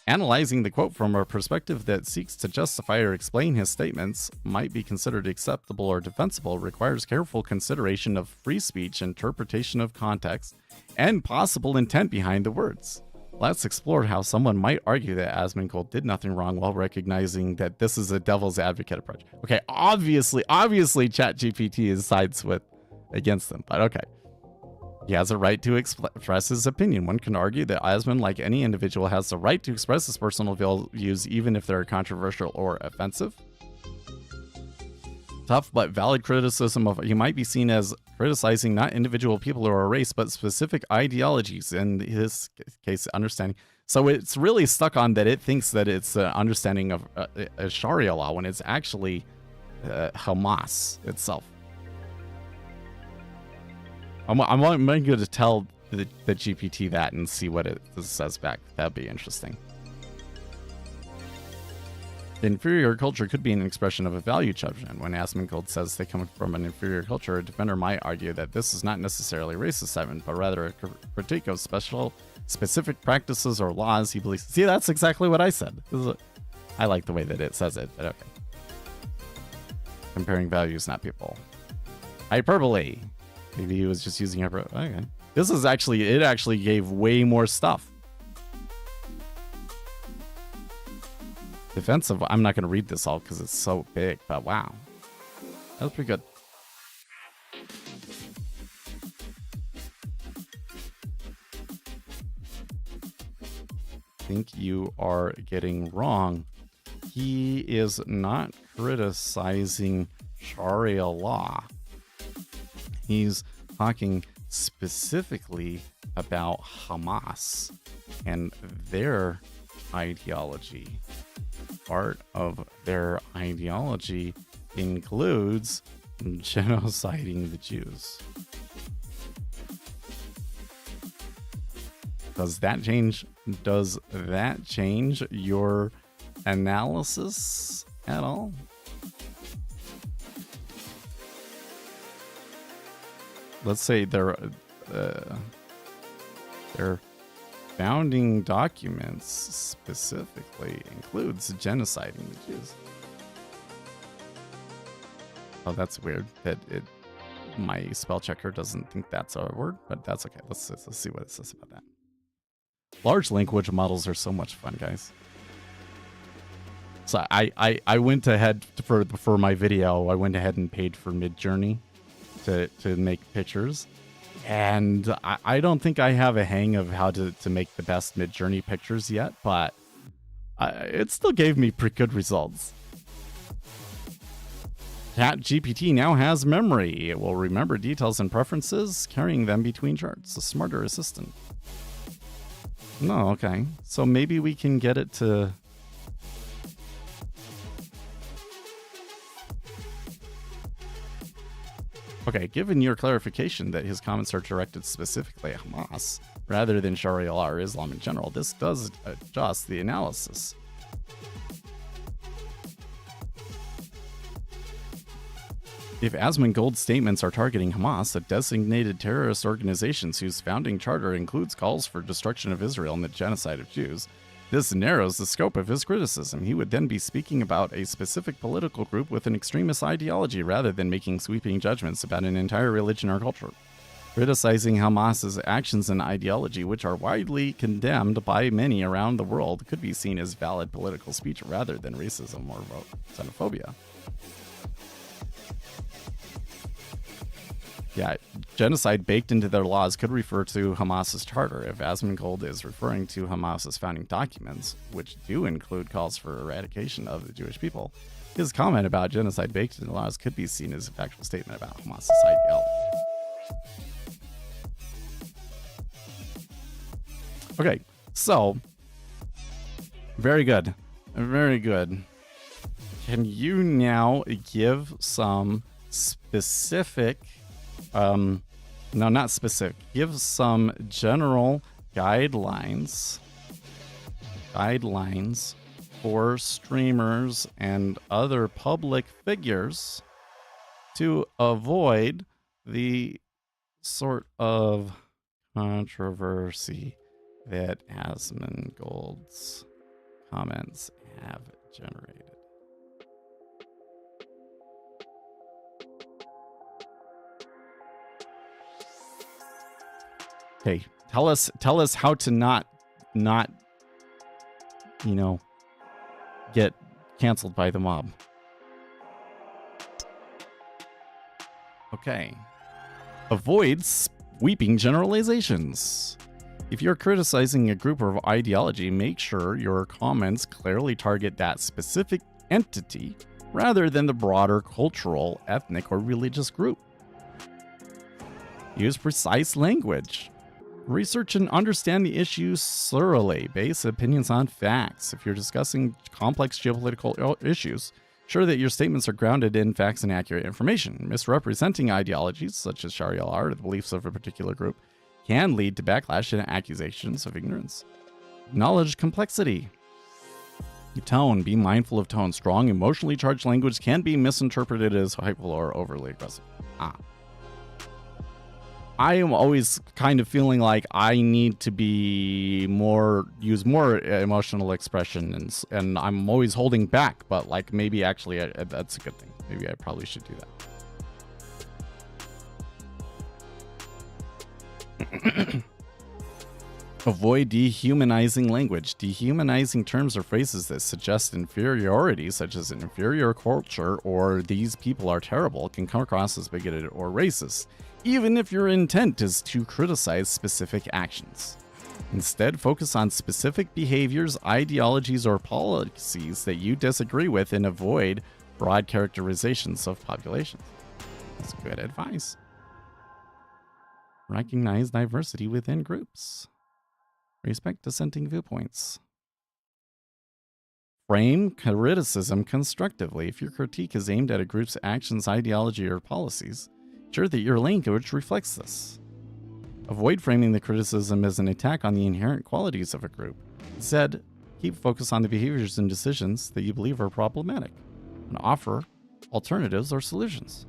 Analyzing the quote from a perspective that seeks to justify or explain his statements might be considered acceptable or defensible requires careful consideration of free speech, interpretation of context, and possible intent behind the words. Let's explore how someone might argue that Asmongold did nothing wrong while recognizing that this is a devil's advocate approach. Okay, obviously ChatGPT sides against them, but okay. He has a right to express his opinion. One can argue that Asmon, like any individual, has the right to express his personal views even if they're controversial or offensive. Tough but valid criticism of he might be seen as criticizing not individual people or a race, but specific ideologies, in his case, understanding. So it's really stuck on that it thinks that it's an understanding of a Sharia law when it's actually Hamas itself. I'm going to tell the GPT that and see what it says back. That'd be interesting. The inferior culture could be an expression of a value judgment. When Asmongold says they come from an inferior culture, a defender might argue that this is not necessarily racist statement, but rather a critique of specific practices or laws he believes. See, that's exactly what I said. I like the way that it says it, but okay. Comparing values, not people. Hyperbole. Maybe he was just using hyperbole. Okay. This is actually, it actually gave way more stuff. Defensive, I'm not going to read this all because it's so big, but wow. That was pretty good. Think you are getting wrong. He is not criticizing Sharia law. He's talking specifically about Hamas and their ideology. Part of their ideology includes genociding the Jews. Does that change your analysis at all? Let's say their founding documents specifically includes genociding the Jews. Oh, that's weird that my spell checker doesn't think that's a word, but that's okay. Let's see what it says about that. Large language models are so much fun, guys. So I went ahead for my video. I went ahead and paid for Midjourney to make pictures. And I don't think I have a hang of how to make the best Midjourney pictures yet, but it still gave me pretty good results. ChatGPT now has memory. It will remember details and preferences, carrying them between charts. A smarter assistant. No, okay. So maybe we can get it to... Okay, given your clarification that his comments are directed specifically at Hamas, rather than Sharia law or Islam in general, this does adjust the analysis. If Asmongold's statements are targeting Hamas, a designated terrorist organization whose founding charter includes calls for destruction of Israel and the genocide of Jews, this narrows the scope of his criticism. He would then be speaking about a specific political group with an extremist ideology rather than making sweeping judgments about an entire religion or culture. Criticizing Hamas's actions and ideology, which are widely condemned by many around the world, could be seen as valid political speech rather than racism or xenophobia. Yeah, genocide baked into their laws could refer to Hamas's charter. If Asmongold is referring to Hamas's founding documents, which do include calls for eradication of the Jewish people, his comment about genocide baked into the laws could be seen as a factual statement about Hamas's ideology. Okay, so very good. Very good. Can you now give some specific no, not specific. Give some general guidelines for streamers and other public figures to avoid the sort of controversy that Asmongold's comments have generated. Okay, tell us how to not get canceled by the mob. Okay. Avoid Weeping generalizations. If you're criticizing a group or ideology, make sure your comments clearly target that specific entity rather than the broader cultural, ethnic, or religious group. Use precise language. Research and understand the issues thoroughly. Base opinions on facts. If you're discussing complex geopolitical issues, ensure that your statements are grounded in facts and accurate information. Misrepresenting ideologies, such as Sharia law or the beliefs of a particular group, can lead to backlash and accusations of ignorance. Acknowledge complexity. Tone. Be mindful of tone. Strong, emotionally charged language can be misinterpreted as hyperbole or overly aggressive. I am always kind of feeling like I need to use more emotional expression, and I'm always holding back, but like maybe actually that's a good thing. Maybe I probably should do that. Avoid dehumanizing language. Dehumanizing terms or phrases that suggest inferiority, such as an inferior culture or these people are terrible, can come across as bigoted or racist, even if your intent is to criticize specific actions. Instead, focus on specific behaviors, ideologies, or policies that you disagree with and avoid broad characterizations of populations. That's good advice. Recognize diversity within groups. Respect dissenting viewpoints. Frame criticism constructively. If your critique is aimed at a group's actions, ideology, or policies, ensure that your language reflects this. Avoid framing the criticism as an attack on the inherent qualities of a group. Instead, keep focus on the behaviors and decisions that you believe are problematic, and offer alternatives or solutions.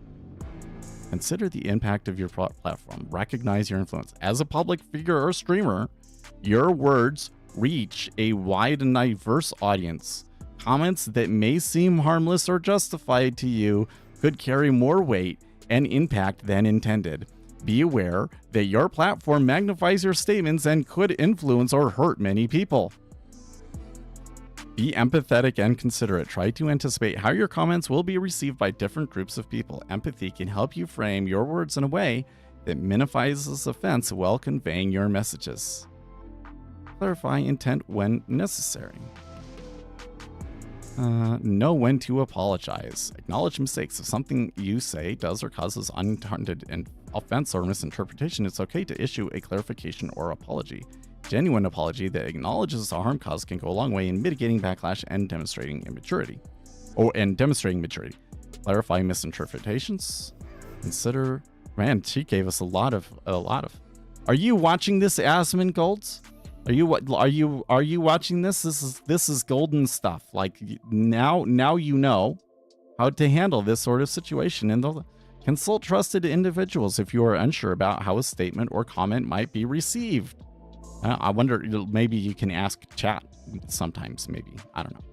Consider the impact of your platform. Recognize your influence. As a public figure or streamer, your words reach a wide and diverse audience. Comments that may seem harmless or justified to you could carry more weight and impact than intended. Be aware that your platform magnifies your statements and could influence or hurt many people. Be empathetic and considerate. Try to anticipate how your comments will be received by different groups of people. Empathy can help you frame your words in a way that minimizes offense while conveying your messages. Clarify intent when necessary. Know when to apologize. Acknowledge mistakes. If something you say does or causes unintended offense or misinterpretation, it's okay to issue a clarification or apology. Genuine apology that acknowledges the harm caused can go a long way in mitigating backlash and demonstrating maturity. Clarify misinterpretations. Consider. Man, she gave us a lot of. Are you watching this, Asmongold? Are you watching this? This is golden stuff. Like now you know how to handle this sort of situation, and consult trusted individuals if you are unsure about how a statement or comment might be received. I wonder, maybe you can ask chat sometimes, maybe. I don't know.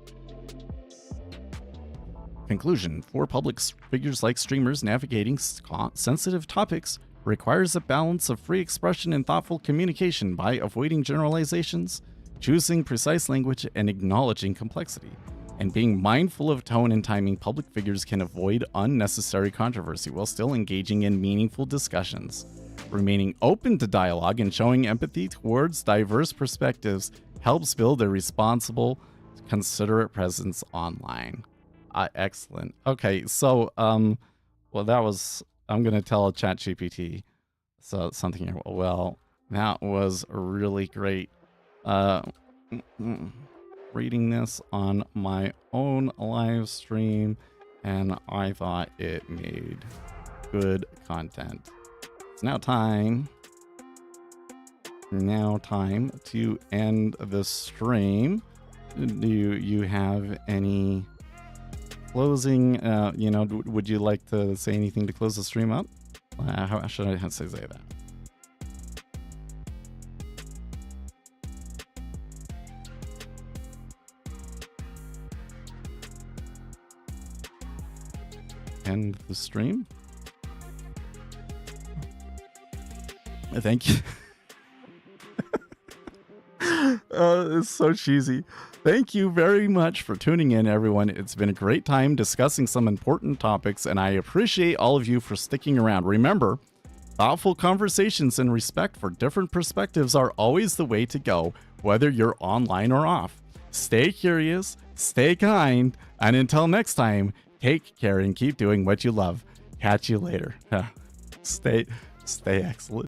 Conclusion. For public figures like streamers, navigating sensitive topics requires a balance of free expression and thoughtful communication by avoiding generalizations, choosing precise language, and acknowledging complexity. And being mindful of tone and timing, public figures can avoid unnecessary controversy while still engaging in meaningful discussions. Remaining open to dialogue and showing empathy towards diverse perspectives helps build a responsible, considerate presence online. Excellent. Okay, so, well, that was... I'm going to tell ChatGPT something here. Well, that was really great. Reading this on my own live stream, and I thought it made good content. It's now time to end the stream. Do you have any closing, would you like to say anything to close the stream up? How should I say that? End the stream? Thank you. It's so cheesy. Thank you very much for tuning in, everyone. It's been a great time discussing some important topics, and I appreciate all of you for sticking around. Remember, Thoughtful conversations and respect for different perspectives are always the way to go, whether you're online or off. Stay curious, stay kind, and until next time, take care and keep doing what you love. Catch you later. Stay excellent.